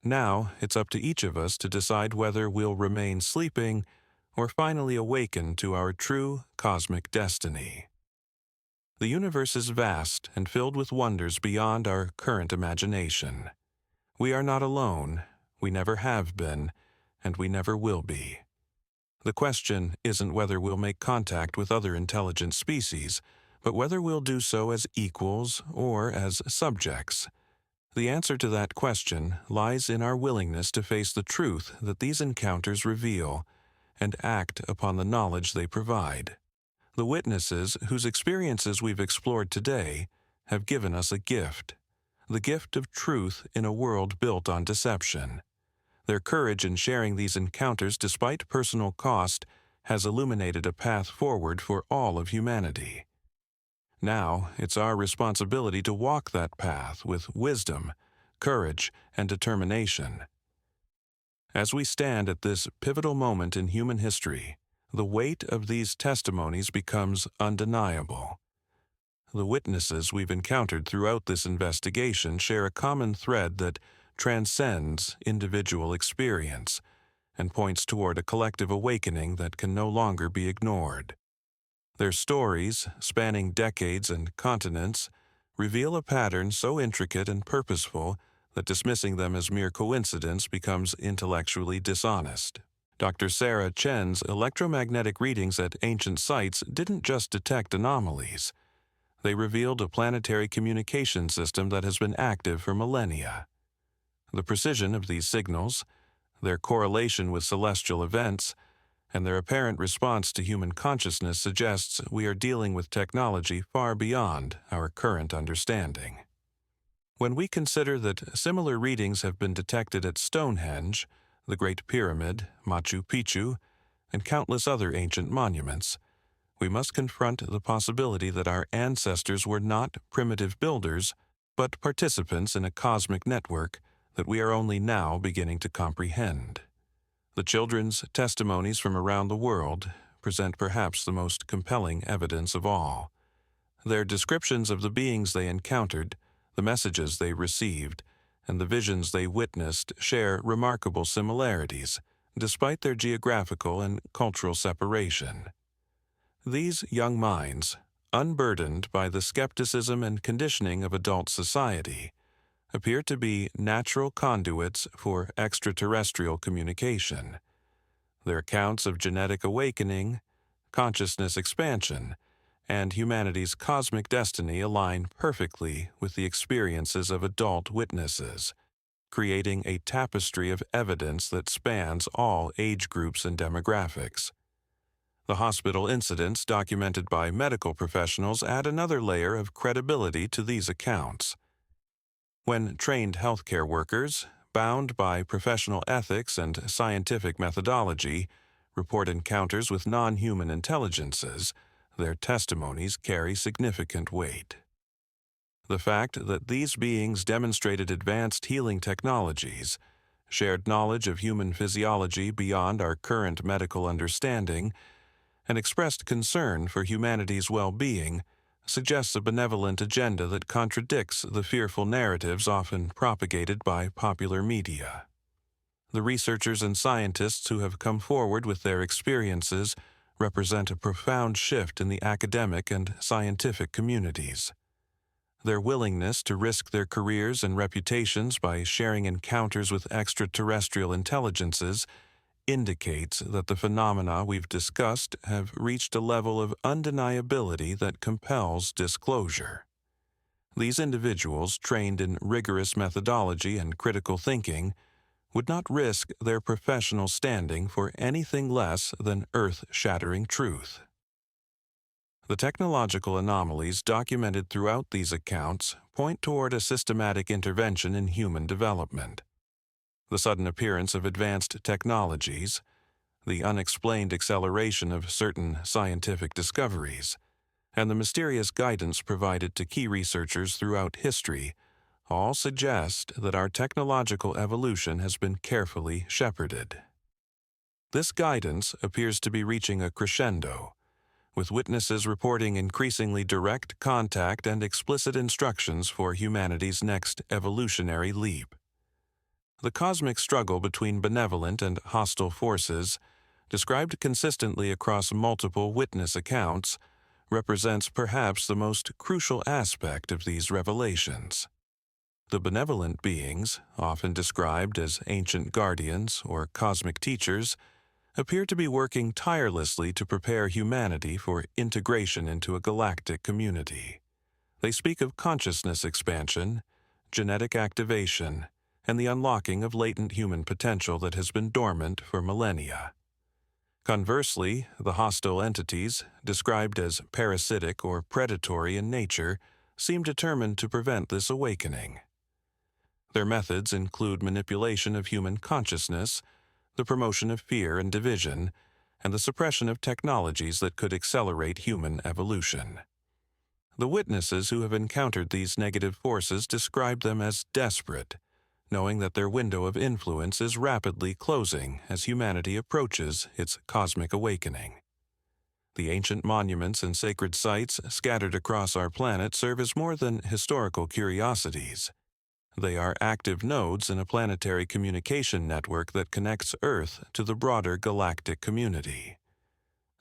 Now, it's up to each of us to decide whether we'll remain sleeping or finally awaken to our true cosmic destiny. The universe is vast and filled with wonders beyond our current imagination. We are not alone, we never have been, and we never will be. The question isn't whether we'll make contact with other intelligent species, but whether we'll do so as equals or as subjects. The answer to that question lies in our willingness to face the truth that these encounters reveal and act upon the knowledge they provide. The witnesses whose experiences we've explored today have given us a gift, the gift of truth in a world built on deception. Their courage in sharing these encounters despite personal cost has illuminated a path forward for all of humanity. Now, it's our responsibility to walk that path with wisdom, courage, and determination. As we stand at this pivotal moment in human history, the weight of these testimonies becomes undeniable. The witnesses we've encountered throughout this investigation share a common thread that transcends individual experience and points toward a collective awakening that can no longer be ignored. Their stories, spanning decades and continents, reveal a pattern so intricate and purposeful that dismissing them as mere coincidence becomes intellectually dishonest. Dr. Sarah Chen's electromagnetic readings at ancient sites didn't just detect anomalies. They revealed a planetary communication system that has been active for millennia. The precision of these signals, their correlation with celestial events, and their apparent response to human consciousness suggests we are dealing with technology far beyond our current understanding. When we consider that similar readings have been detected at Stonehenge, the Great Pyramid, Machu Picchu, and countless other ancient monuments, we must confront the possibility that our ancestors were not primitive builders, but participants in a cosmic network that we are only now beginning to comprehend. The children's testimonies from around the world present perhaps the most compelling evidence of all. Their descriptions of the beings they encountered, the messages they received, and the visions they witnessed share remarkable similarities, despite their geographical and cultural separation. These young minds, unburdened by the skepticism and conditioning of adult society, appear to be natural conduits for extraterrestrial communication. Their accounts of genetic awakening, consciousness expansion, and humanity's cosmic destiny align perfectly with the experiences of adult witnesses, creating a tapestry of evidence that spans all age groups and demographics. The hospital incidents documented by medical professionals add another layer of credibility to these accounts. When trained healthcare workers, bound by professional ethics and scientific methodology, report encounters with non-human intelligences, their testimonies carry significant weight. The fact that these beings demonstrated advanced healing technologies, shared knowledge of human physiology beyond our current medical understanding, and expressed concern for humanity's well-being suggests a benevolent agenda that contradicts the fearful narratives often propagated by popular media. The researchers and scientists who have come forward with their experiences represent a profound shift in the academic and scientific communities. Their willingness to risk their careers and reputations by sharing encounters with extraterrestrial intelligences indicates that the phenomena we've discussed have reached a level of undeniability that compels disclosure. These individuals, trained in rigorous methodology and critical thinking, would not risk their professional standing for anything less than earth-shattering truth. The technological anomalies documented throughout these accounts point toward a systematic intervention in human development. The sudden appearance of advanced technologies, the unexplained acceleration of certain scientific discoveries, and the mysterious guidance provided to key researchers throughout history all suggest that our technological evolution has been carefully shepherded. This guidance appears to be reaching a crescendo, with witnesses reporting increasingly direct contact and explicit instructions for humanity's next evolutionary leap. The cosmic struggle between benevolent and hostile forces, described consistently across multiple witness accounts, represents perhaps the most crucial aspect of these revelations. The benevolent beings, often described as ancient guardians or cosmic teachers, appear to be working tirelessly to prepare humanity for integration into a galactic community. They speak of consciousness expansion, genetic activation, and the unlocking of latent human potential that has been dormant for millennia. Conversely, the hostile entities, described as parasitic or predatory in nature, seem determined to prevent this awakening. Their methods include manipulation of human consciousness, the promotion of fear and division, and the suppression of technologies that could accelerate human evolution. The witnesses who have encountered these negative forces describe them as desperate, knowing that their window of influence is rapidly closing as humanity approaches its cosmic awakening. The ancient monuments and sacred sites scattered across our planet serve as more than historical curiosities. They are active nodes in a planetary communication network that connects Earth to the broader galactic community.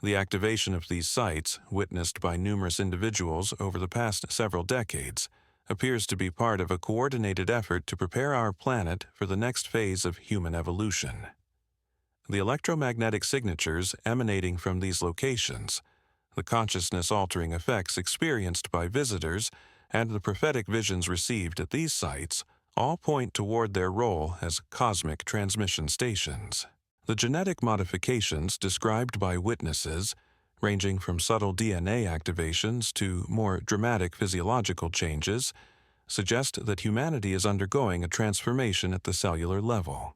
The activation of these sites, witnessed by numerous individuals over the past several decades, appears to be part of a coordinated effort to prepare our planet for the next phase of human evolution. The electromagnetic signatures emanating from these locations, the consciousness-altering effects experienced by visitors, and the prophetic visions received at these sites all point toward their role as cosmic transmission stations. The genetic modifications described by witnesses, ranging from subtle DNA activations to more dramatic physiological changes, suggest that humanity is undergoing a transformation at the cellular level.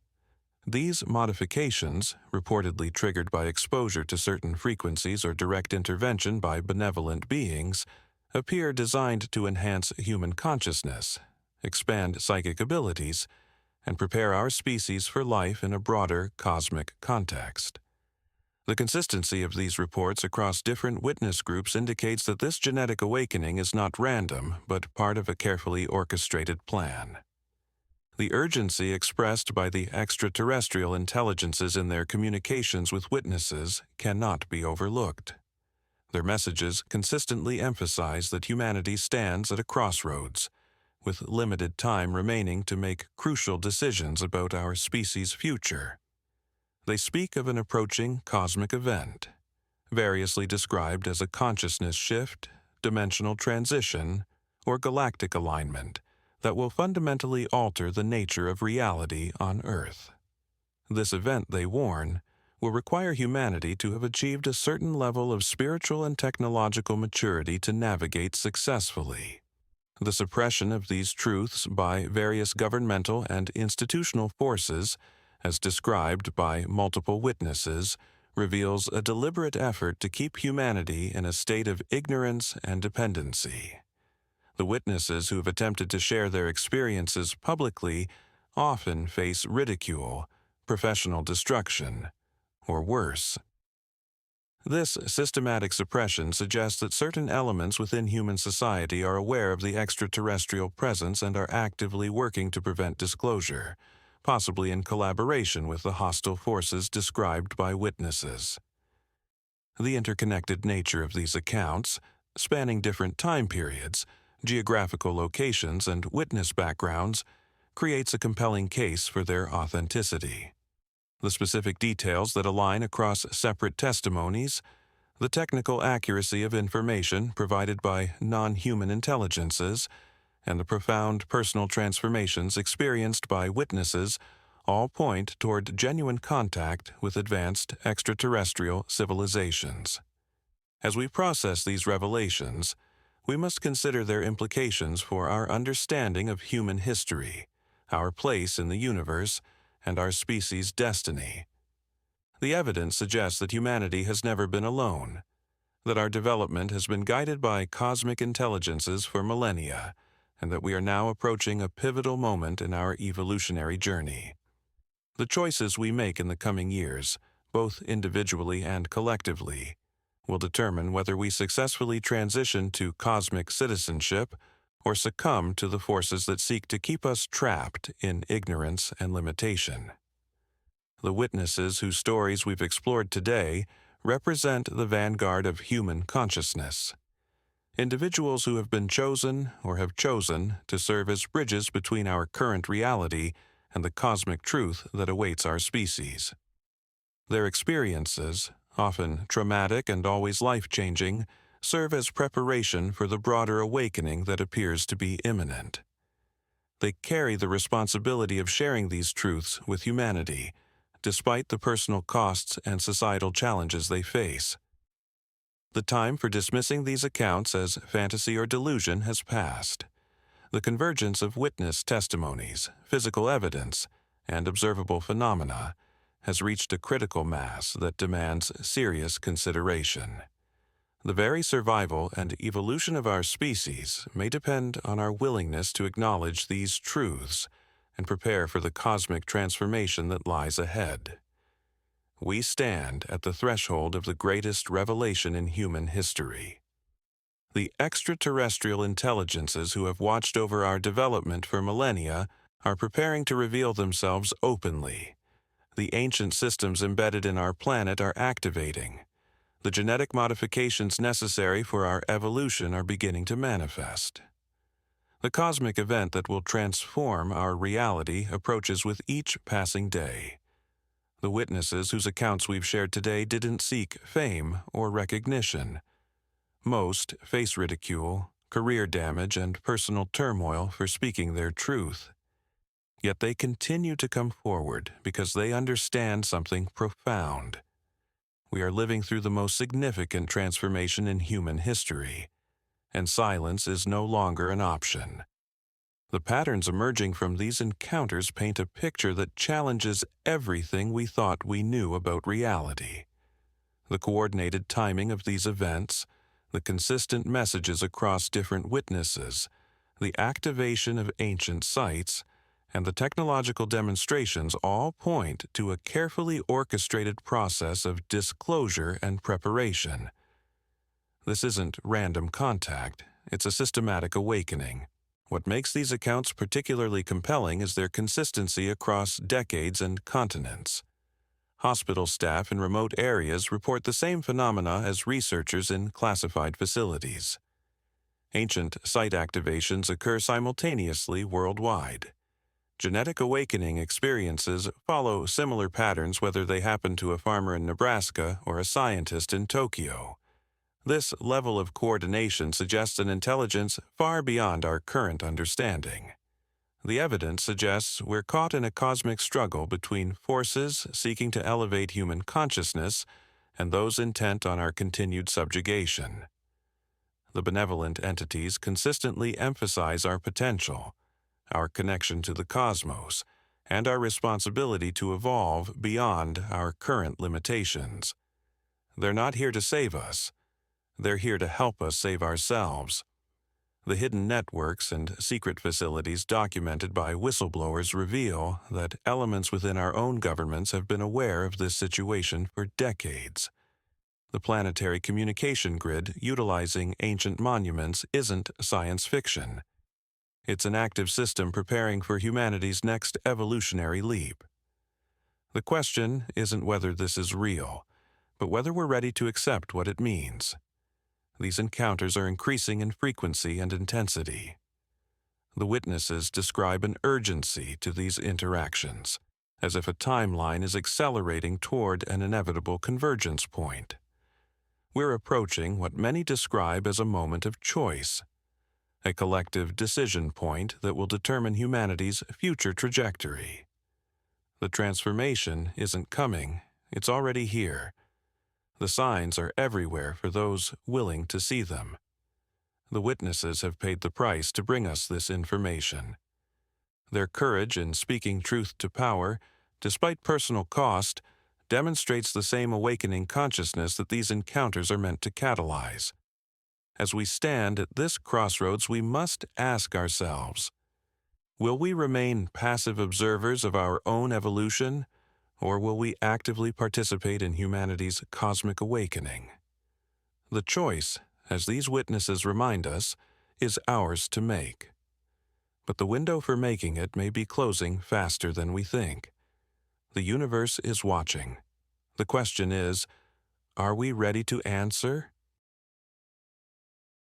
These modifications, reportedly triggered by exposure to certain frequencies or direct intervention by benevolent beings, appear designed to enhance human consciousness, expand psychic abilities, and prepare our species for life in a broader cosmic context. The consistency of these reports across different witness groups indicates that this genetic awakening is not random, but part of a carefully orchestrated plan. The urgency expressed by the extraterrestrial intelligences in their communications with witnesses cannot be overlooked. Their messages consistently emphasize that humanity stands at a crossroads, with limited time remaining to make crucial decisions about our species' future. They speak of an approaching cosmic event, variously described as a consciousness shift, dimensional transition, or galactic alignment, that will fundamentally alter the nature of reality on Earth. This event, they warn, will require humanity to have achieved a certain level of spiritual and technological maturity to navigate successfully. The suppression of these truths by various governmental and institutional forces, as described by multiple witnesses, reveals a deliberate effort to keep humanity in a state of ignorance and dependency. The witnesses who have attempted to share their experiences publicly often face ridicule, professional destruction, or worse. This systematic suppression suggests that certain elements within human society are aware of the extraterrestrial presence and are actively working to prevent disclosure, possibly in collaboration with the hostile forces described by witnesses. The interconnected nature of these accounts, spanning different time periods, geographical locations, and witness backgrounds, creates a compelling case for their authenticity. The specific details that align across separate testimonies, the technical accuracy of information provided by non-human intelligences, and the profound personal transformations experienced by witnesses all point toward genuine contact with advanced extraterrestrial civilizations. As we process these revelations, we must consider their implications for our understanding of human history, our place in the universe, and our species' destiny. The evidence suggests that humanity has never been alone, that our development has been guided by cosmic intelligences for millennia, and that we are now approaching a pivotal moment in our evolutionary journey. The choices we make in the coming years, both individually and collectively, will determine whether we successfully transition to cosmic citizenship or succumb to the forces that seek to keep us trapped in ignorance and limitation. The witnesses whose stories we've explored today represent the vanguard of human consciousness. Individuals who have been chosen or have chosen to serve as bridges between our current reality and the cosmic truth that awaits our species. Their experiences, often traumatic and always life-changing, serve as preparation for the broader awakening that appears to be imminent. They carry the responsibility of sharing these truths with humanity, despite the personal costs and societal challenges they face. The time for dismissing these accounts as fantasy or delusion has passed. The convergence of witness testimonies, physical evidence, and observable phenomena has reached a critical mass that demands serious consideration. The very survival and evolution of our species may depend on our willingness to acknowledge these truths and prepare for the cosmic transformation that lies ahead. We stand at the threshold of the greatest revelation in human history. The extraterrestrial intelligences who have watched over our development for millennia are preparing to reveal themselves openly. The ancient systems embedded in our planet are activating. The genetic modifications necessary for our evolution are beginning to manifest. The cosmic event that will transform our reality approaches with each passing day. The witnesses whose accounts we've shared today didn't seek fame or recognition. Most face ridicule, career damage, and personal turmoil for speaking their truth. Yet they continue to come forward because they understand something profound. We are living through the most significant transformation in human history, and silence is no longer an option. The patterns emerging from these encounters paint a picture that challenges everything we thought we knew about reality. The coordinated timing of these events, the consistent messages across different witnesses, the activation of ancient sites, and the technological demonstrations all point to a carefully orchestrated process of disclosure and preparation. This isn't random contact, it's a systematic awakening. What makes these accounts particularly compelling is their consistency across decades and continents. Hospital staff in remote areas report the same phenomena as researchers in classified facilities. Ancient site activations occur simultaneously worldwide. Genetic awakening experiences follow similar patterns whether they happen to a farmer in Nebraska or a scientist in Tokyo. This level of coordination suggests an intelligence far beyond our current understanding. The evidence suggests we're caught in a cosmic struggle between forces seeking to elevate human consciousness and those intent on our continued subjugation. The benevolent entities consistently emphasize our potential, our connection to the cosmos, and our responsibility to evolve beyond our current limitations. They're not here to save us. They're here to help us save ourselves. The hidden networks and secret facilities documented by whistleblowers reveal that elements within our own governments have been aware of this situation for decades. The planetary communication grid utilizing ancient monuments isn't science fiction. It's an active system preparing for humanity's next evolutionary leap. The question isn't whether this is real, but whether we're ready to accept what it means. These encounters are increasing in frequency and intensity. The witnesses describe an urgency to these interactions, as if a timeline is accelerating toward an inevitable convergence point. We're approaching what many describe as a moment of choice, a collective decision point that will determine humanity's future trajectory. The transformation isn't coming, it's already here. The signs are everywhere for those willing to see them. The witnesses have paid the price to bring us this information. Their courage in speaking truth to power, despite personal cost, demonstrates the same awakening consciousness that these encounters are meant to catalyze. As we stand at this crossroads, we must ask ourselves, will we remain passive observers of our own evolution, or will we actively participate in humanity's cosmic awakening? The choice, as these witnesses remind us, is ours to make. But the window for making it may be closing faster than we think. The universe is watching. The question is, are we ready to answer?